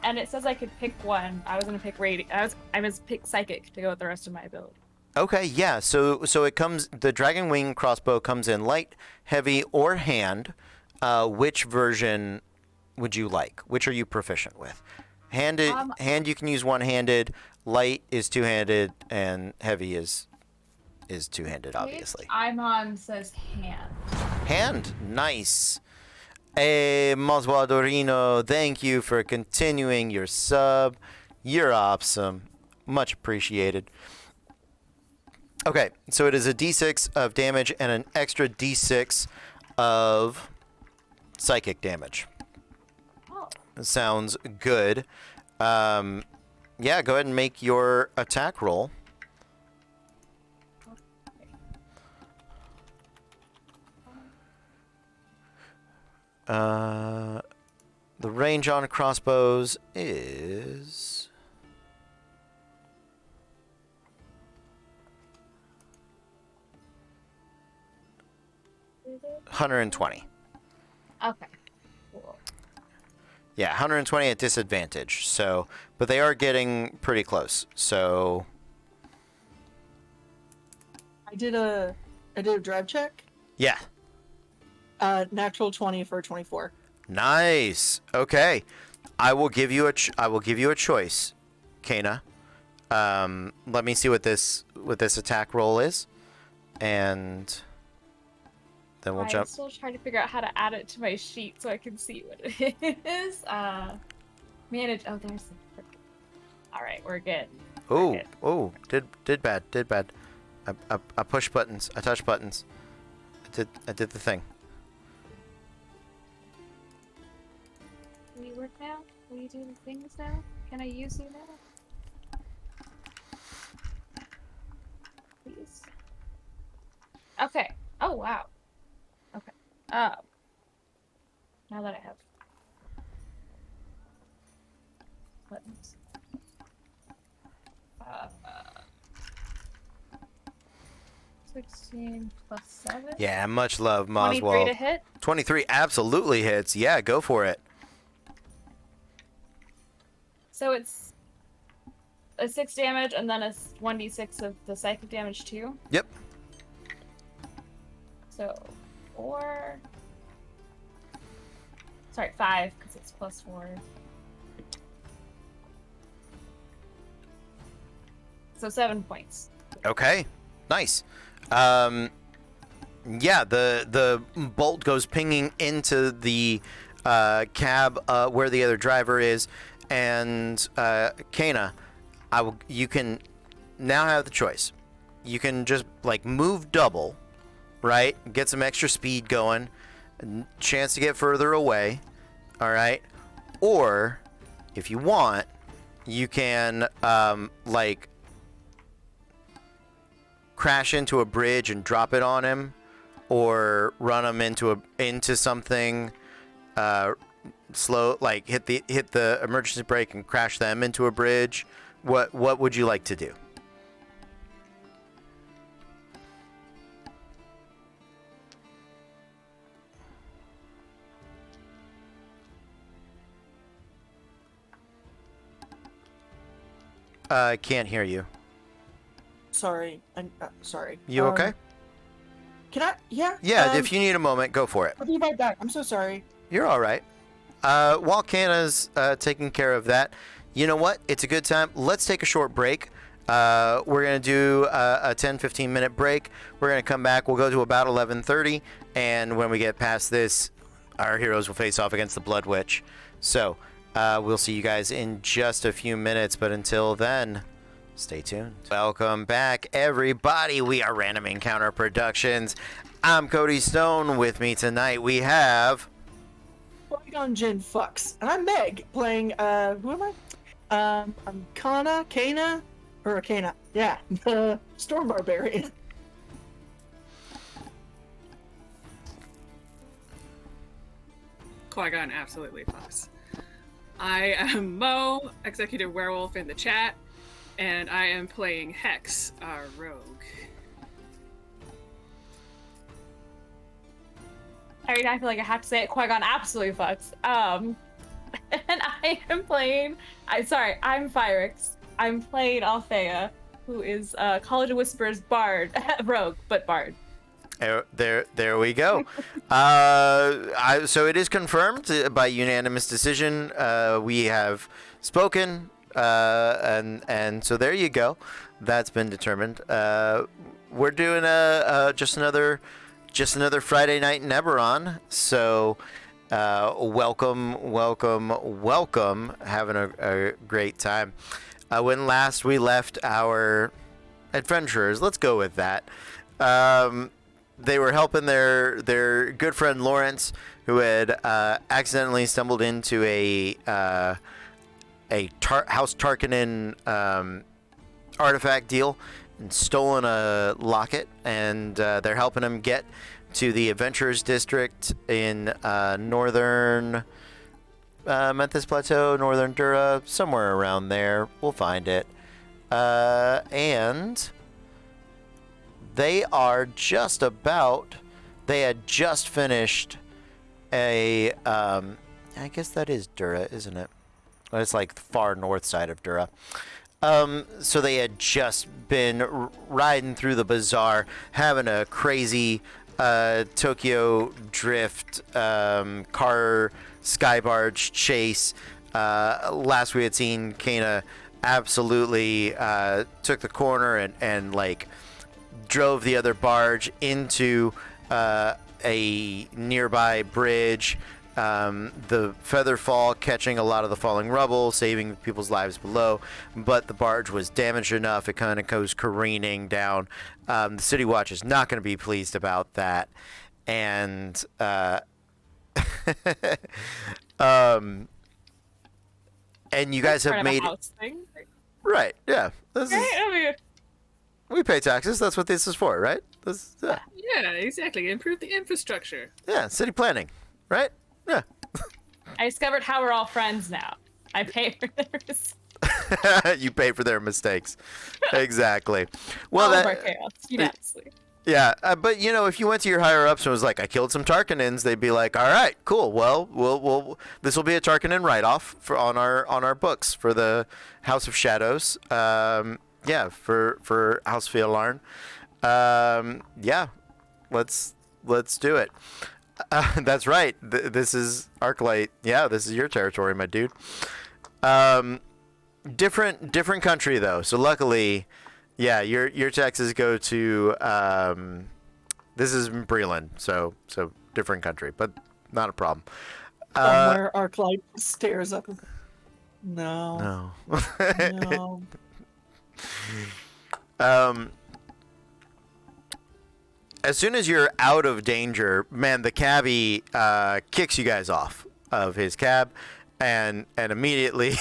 S4: And it says I could pick one. I was gonna pick radiant. I was pick psychic to go with the rest of my ability.
S1: Okay, yeah. So it comes. The dragon wing crossbow comes in light, heavy, or hand. Which version would you like? Which are you proficient with? Hand you can use one-handed. Light is two-handed, and heavy is two-handed, obviously.
S4: I'm on says hand.
S1: Hand, nice. Hey, Moswadorino, thank you for continuing your sub. You're awesome. Much appreciated. Okay, so it is a d6 of damage and an extra d6 of psychic damage.
S4: Oh.
S1: Sounds good. Yeah, go ahead and make your attack roll. The range on crossbows is 120.
S4: Okay. Cool.
S1: Yeah, 120 at disadvantage. So, but they are getting pretty close. So,
S2: I did a drive check.
S1: yeah.
S2: Natural 20 for 24.
S1: Nice. Okay. I will give you a choice, Kana. Let me see what this attack roll is, and then we'll jump.
S4: I'm still trying to figure out how to add it to my sheet so I can see what it is. Manage. Oh, there's the. All right, we're good.
S1: Oh, did bad. I push buttons. I touch buttons. I did the thing.
S4: Will you work now? Will you do the things now? Can I use you now? Please. Okay. Oh, wow. Okay. Now that I have buttons. 16 plus 7.
S1: Yeah, much love,
S4: 23
S1: Moswald.
S4: to hit.
S1: 23 absolutely hits. Yeah, go for it.
S4: So it's a 6 damage and then a 1d6 of the psychic damage too.
S1: Yep.
S4: So 4. Sorry, 5 because it's plus 4. So 7 points.
S1: Okay, nice. Yeah, the bolt goes pinging into the cab where the other driver is, and Kana, you can now have the choice. You can just like move double, right? Get some extra speed going, chance to get further away, all right? Or if you want, you can like crash into a bridge and drop it on him, or run him into something slow, like hit the emergency brake and crash them into a bridge. What would you like to do? Can't hear you.
S2: Sorry. I'm sorry.
S1: You okay?
S2: Can I? Yeah.
S1: Yeah, if you need a moment, go for it.
S2: I'll be right back. I'm so sorry.
S1: You're all right. While Kana's taking care of that, you know what? It's a good time. Let's take a short break. We're going to do a 10-15 minute break. We're going to come back. We'll go to about 11:30. And when we get past this, our heroes will face off against the Blood Witch. So we'll see you guys in just a few minutes. But until then, stay tuned. Welcome back, everybody. We are Random Encounter Productions. I'm Cody Stone. With me tonight, we have...
S2: Polygon Jin Fucks. And I'm Meg, playing, who am I? I'm Kana? Yeah, the Storm Barbarian.
S3: Qui-Gon absolutely fucks. I am Mo, Executive Werewolf in the chat, and I am playing Hex, our rogue.
S4: Every time I feel like I have to say it, Qui-Gon absolutely fucks. And I am playing... I'm Phyrix. I'm playing Althea, who is College of Whispers bard. Rogue, but bard.
S1: There we go. So it is confirmed by unanimous decision. We have spoken, and so there you go. That's been determined. We're doing just another Friday night in Eberron. So welcome. Having a great time. When last we left our adventurers, let's go with that. They were helping their good friend Lawrence, who had accidentally stumbled into a House Tarkanin artifact deal and stolen a locket, and they're helping him get to the Adventurers District in northern Memphis Plateau, northern Dura, somewhere around there. We'll find it. And they are just about... They had just finished a... I guess that is Dura, isn't it? Well, it's like the far north side of Dura. So they had just been riding through the bazaar, having a crazy Tokyo drift car skybarge chase. Last we had seen, Kana absolutely took the corner and like drove the other barge into a nearby bridge. The feather fall catching a lot of the falling rubble, saving people's lives below, but the barge was damaged enough it kind of goes careening down. The City Watch is not going to be pleased about that, and and you guys have made it right. Yeah, we pay taxes. That's what this is for, right?
S3: Yeah, exactly. Improve the infrastructure.
S1: Yeah, city planning, right? Yeah.
S4: I discovered how we're all friends now. I pay for theirs.
S1: You pay for their mistakes. Exactly. Well,
S4: all of our chaos, unanimously.
S1: Yeah, but you know, if you went to your higher ups and was like, "I killed some Tarkanins," they'd be like, "All right, cool. Well, we'll this will be a Tarkanin write-off on our books for the House of Shadows. Yeah, for House Fiolarn. Yeah, let's do it." That's right. This is Arclight. Yeah, this is your territory, my dude. Different country though. So luckily, yeah, your taxes go to. This is Breland, so different country, but not a problem.
S2: Somewhere Arclight stares up. No.
S1: No. As soon as you're out of danger, man, the cabbie kicks you guys off of his cab, and immediately,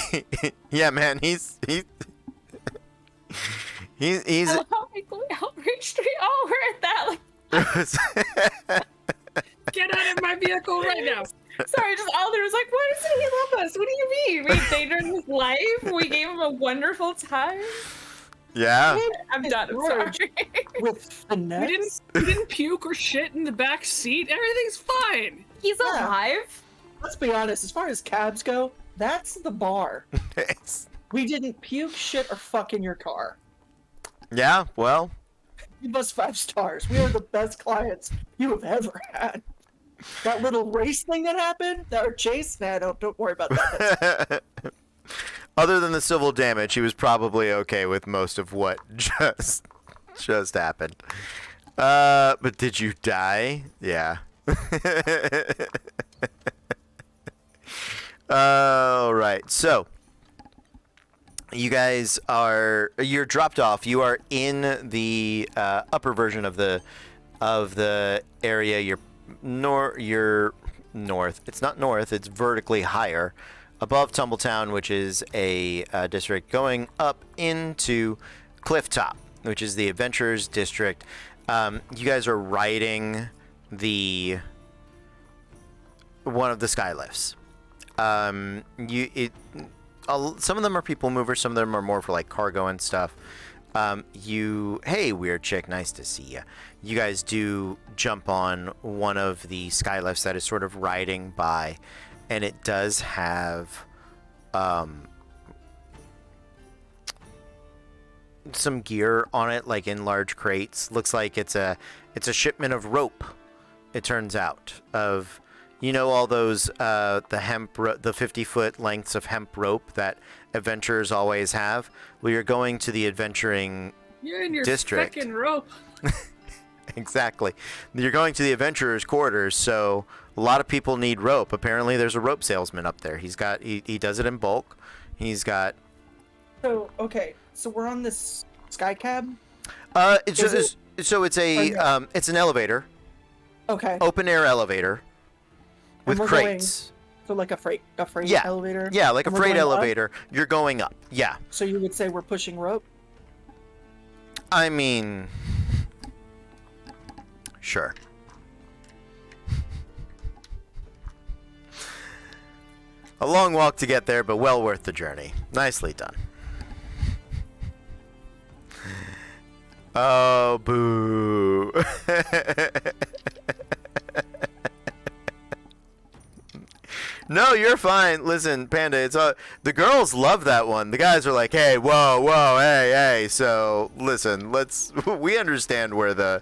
S1: yeah, man, he's
S4: I love how outraged we all were at that. Like,
S3: Get out of my vehicle right now!
S4: sorry, just Alder was like, "Why doesn't he love us? What do you mean? We endangered his life. We gave him a wonderful time."
S1: Yeah.
S4: I'm done. I'm sorry.
S2: With finesse.
S3: We didn't puke or shit in the back seat. Everything's fine.
S4: He's alive.
S2: Let's be honest. As far as cabs go, that's the bar. We didn't puke, shit, or fuck in your car.
S1: Yeah, well.
S2: Give us 5 stars. We are the best clients you have ever had. That little race thing that happened, that chase, nah, don't worry about that.
S1: Other than the civil damage, he was probably okay with most of what just happened. But did you die? Yeah. All right. So you guys you're dropped off. You are in the upper version of the area. You're north. It's not north. It's vertically higher above Tumbletown, which is a district going up into Clifftop, which is the Adventurers District. You guys are riding one of the skylifts. Some of them are people movers. Some of them are more for like cargo and stuff. Hey, weird chick, nice to see you. You guys do jump on one of the skylifts that is sort of riding by, and it does have some gear on it, like in large crates. Looks like it's a shipment of rope. It turns out of. All those the 50-foot lengths of hemp rope that adventurers always have? Well, you're going to the adventuring
S3: You're in your
S1: district.
S3: fucking rope.
S1: Exactly. You're going to the adventurers' quarters, so a lot of people need rope. Apparently, there's a rope salesman up there. He does it in bulk. He's got.
S2: So we're on this sky cab.
S1: It's an elevator.
S2: Okay.
S1: Open air elevator. With crates.
S2: So like a freight elevator?
S1: Yeah, like a
S2: And
S1: freight
S2: we're going
S1: elevator.
S2: up?
S1: You're going up. Yeah.
S2: So you would say we're pushing rope?
S1: I mean, sure. A long walk to get there, but well worth the journey. Nicely done. Oh, boo. No, you're fine. Listen, Panda, it's the girls love that one. The guys are like, "Hey, whoa, hey." So, listen, we understand where the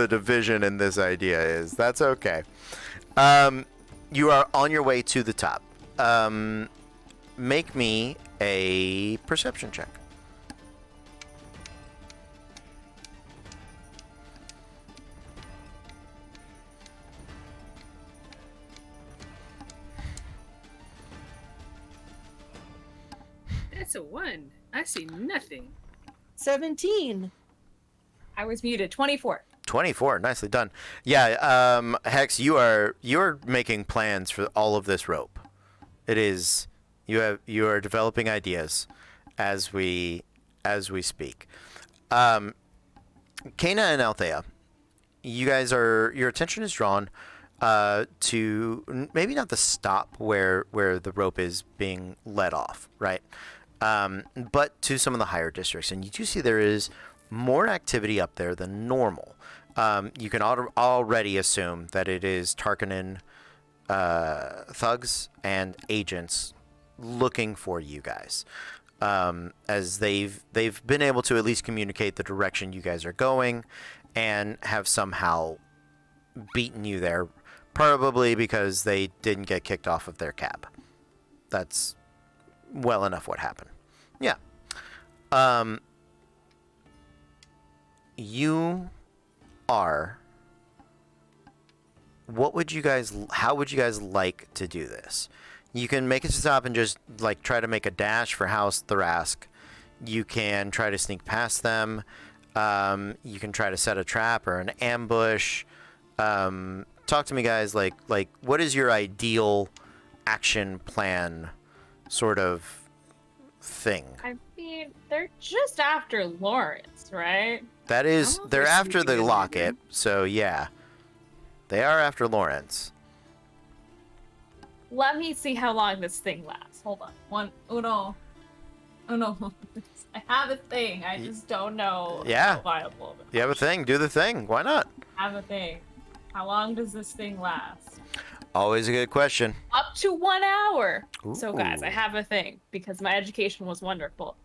S1: division in this idea is. That's okay. You are on your way to the top. Make me a perception check.
S3: That's a 1. I see nothing.
S2: 17.
S4: I was muted. 24.
S1: 24, nicely done. Yeah, Hex, you're making plans for all of this rope. It is you are developing ideas as we speak. Kana and Althea, you guys your attention is drawn to maybe not the stop where the rope is being let off, right? But to some of the higher districts, and you do see there is more activity up there than normal. You can already assume that it is Tarkanin thugs and agents looking for you guys, as they've been able to at least communicate the direction you guys are going, and have somehow beaten you there, probably because they didn't get kicked off of their cab. That's well enough what happened. Yeah. You are. How would you guys like to do this? You can make it to the top and just like try to make a dash for House Thrask. You can try to sneak past them. You can try to set a trap or an ambush. Talk to me, guys. Like what is your ideal action plan sort of thing?
S4: I mean, they're just after Lawrence, right?
S1: That is,
S3: Oh,
S1: they're
S3: they're
S1: after
S3: sneaking
S1: the
S3: in
S1: locket, so yeah. They are after Lawrence.
S4: Let me see how long this thing lasts. Hold on. Uno. I have a thing. I just don't know
S1: Yeah.
S4: how viable it is.
S1: You have a thing, do the thing. Why not?
S4: I have a thing. How long does this thing last?
S1: Always a good question.
S4: Up to 1 hour. So guys, I
S1: Ooh.
S4: have a thing because my education was wonderful.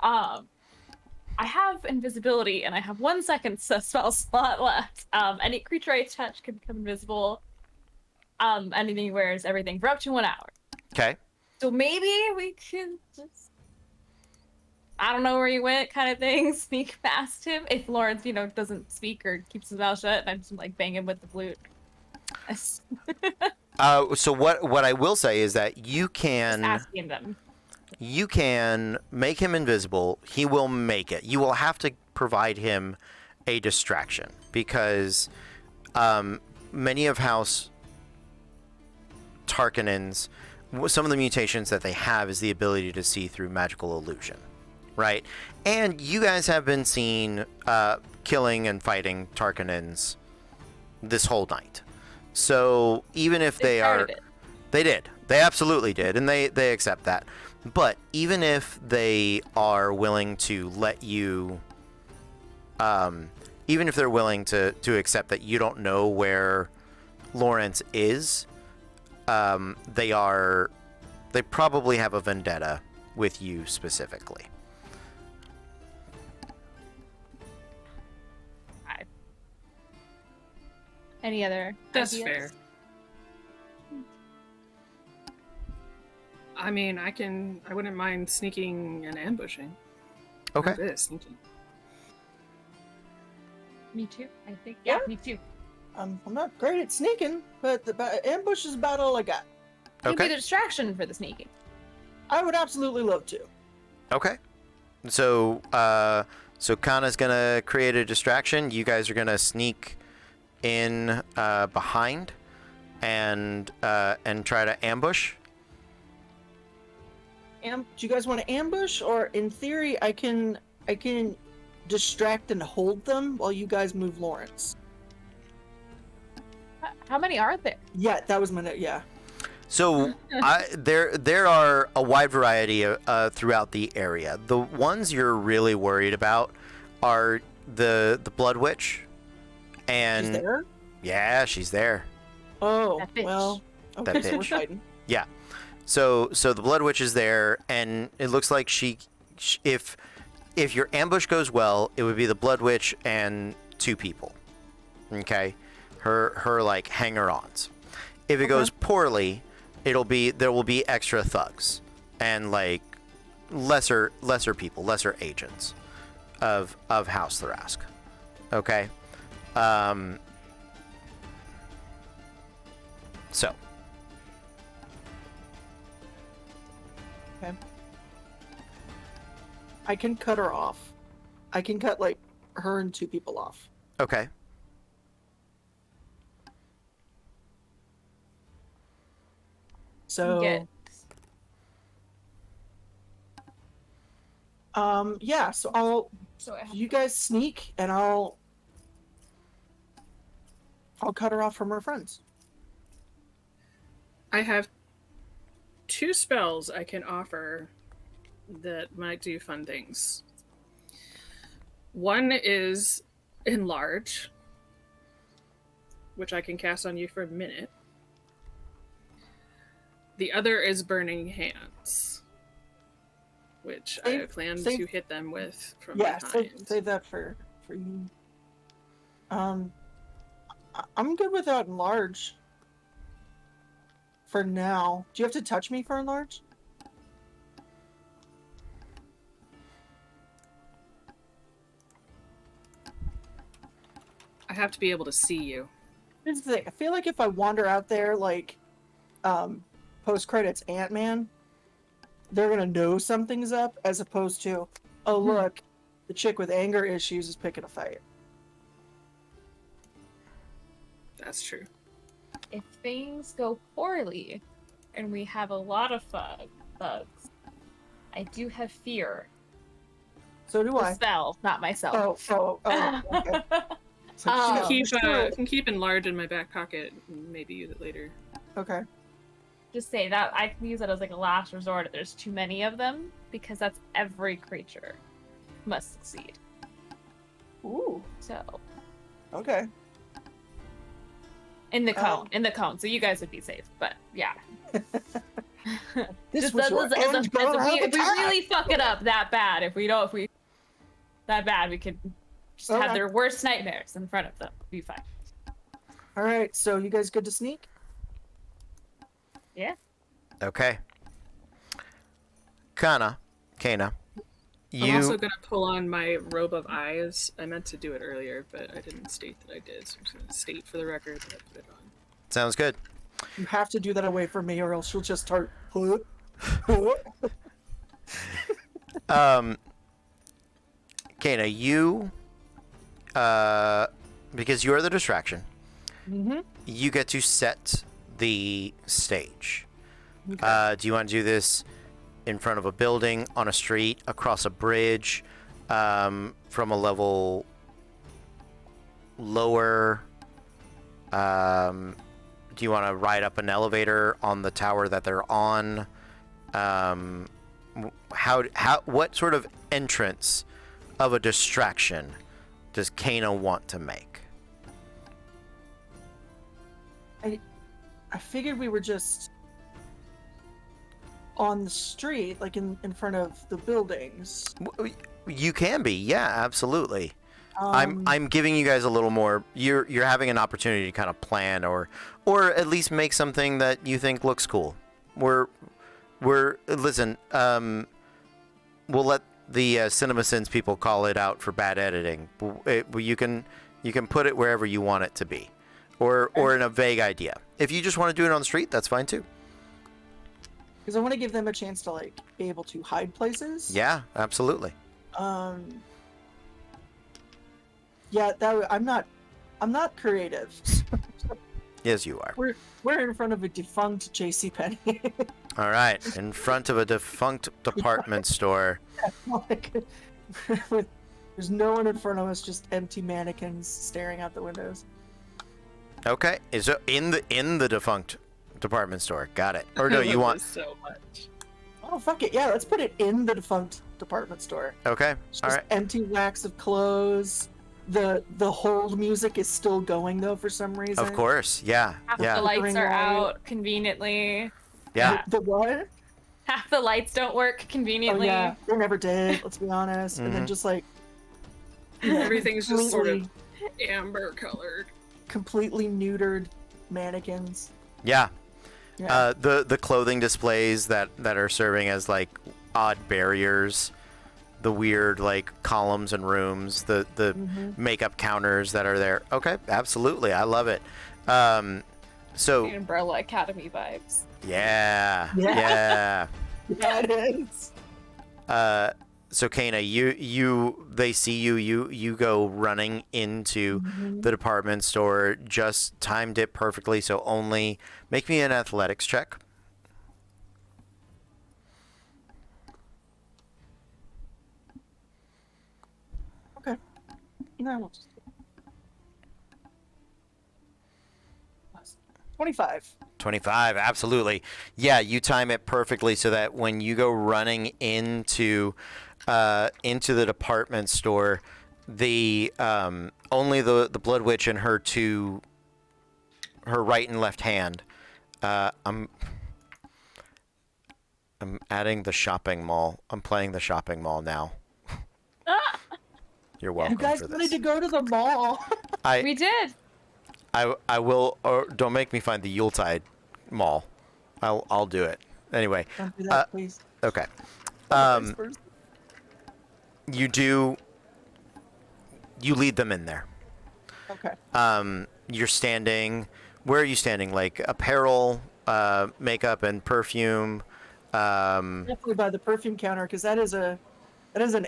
S4: I have invisibility and I have 1 second spell slot left. Any creature I touch can become invisible. Anything he wears, everything for up to 1 hour.
S1: Okay.
S4: So maybe we can just, I don't know where he went, kind of thing, sneak past him. If Lawrence, doesn't speak or keeps his mouth shut, and I just like bang him with the flute.
S1: So what I will say is that you
S4: Just
S1: can
S4: asking them.
S1: make him invisible. He will make it. You will have to provide him a distraction because many of House Tarkinen's, some of the mutations that they have is the ability to see through magical illusion, right? And you guys have been seen killing and fighting Tarkinens this whole night. So even if they are, they did, they absolutely did, and they accept that. But even if they are willing to let you, even if they're willing to accept that you don't know where Lawrence is, they probably have a vendetta with you specifically.
S4: Any other
S3: That's
S4: ideas?
S3: fair. I mean, I wouldn't mind sneaking and ambushing.
S1: Okay.
S3: I'm good at sneaking.
S4: Me too, I think.
S2: Yeah.
S4: Yeah, me too.
S2: I'm not great at sneaking, but the ambush is about all I got.
S4: Give me
S1: Okay.
S4: the distraction for the sneaking.
S2: I would absolutely love to.
S1: Okay. So Kana's gonna create a distraction. You guys are gonna sneak in behind and try to ambush.
S2: Do you guys want to ambush, or in theory, I can distract and hold them while you guys move Lawrence?
S4: How many are there?
S2: Yeah, that was my note. Yeah.
S1: So there are a wide variety throughout the area. The ones you're really worried about are the Blood Witch, and
S2: She's there?
S1: yeah, she's there.
S2: Oh,
S4: That bitch.
S2: well.
S1: That
S2: Okay, so we're
S1: bitch.
S2: fighting.
S1: Yeah. So the Blood Witch is there, and it looks like if your ambush goes well, it would be the Blood Witch and 2 people. Okay, her like hanger-ons. If it goes poorly, there will be extra thugs and like lesser people, lesser agents of House Thrask. Okay. So.
S2: Okay. I can cut her off. I can cut like her and 2 people off.
S1: Okay.
S2: So
S4: Get
S2: yeah, so you guys sneak and I'll cut her off from her friends.
S3: I have 2 spells I can offer that might do fun things. One is Enlarge, which I can cast on you for a minute. The other is Burning Hands, which I plan to hit them with from behind.
S2: Save that for you. I'm good without Enlarge. For now. Do you have to touch me for Enlarge?
S3: I have to be able to see you.
S2: Here's the thing. I feel like if I wander out there like post-credits Ant-Man, they're gonna know something's up, as opposed to, oh look, the chick with anger issues is picking a fight.
S3: That's true.
S4: if things go poorly and we have a lot of thugs, I do have fear.
S2: So do
S4: The
S2: I.
S4: spell, not myself.
S2: Oh, okay. So,
S3: Can keep Enlarge in my back pocket and maybe use it later.
S2: okay.
S4: Just say that I can use that as like a last resort if there's too many of them, because that's every creature must succeed.
S2: Ooh.
S4: So
S2: Okay.
S4: in the cone, so you guys would be safe. But yeah,
S2: This
S4: Just
S2: was your end goal all
S4: if
S2: the
S4: we
S2: time.
S4: really fuck it up that bad, if we that bad, we could just have
S2: Okay.
S4: their worst nightmares in front of them. Be fine.
S2: All right, so you guys good to sneak?
S4: Yeah.
S1: Okay. Kana,
S3: I'm
S1: you
S3: also gonna pull on my robe of eyes. I meant to do it earlier, but I didn't state that I did, so I'm just gonna state for the record that I put it on.
S1: sounds good.
S2: You have to do that away from me, or else she'll just start.
S1: Kana, you because you're the distraction,
S2: Mm-hmm.
S1: you get to set the stage.
S2: Okay.
S1: Do you want to do this in front of a building, on a street, across a bridge, from a level lower? Do you want to ride up an elevator on the tower that they're on? What sort of entrance of a distraction does Kana want to make?
S2: I figured we were just on the street, like in front of the buildings.
S1: You can be, yeah, absolutely. I'm giving you guys a little more. You're having an opportunity to kind of plan or at least make something that you think looks cool. We're listen. We'll let the CinemaSins people call it out for bad editing. You can put it wherever you want it to be, or in a vague idea. If you just want to do it on the street, that's fine too.
S2: Because I want to give them a chance to like be able to hide places.
S1: Yeah, absolutely.
S2: Yeah, I'm not creative.
S1: Yes, you are.
S2: We're in front of a defunct JCPenney.
S1: All right, in front of a defunct department store.
S2: Like, there's no one in front of us, just empty mannequins staring out the windows.
S1: Okay, is it in the defunct department store? Got it. Or no,
S3: I
S1: you
S3: love
S1: want?
S3: this so much.
S2: Oh fuck it, yeah, let's put it in the defunct department store.
S1: Okay,
S2: It's
S1: all
S2: just
S1: right.
S2: empty racks of clothes. The hold music is still going though for some reason.
S1: Of course, yeah,
S4: Half the
S1: yeah,
S4: lights
S2: Flickering
S4: are
S2: light.
S4: out conveniently.
S1: yeah.
S2: The what?
S4: Half the lights don't work
S2: Oh
S4: conveniently.
S2: yeah, they never did. Let's be honest. And then
S1: Mhm.
S2: just like
S3: Everything's just sort of
S2: completely-
S3: amber colored.
S2: completely neutered mannequins.
S1: Yeah.
S2: Yeah.
S1: The clothing displays that are serving as like odd barriers, the weird like columns and rooms, the
S2: Mhm.
S1: makeup counters that are there. Okay, absolutely, I love it. So
S4: Umbrella Academy vibes.
S1: yeah,
S2: Yeah.
S1: yeah.
S2: Yeah, it is.
S1: So Kana, they see you go running into
S2: Mhm.
S1: the department store, just timed it perfectly, so only make me an athletics check.
S2: Okay. No, we'll just 25.
S1: 25, absolutely. Yeah, you time it perfectly so that when you go running into the department store, the only the Blood Witch and her right and left hand. I'm adding the shopping mall. I'm playing the shopping mall now. You're welcome
S2: You guys
S1: for
S2: wanted
S1: this.
S2: to go to the mall.
S4: We did.
S1: I will. Or don't make me find the Yuletide mall. I'll do it anyway.
S2: Don't do that, please.
S1: Okay.
S2: Vice versa.
S1: You lead them in there.
S2: Okay.
S1: You're standing. Where are you standing? Like apparel, makeup, and perfume.
S2: Definitely by the perfume counter, because that is an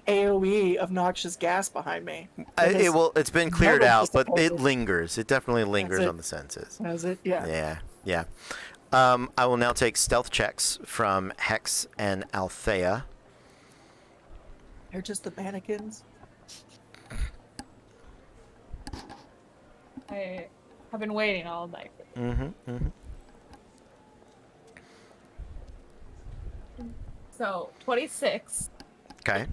S2: AOE of noxious gas behind me.
S1: It's been cleared
S2: never
S1: out, but it
S2: dissipated.
S1: lingers. It definitely lingers
S2: it.
S1: on the senses.
S2: Has it? Yeah.
S1: Yeah, yeah. I will now take stealth checks from Hex and Althea.
S2: They're just the mannequins.
S4: I have been waiting all night.
S1: Mm-hmm. Mm-hmm.
S4: So 26,
S1: Okay.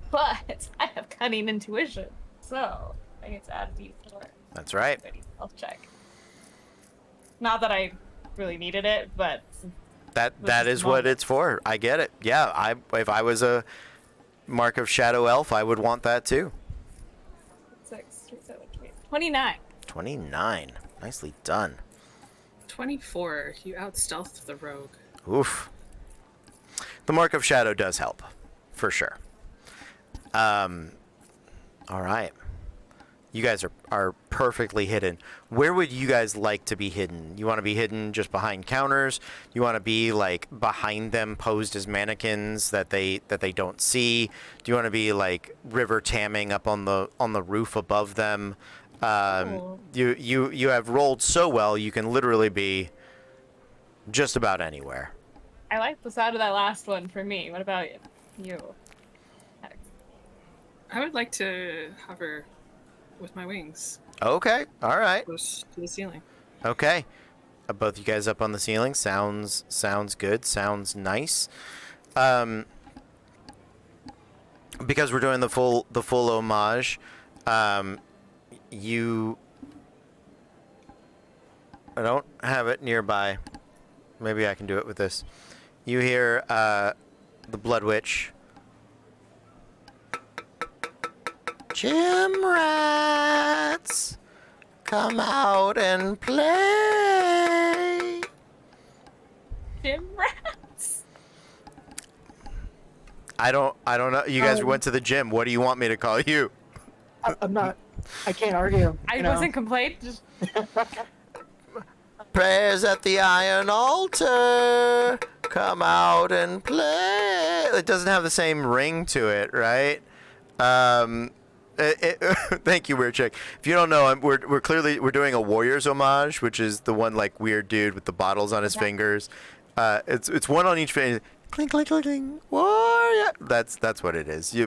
S4: but I have cunning intuition, so I get to add a D4.
S1: That's right.
S4: Health check. Not that I really needed it, but
S1: That is what it's for. I get it. Yeah, if I was a Mark of Shadow Elf, I would want that too.
S4: 6, 3, 7, 8. 29.
S1: 29. Nicely done.
S3: 24. You out-stealthed the rogue.
S1: Oof. The Mark of Shadow does help, for sure. All right. You guys are perfectly hidden. Where would you guys like to be hidden? You want to be hidden just behind counters? You want to be like behind them, posed as mannequins that they don't see? Do you want to be like river tamming up on the roof above them? You have rolled so well, you can literally be just about anywhere.
S4: I like the sound of that last one for me. What about you?
S3: I would like to hover with my wings
S1: Okay. All right.
S3: close to the ceiling.
S1: Okay. Both you guys up on the ceiling. Sounds good. Sounds nice. Because we're doing the full homage, I don't have it nearby. Maybe I can do it with this. You hear the Blood Witch. Gym rats, come out and play.
S4: Gym rats.
S1: I don't know. You guys went to the gym. What do you want me to call you?
S2: I'm not. I can't argue.
S4: I wasn't complaining. Just
S1: Prayers at the iron altar. Come out and play. It doesn't have the same ring to it, right? Thank you, Weird Chick. If you don't know, we're doing a Warriors homage, which is the one like weird dude with the bottles on his fingers. It's one on each finger. Clink, clink, clink, clink. Warrior. That's what it is.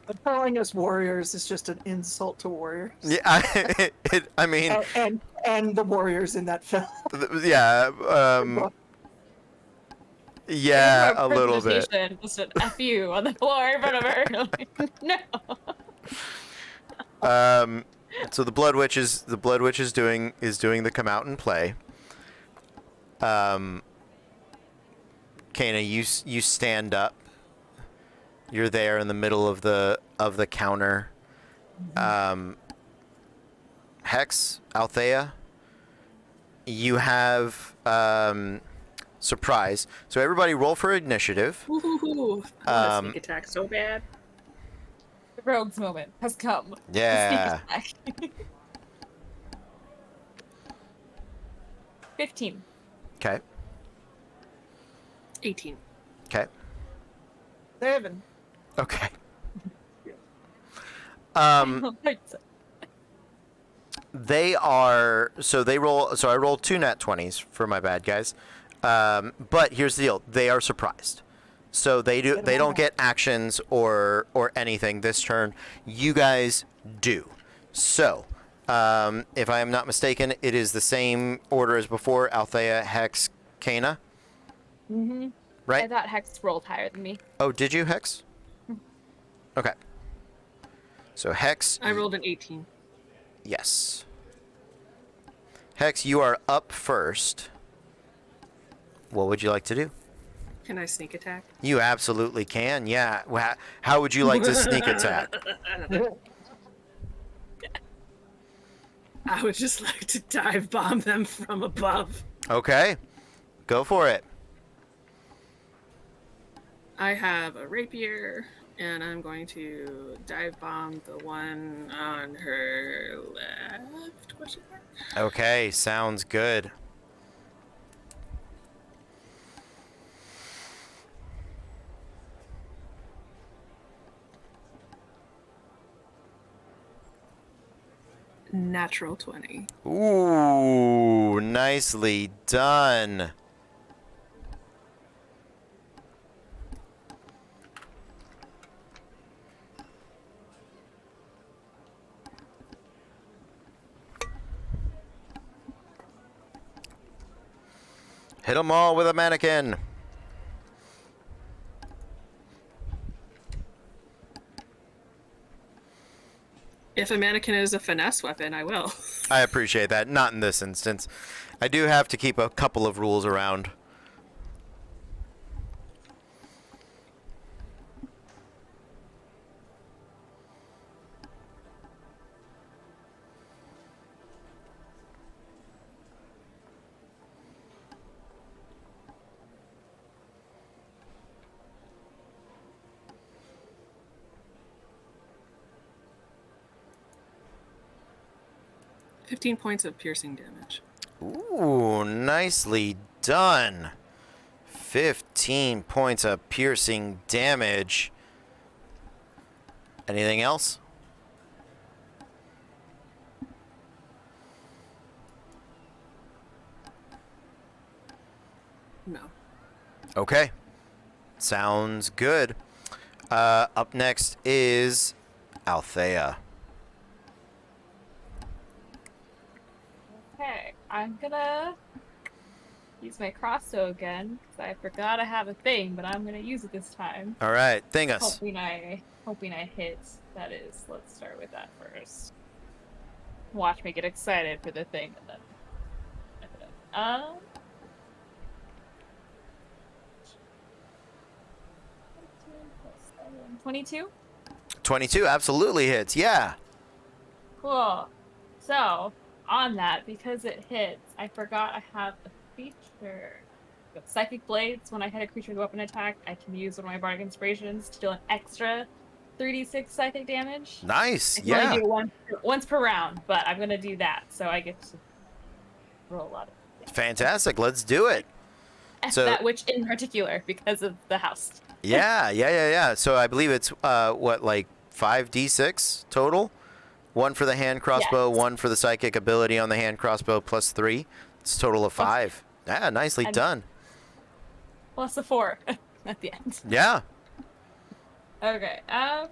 S2: But calling us warriors is just an insult to warriors.
S1: Yeah, I mean,
S2: and the warriors in that film.
S1: Yeah, yeah, a little bit.
S4: just an F you on the floor in front of her. No.
S1: So the Blood Witch is doing the come out and play. Kana, you stand up. You're there in the middle of the counter. Hex, Althea, you have surprise. So everybody roll for initiative.
S3: Ooh, I want to sneak attack so bad.
S4: The rogue's moment has come.
S1: Yeah.
S4: 15.
S1: Okay.
S3: 18.
S1: Okay.
S2: 7.
S1: Okay. They roll. So I rolled 2 nat 20s for my bad guys. But here's the deal: they are surprised, so they don't get actions or anything this turn. You guys do. So, if I am not mistaken, it is the same order as before: Althea, Hex, Kana.
S4: Mm-hmm.
S1: Right.
S4: I thought Hex rolled higher than me.
S1: Oh, did you, Hex? Okay. So Hex.
S3: I rolled an 18.
S1: Yes. Hex, you are up first. What would you like to do?
S3: Can I sneak attack?
S1: You absolutely can, yeah. How would you like to sneak attack?
S3: I would just like to dive bomb them from above.
S1: Okay. Go for it.
S3: I have a rapier, and I'm going to dive bomb the one on her left? Question mark?
S1: Okay, sounds good.
S3: Natural 20.
S1: Ooh, nicely done. Hit them all with a mannequin.
S3: If a mannequin is a finesse weapon, I will.
S1: I appreciate that. Not in this instance. I do have to keep a couple of rules around.
S3: 15 points of piercing damage.
S1: Ooh, nicely done. 15 points of piercing damage. Anything else?
S3: No.
S1: Okay. Sounds good. Up next is Althea.
S4: Okay, I'm gonna use my crossbow again because I forgot I have a thing, but I'm gonna use it this time.
S1: All right, thing us.
S4: Hoping I hit. That is, let's start with that first. Watch me get excited for the thing, and then. 22?
S1: 22 absolutely hits. Yeah.
S4: Cool. So, on that, because it hits, I forgot I have a feature. With Psychic Blades, when I hit a creature with a weapon attack, I can use one of my Bardic Inspirations to deal an extra 3d6 psychic damage.
S1: Nice.
S4: I can
S1: Yeah.
S4: only do it once per round, but I'm going to do that, so I get to roll a lot of damage.
S1: Fantastic. Let's do it. So
S4: that witch in particular, because of the house.
S1: Yeah. So I believe it's what, like 5d6 total? One for the hand crossbow,
S4: Yes.
S1: one for the psychic ability on the hand crossbow, plus 3. It's a total of 5. Yeah, nicely done.
S4: Plus the 4 at the end.
S1: Yeah.
S4: Okay, I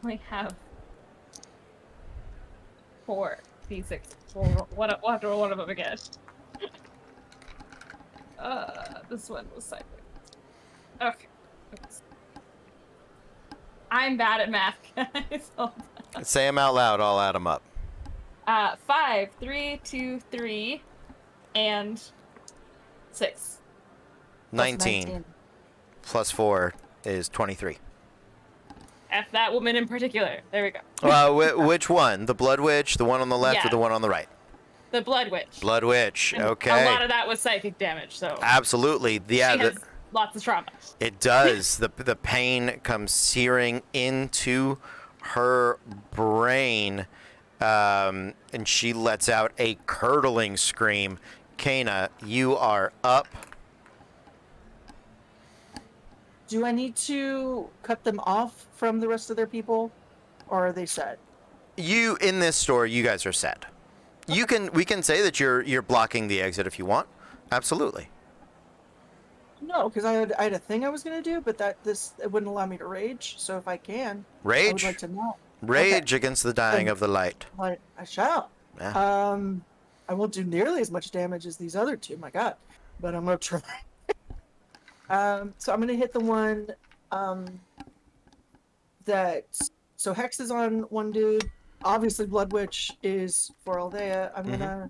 S4: only have 4 d6. We'll have to roll one of them again. This one was psychic. Okay. Oops. I'm bad at math, guys. Hold on.
S1: Say them out loud. I'll add them up.
S4: 5, 3, 2, 3, and 6.
S1: 19 plus 4 is 23.
S4: F that woman in particular. There we go.
S1: Which one? The Blood Witch, the one on the left, or
S4: Yeah.
S1: the one on the right?
S4: The Blood Witch.
S1: Blood Witch.
S4: And
S1: Okay.
S4: a lot of that was psychic damage, so
S1: Absolutely. Yeah.
S4: she has lots of trauma.
S1: It does. The pain comes searing into her brain, and she lets out a curdling scream. Kana, you are up.
S2: Do I need to cut them off from the rest of their people, or are they set?
S1: You in this store, you guys are set. We can say that you're blocking the exit if you want. Absolutely.
S2: No, because I had a thing I was gonna do, but it wouldn't allow me to rage. So if I can, I would
S1: Rage.
S2: like to know.
S1: Rage against the dying of the light.
S2: But I shall.
S1: Yeah.
S2: I won't do nearly as much damage as these other two. My God, but I'm gonna try. So I'm gonna hit the one. So Hex is on one dude. Obviously, Blood Witch is for Althea. I'm gonna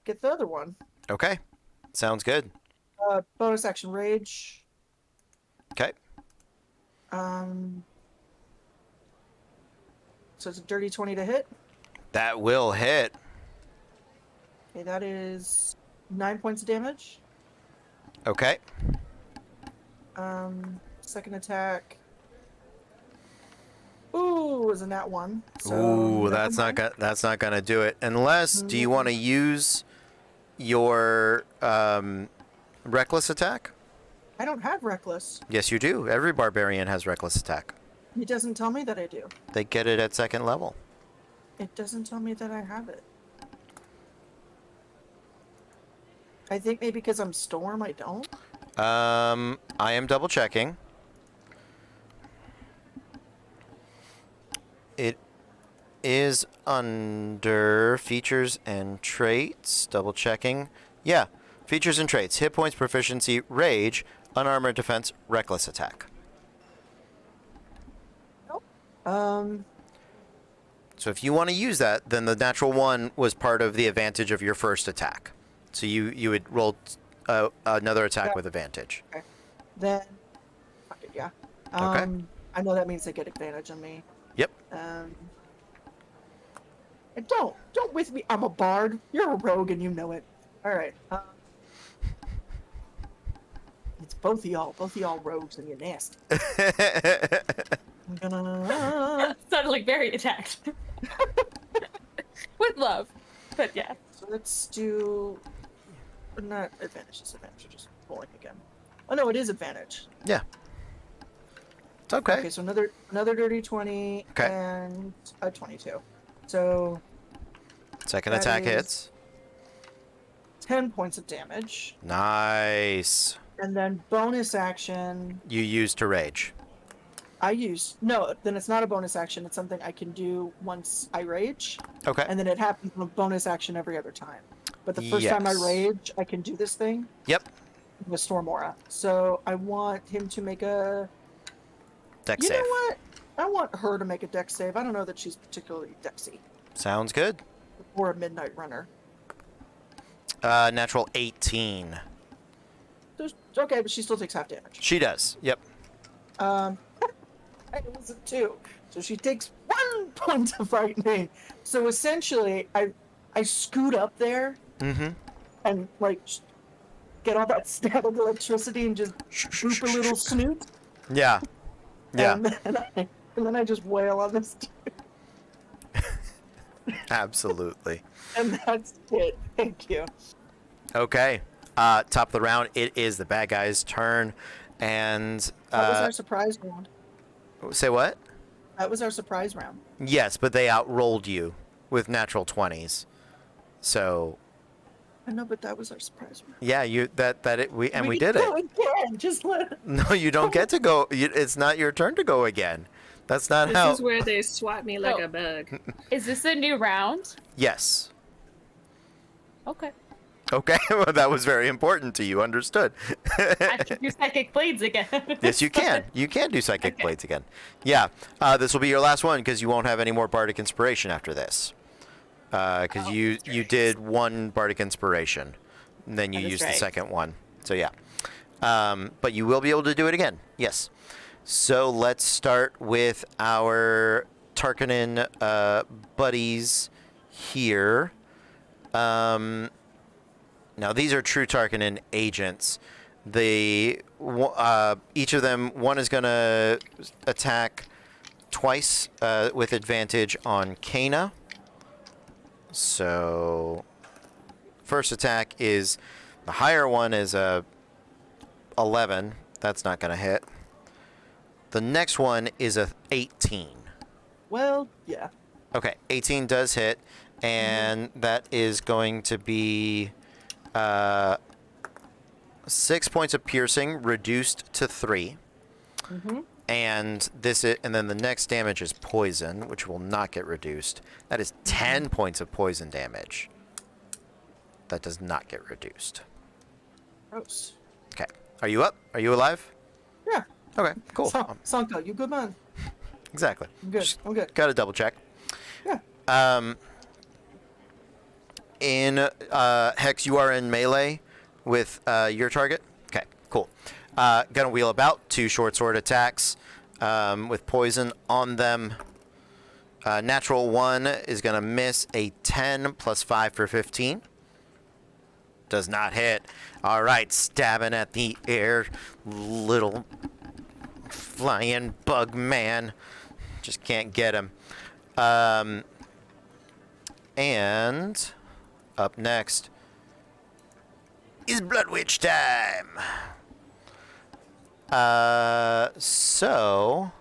S2: get the other one.
S1: Okay. Sounds good.
S2: Bonus action rage.
S1: Okay.
S2: So it's a dirty 20 to hit.
S1: That will hit.
S2: Okay, that is 9 points of damage.
S1: Okay.
S2: Second attack. Ooh, was a nat 1. So
S1: Ooh,
S2: never
S1: that's
S2: mind.
S1: not gonna do it. Unless, do you want to use your reckless attack?
S2: I don't have reckless.
S1: Yes, you do. Every barbarian has reckless attack.
S2: It doesn't tell me that I do.
S1: They get it at second level.
S2: It doesn't tell me that I have it. I think maybe because I'm Storm, I don't.
S1: I am double checking. It is under features and traits. Double checking. Yeah, features and traits. Hit points, proficiency, rage, unarmored defense, reckless attack.
S2: Nope.
S1: So if you want to use that, then the natural 1 was part of the advantage of your first attack. So you would roll another attack
S2: Yeah.
S1: with advantage.
S2: Okay. Then, fuck it, yeah.
S1: Okay.
S2: I know that means they get advantage on me.
S1: Yep.
S2: And don't with me. I'm a bard. You're a rogue, and you know it. All right. It's both of y'all. Both of y'all rogues, and you're nasty. I'm gonna.
S4: Sounded like very attacked. With love. But yeah.
S2: So let's do not advantage, disadvantage, just rolling again. Oh no, it is advantage.
S1: Yeah. It's okay.
S2: Okay, so another dirty 20
S1: Okay.
S2: and a 22. So
S1: Second
S2: that
S1: attack
S2: is
S1: hits.
S2: 10 points of damage.
S1: Nice.
S2: And then bonus action,
S1: You used to rage.
S2: then it's not a bonus action, it's something I can do once I rage.
S1: Okay.
S2: And then it happens with a bonus action every other time. But the first time I
S1: Yes.
S2: rage, I can do this thing
S1: Yep.
S2: with Storm Aura. So I want him to make a...
S1: Dex
S2: You
S1: save.
S2: know what? I want her to make a dex save. I don't know that she's particularly dexy.
S1: Sounds good.
S2: Or a midnight runner.
S1: Natural 18.
S2: Okay, but she still takes half damage.
S1: She does. Yep.
S2: It was a 2. So she takes 1 point of frightening. So essentially, I scoot up there
S1: Mm-hmm.
S2: and like get all that static electricity and just boop a little snoot.
S1: Yeah. Yeah.
S2: And then I just wail on this dude.
S1: Absolutely.
S2: And that's it. Thank you.
S1: Okay. Top of the round, it is the bad guy's turn. And
S2: That was our surprise round.
S1: say what?
S2: That was our surprise round.
S1: Yes, but they outrolled you with natural 20s. So
S2: I know, but that was our surprise round.
S1: yeah, we did
S2: go
S1: it.
S2: again. Just let.
S1: No, you don't get to go. It's not your turn to go again. That's not
S3: This
S1: how.
S3: is where they swat me like
S4: Oh.
S3: a bug.
S4: Is this a new round?
S1: Yes.
S4: Okay.
S1: Okay. Well, that was very important to you. Understood.
S4: I can do psychic blades again.
S1: Yes, you can. You can do psychic
S4: Okay.
S1: blades again. Yeah. This will be your last one because you won't have any more bardic inspiration after this. Because you did one bardic inspiration, and then you
S4: That is
S1: used the
S4: right.
S1: second one. So yeah. But you will be able to do it again. Yes. So let's start with our Tarkanin buddies here. Now these are true Tarkanin agents. Each of them, one is going to attack twice with advantage on Kana. So first attack is the higher one is a 11. That's not going to hit. The next one is a 18.
S2: Well, yeah.
S1: Okay, 18 does hit, and that is going to be 6 points of piercing reduced to 3.
S2: Mm-hmm.
S1: And then the next damage is poison, which will not get reduced. That is 10 points of poison damage. That does not get reduced.
S2: Gross.
S1: Okay. Are you up? Are you alive?
S2: Yeah.
S1: Okay, cool.
S2: Sanka, you good man?
S1: Exactly.
S2: I'm good.
S1: Just
S2: I'm good.
S1: Got to double check.
S2: Yeah.
S1: Hex, you are in melee with your target. Okay, cool. Gonna wheel about 2 short sword attacks with poison on them. Natural 1 is gonna miss a 10 plus 5 for 15. Does not hit. All right, stabbing at the air, little flying bug man. Just can't get him. And up next is Blood Witch time. So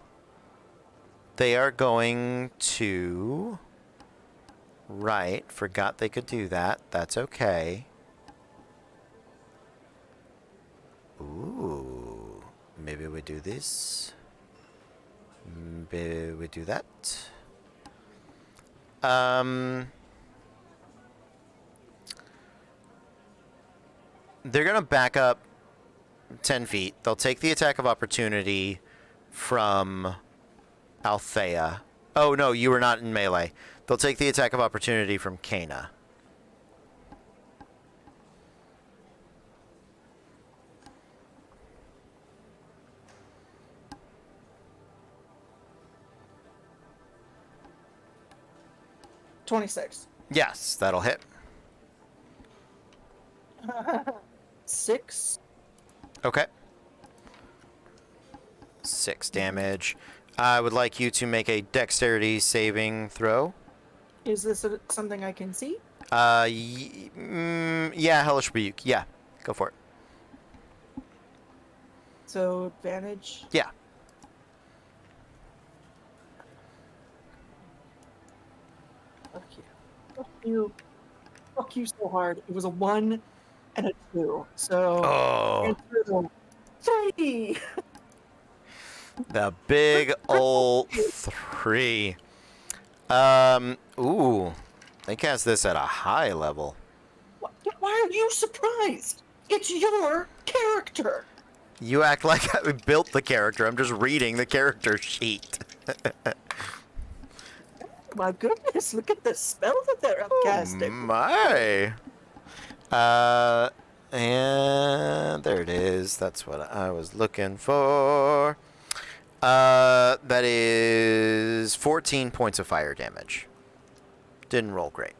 S1: they are going to... Right, forgot they could do that. That's okay. Ooh, maybe we do this. Maybe we do that. They're gonna back up 10 feet. They'll take the attack of opportunity from Althea. Oh no, you were not in melee. They'll take the attack of opportunity from Kana.
S2: $26.
S1: Yes, that'll hit.
S2: 6.
S1: Okay. 6 damage. I would like you to make a dexterity saving throw.
S2: Is this something I can see?
S1: Yeah, hellish rebuke. Yeah, go for it.
S2: So advantage.
S1: Yeah.
S2: Fuck you. Fuck you. Fuck you so hard. It was a 1 and a 2. So
S1: Oh,
S2: answer 3.
S1: the big old 3. Ooh, they cast this at a high level.
S2: Why are you surprised? It's your character.
S1: You act like I built the character. I'm just reading the character sheet.
S2: My goodness, look at the spell that they're upcasting.
S1: My. And there it is. That's what I was looking for. That is 14 points of fire damage. Didn't roll great.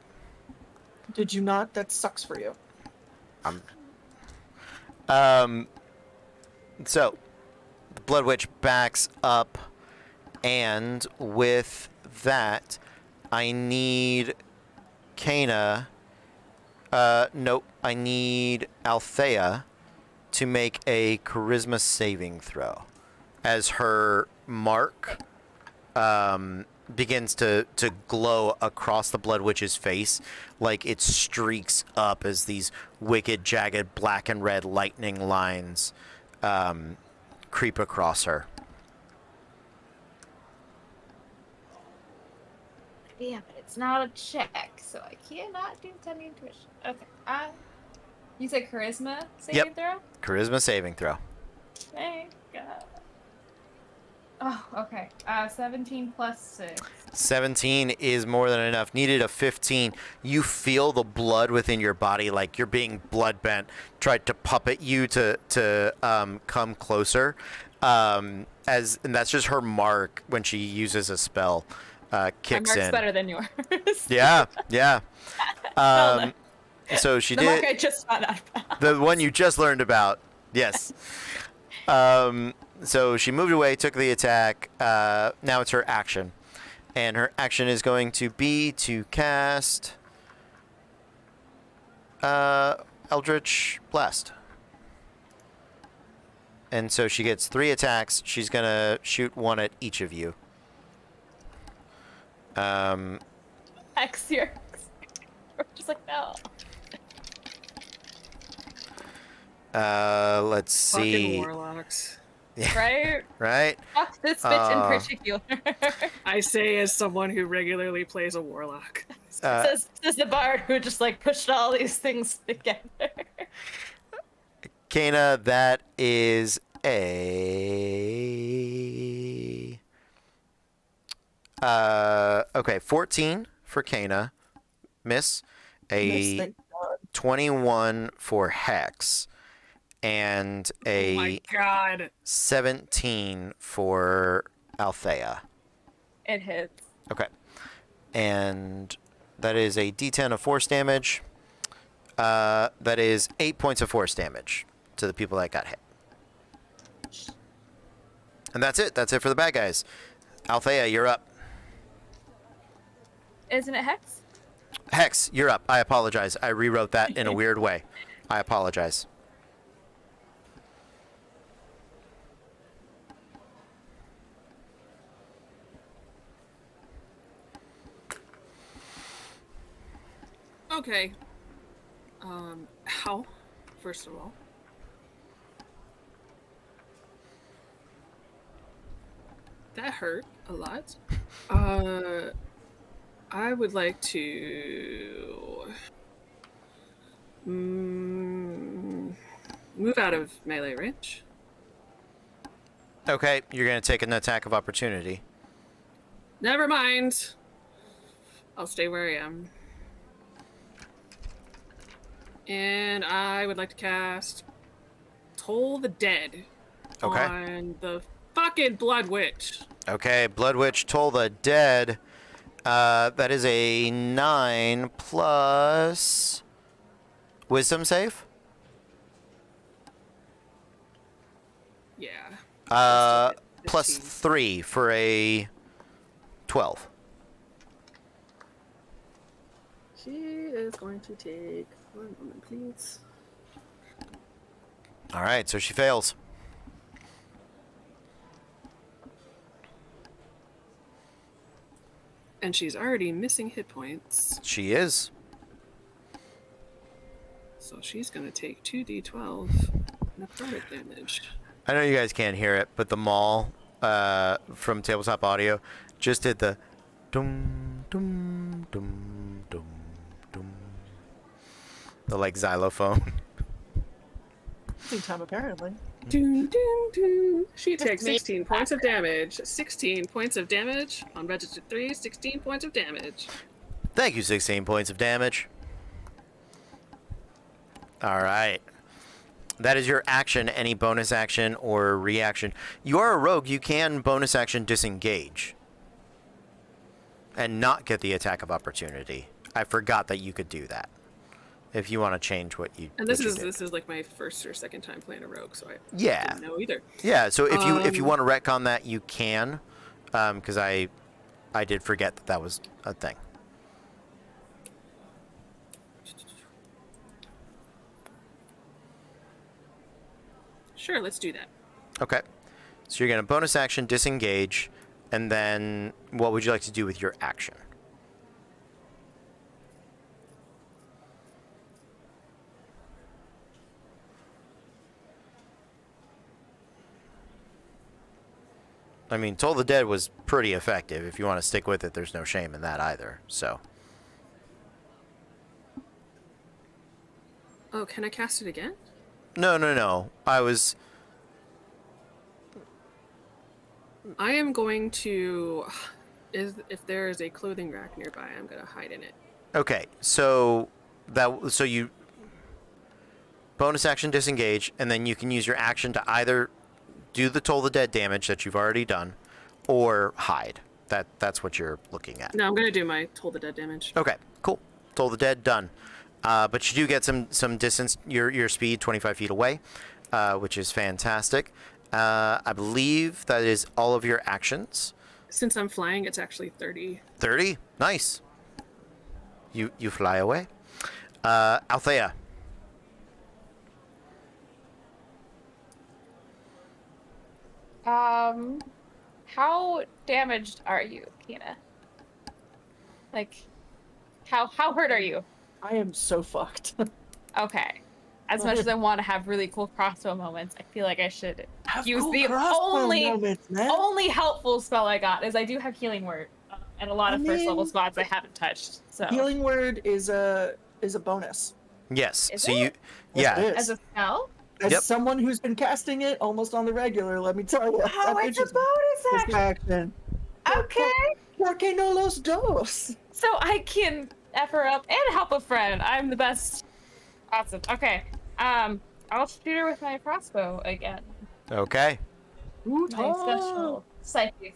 S2: Did you not? That sucks for you.
S1: So, the Blood Witch backs up, and with that, I need Kana. Nope. I need Althea to make a charisma saving throw, as her mark begins to glow across the Blood Witch's face, like it streaks up as these wicked, jagged, black and red lightning lines creep across her.
S4: Yeah, but it's not a check, so I cannot do 10 intuition. Okay. You said charisma saving throw?
S1: Charisma saving throw.
S4: Thank God. Oh, okay. 17 plus 6.
S1: 17 is more than enough. Needed a 15. You feel the blood within your body, like you're being blood bent. Tried to puppet you to come closer. And that's just her mark when she uses a spell. Kicks
S4: My mark's
S1: in.
S4: better than yours.
S1: Yeah. So she
S4: the
S1: did.
S4: mark I just found out about.
S1: The one you just learned about. Yes. So she moved away, took the attack. Now it's her action. And her action is going to be to cast Eldritch Blast. And so she gets 3 attacks. She's going to shoot 1 at each of you.
S4: Hex yours. We're just like, no.
S1: Let's see.
S3: Fucking warlocks.
S4: Right?
S1: Right?
S4: Fuck this bitch in particular.
S3: I say as someone who regularly plays a warlock.
S4: says the bard who just like pushed all these things together.
S1: Kana, that is a... okay, 14 for Kana. Miss.
S2: Miss, thank God.
S1: 21 for Hex. And a
S3: Oh my God.
S1: 17 for Althea.
S4: It hits.
S1: Okay. And that is a D10 of force damage. That is 8 points of force damage to the people that got hit. And that's it. That's it for the bad guys. Althea, you're up.
S4: Isn't it Hex?
S1: Hex, you're up. I apologize. I rewrote that in a weird way. I apologize.
S3: Okay. How? First of all. That hurt a lot. I would like to move out of melee range.
S1: Okay, you're going to take an attack of opportunity.
S3: Never mind. I'll stay where I am. And I would like to cast Toll the Dead on the fucking Blood Witch.
S1: Okay, Blood Witch, Toll the Dead. That is a 9 plus Wisdom save.
S3: Yeah.
S1: Plus 3 for a 12.
S3: is going to take 1 moment, please.
S1: All right, so she fails.
S3: And she's already missing hit points.
S1: She is.
S3: So she's going to take 2d12 necrotic damage.
S1: I know you guys can't hear it, but the mall from Tabletop Audio just did the dum dum dum dum dum. The like xylophone.
S2: Same time apparently.
S3: Doom, doom, doom. She takes 16 points of damage. 16 points of damage on registered 3. 16 points of damage.
S1: Thank you, 16 points of damage. All right. That is your action. Any bonus action or reaction. You are a rogue. You can bonus action disengage and not get the attack of opportunity. I forgot that you could do that. If you want to change what you
S3: And
S1: what
S3: this
S1: you
S3: is
S1: did.
S3: this is like my first or second time playing a rogue, so I
S1: Yeah.
S3: didn't know either.
S1: Yeah, so if you
S3: Um,
S1: want to retcon that, you can, because I did forget that that was a thing.
S3: Sure, let's do that.
S1: Okay, so you're gonna bonus action disengage, and then what would you like to do with your action? I mean, Toll the Dead was pretty effective. If you want to stick with it, there's no shame in that either. So,
S3: Oh, can I cast it again?
S1: no.
S3: I am going to... if there is a clothing rack nearby, I'm going to hide in it.
S1: Okay, so you bonus action disengage, and then you can use your action to either do the Toll the Dead damage that you've already done, or hide. That's what you're looking at.
S3: No, I'm going to do my Toll the Dead damage.
S1: Okay, cool. Toll the Dead done. But you do get some distance. Your speed 25 feet away, which is fantastic. I believe that is all of your actions.
S3: Since I'm flying, it's actually 30.
S1: 30, nice. You fly away. Althea.
S4: How damaged are you, Kina? Like, how hurt are you?
S2: I am so fucked.
S4: Okay. As much as I want to have really cool crossbow moments, I feel like I should
S2: Have
S4: use
S2: cool
S4: the
S2: crossbow
S4: only
S2: moments, man.
S4: only helpful spell I got is I do have healing word, and a lot of first level spots I haven't touched. So
S2: Healing word is a bonus.
S1: Yes.
S4: Is
S1: so
S4: it?
S1: you,
S2: Yes,
S1: yeah.
S2: it
S4: as
S2: is.
S4: a spell.
S2: As
S1: Yep.
S2: someone who's been casting it almost on the regular, let me tell you.
S4: Oh,
S2: that
S4: it's a
S2: bitch is
S4: bonus
S2: this
S4: action.
S2: action.
S4: Okay.
S2: Porque no los dos?
S4: So I can F her up and help a friend. I'm the best. Awesome. Okay. I'll shoot her with my crossbow again.
S1: Okay.
S2: Ooh,
S4: My special psychic,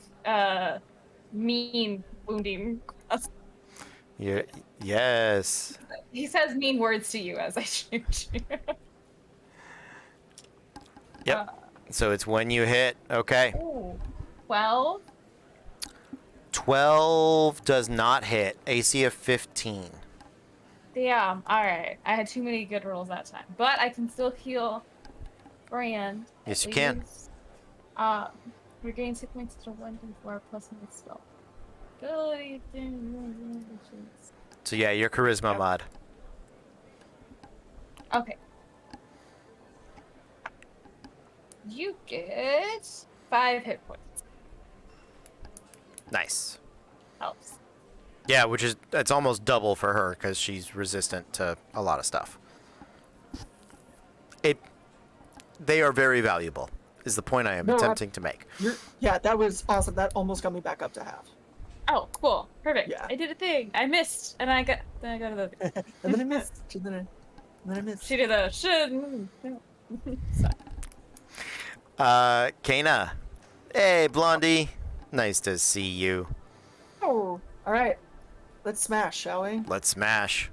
S4: mean wounding.
S1: Yeah. Yes.
S4: He says mean words to you as I shoot you.
S1: Yep. So it's when you hit. Okay.
S4: Ooh. 12.
S1: 12 does not hit. AC of 15.
S4: Damn. All right. I had too many good rolls that time, but I can still heal Brand.
S1: Yes,
S4: at
S1: you can.
S4: least. Regain 6 points to 1d4 plus my spell. Ability.
S1: So yeah, your charisma mod.
S4: Okay. You get 5 hit points.
S1: Nice.
S4: Helps.
S1: Yeah, which is it's almost double for her because she's resistant to a lot of stuff. They are very valuable. Is the point I am
S2: No,
S1: attempting to make.
S2: Yeah, that was awesome. That almost got me back up to half.
S4: Oh, cool. Perfect.
S2: Yeah.
S4: I did a thing. I missed, and then I got another.
S2: And then I missed. And then I missed.
S4: She did a shit. Sorry.
S1: Kana. Hey, Blondie. Nice to see you.
S2: Oh, all right. Let's smash, shall we?
S1: Let's smash.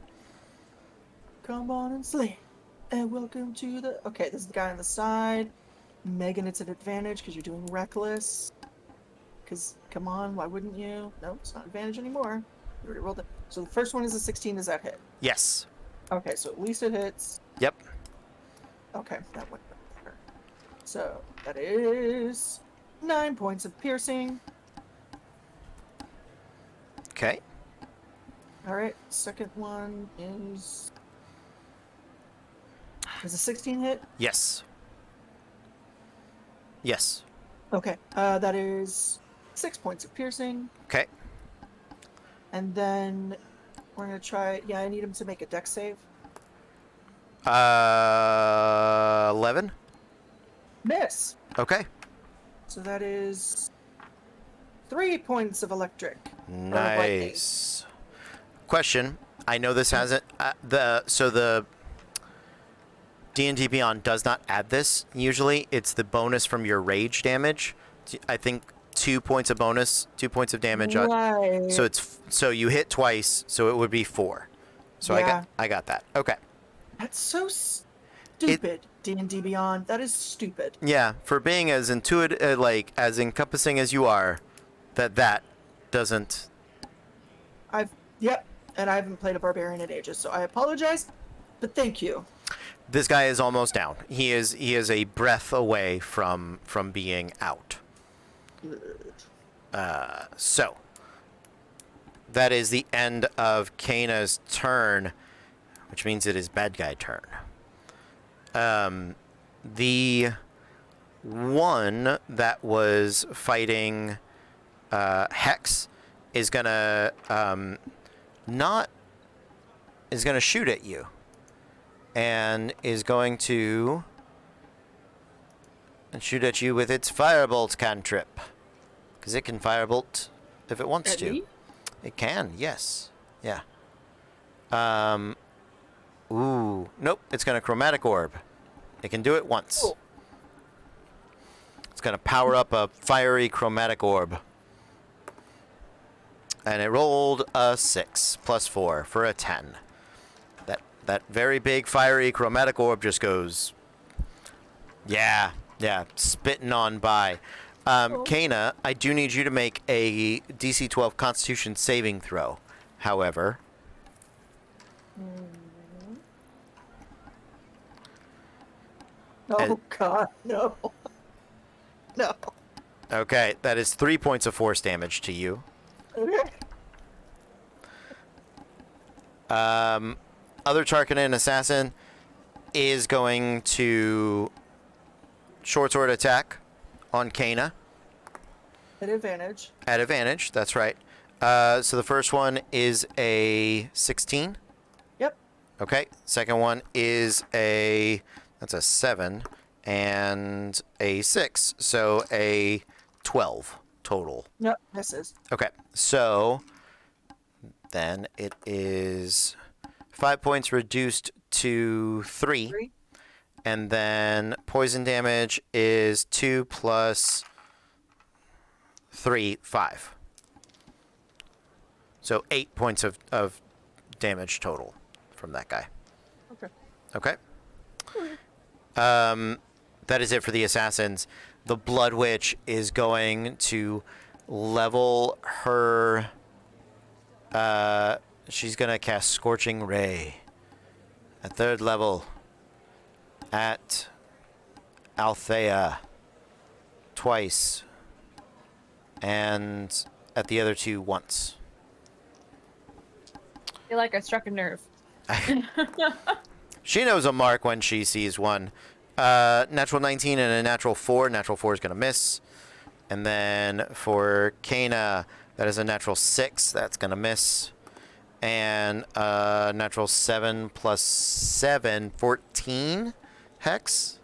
S2: Come on and slay. And welcome to the... Okay, this is the guy on the side. Megan, it's an advantage because you're doing reckless. Because, come on, why wouldn't you? No, it's not advantage anymore. You already rolled it. So the first one is a 16. Does that hit?
S1: Yes.
S2: Okay, so at least it hits.
S1: Yep.
S2: Okay, that went better. So that is 9 points of piercing.
S1: Okay.
S2: All right, second one is a 16 hit?
S1: Yes. Yes.
S2: Okay, that is 6 points of piercing.
S1: Okay.
S2: And then we're gonna try. Yeah, I need him to make a dex save.
S1: 11.
S2: Miss.
S1: Okay.
S2: So that is 3 points of electric.
S1: Nice. Question. I know this hasn't the D&D Beyond does not add this. Usually, it's the bonus from your rage damage. I think 2 points of bonus, 2 points of damage.
S2: Right.
S1: So you hit twice, so it would be 4. So
S2: Yeah.
S1: I got that. Okay.
S2: That's so stupid. D&D Beyond. That is stupid.
S1: Yeah, for being as intuitive, like as encompassing as you are, that doesn't.
S2: Yep. And I haven't played a barbarian in ages, so I apologize. But thank you.
S1: This guy is almost down. He is a breath away from being out. So that is the end of Kana's turn, which means it is bad guy turn. The one that was fighting Hex is gonna shoot at you, and is going to shoot at you with its firebolt cantrip, because it can firebolt if it wants
S3: At
S1: to.
S3: me?
S1: It can, yes, yeah. Ooh, nope. It's gonna chromatic orb. It can do it once.
S2: Cool.
S1: It's gonna power up a fiery chromatic orb. And it rolled a 6 plus 4 for a 10. That very big fiery chromatic orb just goes, yeah, spitting on by. Kana, I do need you to make a DC 12 Constitution saving throw. However,
S2: Oh God, no. No.
S1: okay, that is 3 points of force damage to you.
S2: Okay.
S1: Other Tarkanan assassin is going to short sword attack on Kana.
S2: At advantage.
S1: At advantage, that's right. So the first one is a 16.
S2: Yep.
S1: Okay. Second one is that's a 7 and a 6. So a 12 total.
S2: Yep, misses.
S1: Okay. So then it is 5 points reduced to 3.
S2: 3.
S1: And then poison damage is 2 plus 3, 5. So 8 points of damage total from that guy.
S2: Okay.
S1: Okay. That is it for the assassins. The Blood Witch is going to level her. She's going to cast Scorching Ray at 3rd level at Althea twice, and at the other two once.
S4: I feel like I struck a nerve.
S1: She knows a mark when she sees one. Natural 19 and a natural 4. Natural 4 is going to miss. And then for Kana, that is a natural 6. That's going to miss. And natural 7 plus 7, 14 hex.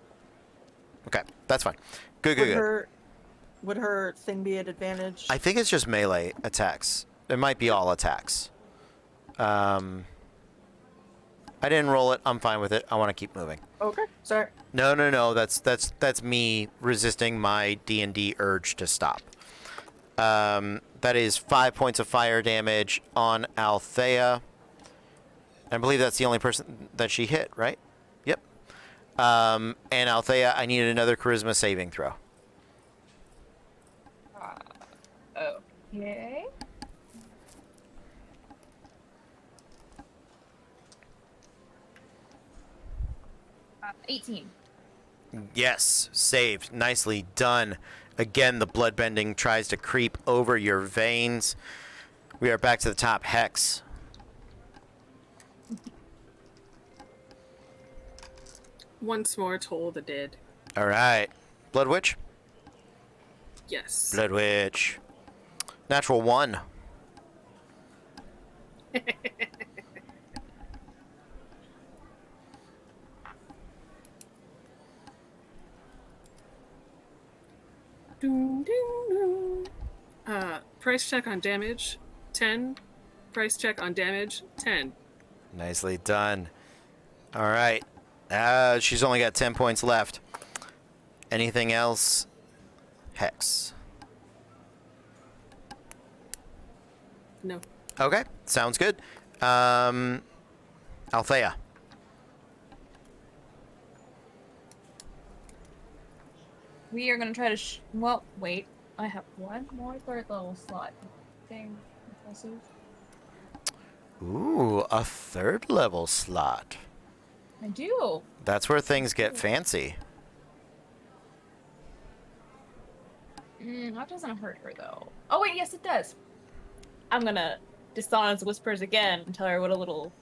S1: Okay, that's fine. Good.
S2: Would her thing be at advantage?
S1: I think it's just melee attacks. It might be all attacks. I didn't roll it. I'm fine with it. I want to keep moving.
S2: Okay, sorry.
S1: No. That's me resisting my D&D urge to stop. That is 5 points of fire damage on Althea. I believe that's the only person that she hit, right? Yep. And Althea, I need another charisma saving throw.
S4: Okay. 18.
S1: Yes, saved. Nicely done. Again, the bloodbending tries to creep over your veins. We are back to the top. Hex.
S3: Once more, toll the dead.
S1: All right. Blood Witch.
S3: Yes.
S1: Blood Witch. Natural 1.
S3: Doom, ding, doom. Price check on damage, 10. Price check on damage, 10.
S1: Nicely done. All right. She's only got 10 points left. Anything else? Hex.
S3: No.
S1: Okay. Sounds good. Althea.
S4: We are gonna try to. Well, wait. I have one more third level slot. Thing impressive.
S1: Ooh, a third level slot.
S4: I do.
S1: That's where things get fancy.
S4: That doesn't hurt her though. Oh wait, yes it does. I'm gonna Dishonest Whispers again and tell her what a little.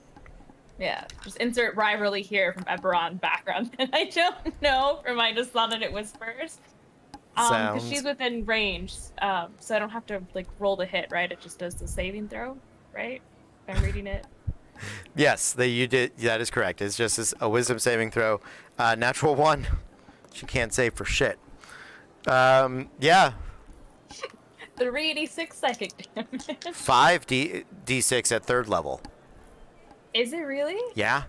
S4: Yeah, just insert rivalry here from Eberron background that I don't know for my Dishonest Whispers. Because she's within range, so I don't have to like roll the hit, right? It just does the saving throw, right? If I'm reading it.
S1: Yes, you did. That is correct. It's just a wisdom saving throw. Natural 1. She can't save for shit. Yeah.
S4: 3d6 psychic damage.
S1: 5 d6 at third level.
S4: Is it really?
S1: Yeah.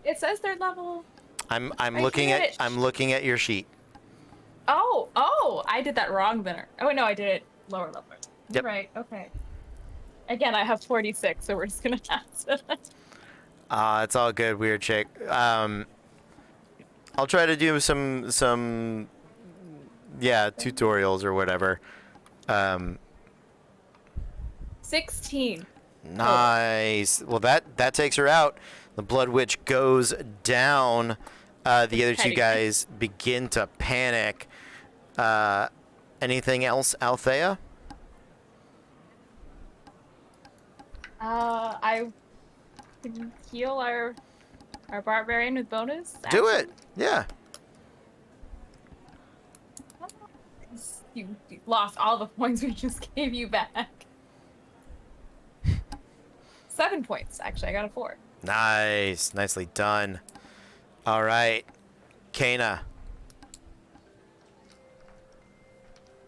S4: It says third level.
S1: I'm looking at your sheet.
S4: Oh, I did that wrong then. Oh no, I did it lower level.
S1: Yep.
S4: Right, okay. Again, I have 46, so we're just gonna pass it.
S1: It's all good, weird chick. I'll try to do some tutorials or whatever.
S4: 16.
S1: Nice. Well, that takes her out. The Blood Witch goes down. The other two guys begin to panic. Anything else, Althea?
S4: I can heal our barbarian with bonus.
S1: Do it. Yeah.
S4: You lost all the points we just gave you back. 7 points, actually. I got a 4.
S1: Nice. Nicely done. All right. Kana.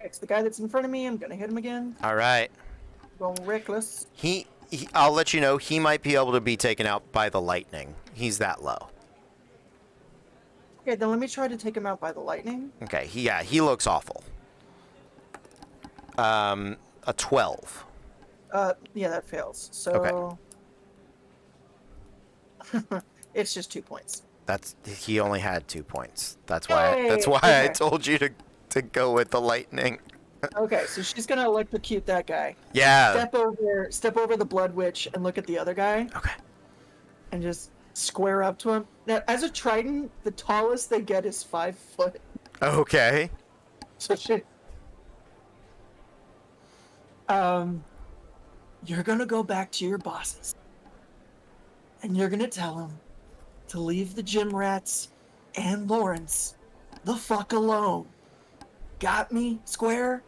S2: It's the guy that's in front of me. I'm gonna hit him again.
S1: All right.
S2: Going reckless.
S1: I'll let you know, he might be able to be taken out by the lightning. He's that low.
S2: Okay, then let me try to take him out by the lightning.
S1: Okay, he looks awful. A 12.
S2: Yeah, that fails. So it's just 2 points.
S1: He only had 2 points. That's why
S2: Okay.
S1: I told you to go with the lightning.
S2: Okay, so she's gonna electrocute that guy.
S1: Yeah.
S2: Step over the Blood Witch and look at the other guy.
S1: Okay.
S2: And just square up to him. Now, as a trident, the tallest they get is 5 foot.
S1: Okay.
S2: So you're gonna go back to your bosses, and you're gonna tell them to leave the gym rats and Lawrence the fuck alone. Got me, Square?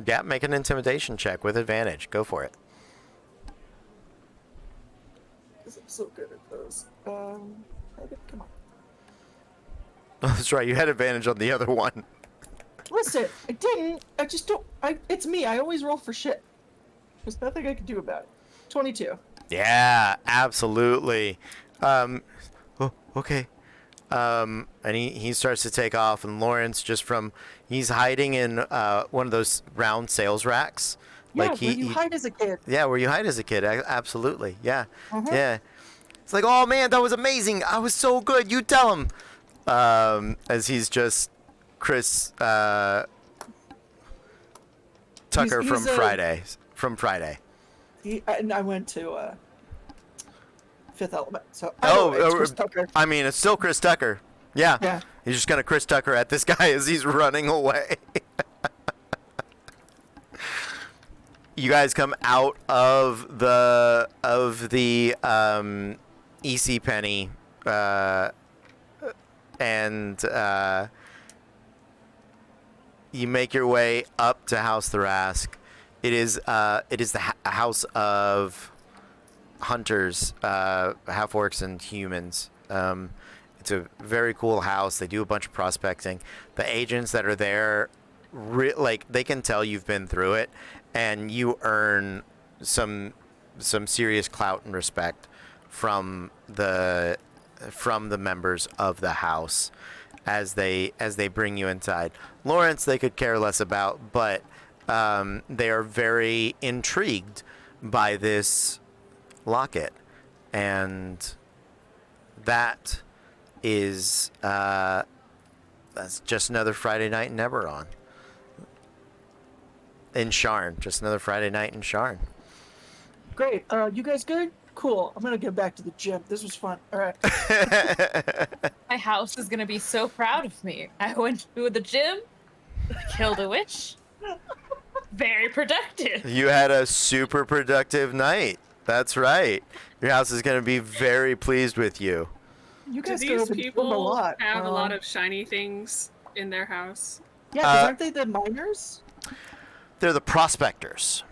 S1: Yeah, make an intimidation check with advantage. Go for it.
S2: I'm so good at those. Come on.
S1: Oh, that's right. You had advantage on the other one.
S2: Listen, I didn't. I just don't. It's me. I always roll for shit. There's nothing I can do about it. 22.
S1: Yeah, absolutely. Okay. And he starts to take off, and Lawrence he's hiding in one of those round sales racks.
S2: Yeah,
S1: like
S2: where you hide as a kid.
S1: Yeah, where you hide as a kid. Absolutely. Yeah.
S2: Uh-huh.
S1: Yeah. It's like, oh man, that was amazing. I was so good. You tell him. As he's just Chris Tucker From Friday.
S2: And I went to Fifth Element. So
S1: Oh,
S2: Chris Tucker.
S1: I mean, it's still Chris Tucker. Yeah.
S2: Yeah.
S1: He's just gonna Chris Tucker at this guy as he's running away. You guys come out of the EC Penny, and you make your way up to House Thrask. It is the house of hunters, half orcs and humans. It's a very cool house. They do a bunch of prospecting. The agents that are there, they can tell you've been through it, and you earn some serious clout and respect from the members of the house as they bring you inside. Lawrence, they could care less about, but they are very intrigued by this locket, and that is that's just another Friday night in Eberron. In Sharn, just another Friday night in Sharn.
S2: Great. You guys good? Cool. I'm gonna get back to the gym. This was fun. All right.
S4: My house is gonna be so proud of me. I went to the gym, killed a witch. Very productive.
S1: You had a super productive night. That's right. Your house is going to be very pleased with you.
S2: You
S3: Do
S2: guys
S3: these
S2: a
S3: people
S2: lot.
S3: have a lot of shiny things in their house?
S2: Yeah, 'cause aren't they the miners?
S1: They're the prospectors.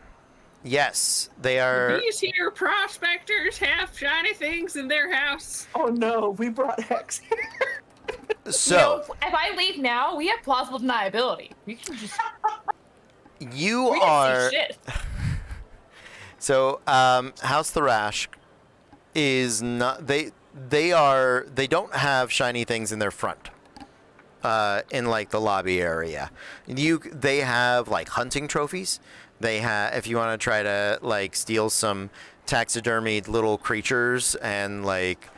S1: Yes, they are.
S3: These here prospectors have shiny things in their house.
S2: Oh no, we brought Hex here.
S1: So,
S4: if I leave now, we have plausible deniability. We can just.
S1: you
S4: We can
S1: are.
S4: see shit.
S1: So, House Thrash is not. They don't have shiny things in their front. In like the lobby area, they have like hunting trophies. They have, if you want to try to like steal some taxidermied little creatures and like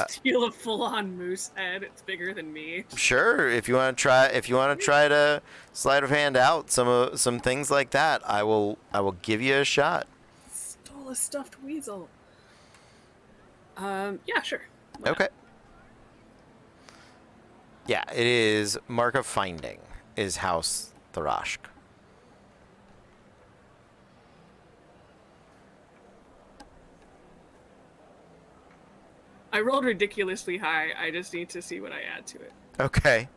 S3: Steal a full-on moose head. It's bigger than me.
S1: sure, if you want to try to sleight of hand out some things like that, I will give you a shot.
S3: Stole a stuffed weasel. Yeah, sure. Why not?
S1: Okay. Yeah, it is Mark of Finding is House Thrash.
S3: I rolled ridiculously high. I just need to see what I add to it.
S1: Okay.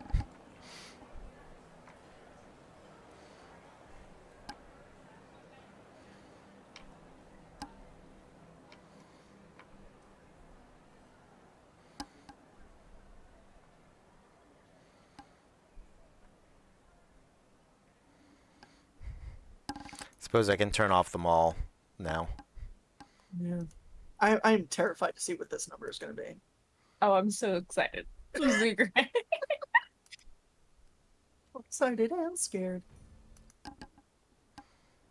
S1: Suppose I can turn off the mall now.
S2: Yeah. I'm terrified to see what this number is going to be.
S4: Oh, I'm so excited. This is great.
S2: Excited and scared.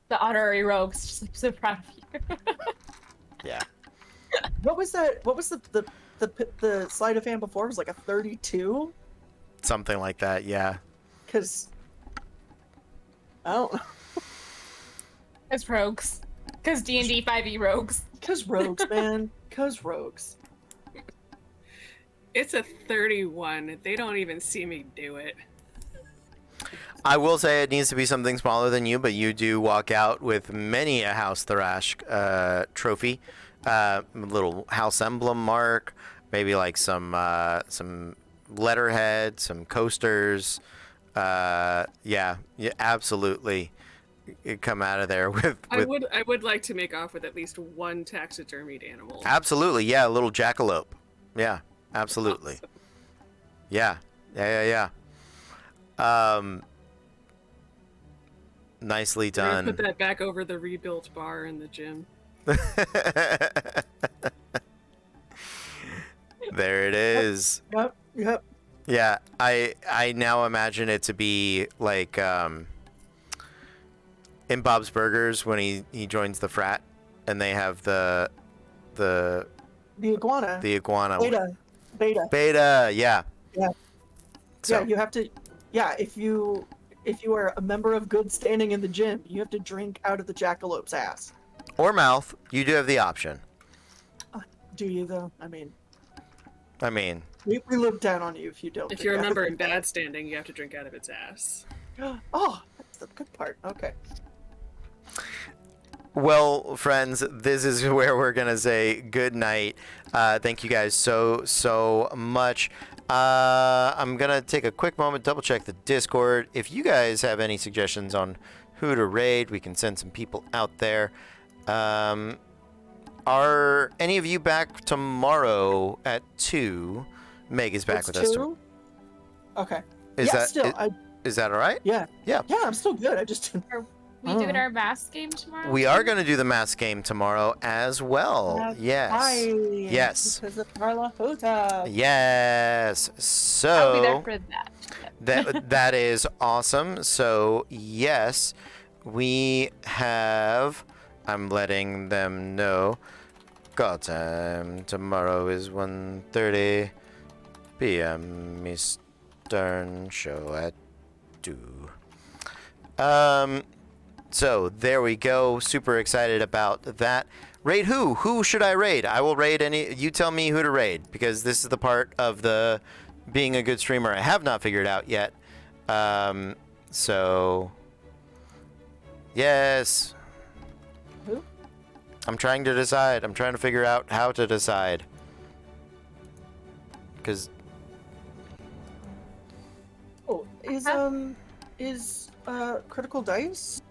S4: The honorary rogues, just like, so proud of you.
S1: Yeah.
S2: What was that? What was the sleight of hand before? It was like a 32?
S1: Something like that, yeah.
S2: Because I don't know.
S4: As rogues. Because D&D 5e rogues.
S2: Because rogues, man. Because rogues.
S3: It's a 31. They don't even see me do it.
S1: I will say it needs to be something smaller than you, but you do walk out with many a House Thrash trophy. Little house emblem mark, maybe like some letterhead, some coasters. Yeah, absolutely. You come out of there with
S3: I would like to make off with at least one taxidermied animal.
S1: absolutely, yeah, a little jackalope. Yeah, absolutely.
S3: Awesome.
S1: Yeah. Nicely
S3: We're gonna
S1: done.
S3: put that back over the rebuilt bar in the gym.
S1: There it is.
S2: Yep.
S1: Yeah, I now imagine it to be like in Bob's Burgers when he joins the frat and they have the
S2: iguana.
S1: the iguana.
S2: Beta.
S1: Yeah.
S2: Yeah.
S1: So,
S2: Yeah, you have to. Yeah, if you are a member of good standing in the gym, you have to drink out of the jackalope's ass.
S1: or mouth. You do have the option.
S2: Do you though? I mean, we look down on you if you don't.
S3: If you're a member in bad standing, you have to drink out of its ass.
S2: Oh, that's the good part. Okay.
S1: Well, friends, this is where we're going to say good night. Thank you guys so much. I'm going to take a quick moment, double check the Discord. If you guys have any suggestions on who to raid, we can send some people out there. Are any of you back tomorrow at 2? Meg is back
S2: It's
S1: with us.
S2: 2? Okay.
S1: Is that all right?
S2: Yeah.
S1: Yeah.
S2: Yeah, I'm still good. I just didn't.
S4: Are we doing our mask game tomorrow?
S1: We are going to do the mask game tomorrow as well. Yes. Yes.
S2: Because of Carla Hota.
S1: Yes. So
S4: I'll be there for that.
S1: that is awesome. So yes, we have. I'm letting them know. Call time tomorrow is 1:30 p.m. Eastern. Show at 2. So there we go. Super excited about that. Raid who? Who should I raid? I will raid any. You tell me who to raid, because this is the part of the being a good streamer I have not figured out yet. So yes.
S2: Who?
S1: I'm trying to decide. I'm trying to figure out how to decide. Because
S2: is Critical Dice?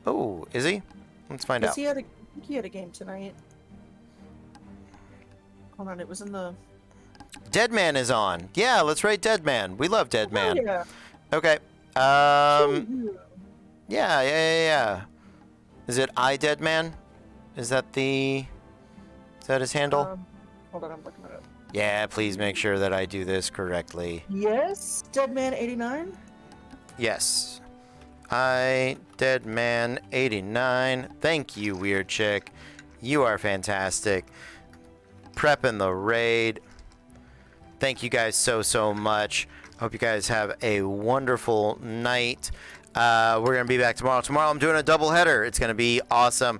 S1: oh, is he? Let's find out.
S2: He had a game tonight. Hold on, it was in the.
S1: Dead Man is on. Yeah, let's raid Dead Man. We love Dead Man.
S2: Oh, yeah.
S1: Okay. Yeah. Is it Dead Man? Is that his handle?
S2: Hold on, I'm looking it up.
S1: Yeah, please make sure that I do this correctly.
S2: Yes, Deadman89.
S1: Yes. Deadman89. Thank you, Weird Chick. You are fantastic. Prepping the raid. Thank you guys so much. Hope you guys have a wonderful night. We're going to be back tomorrow. Tomorrow I'm doing a double header. It's going to be awesome.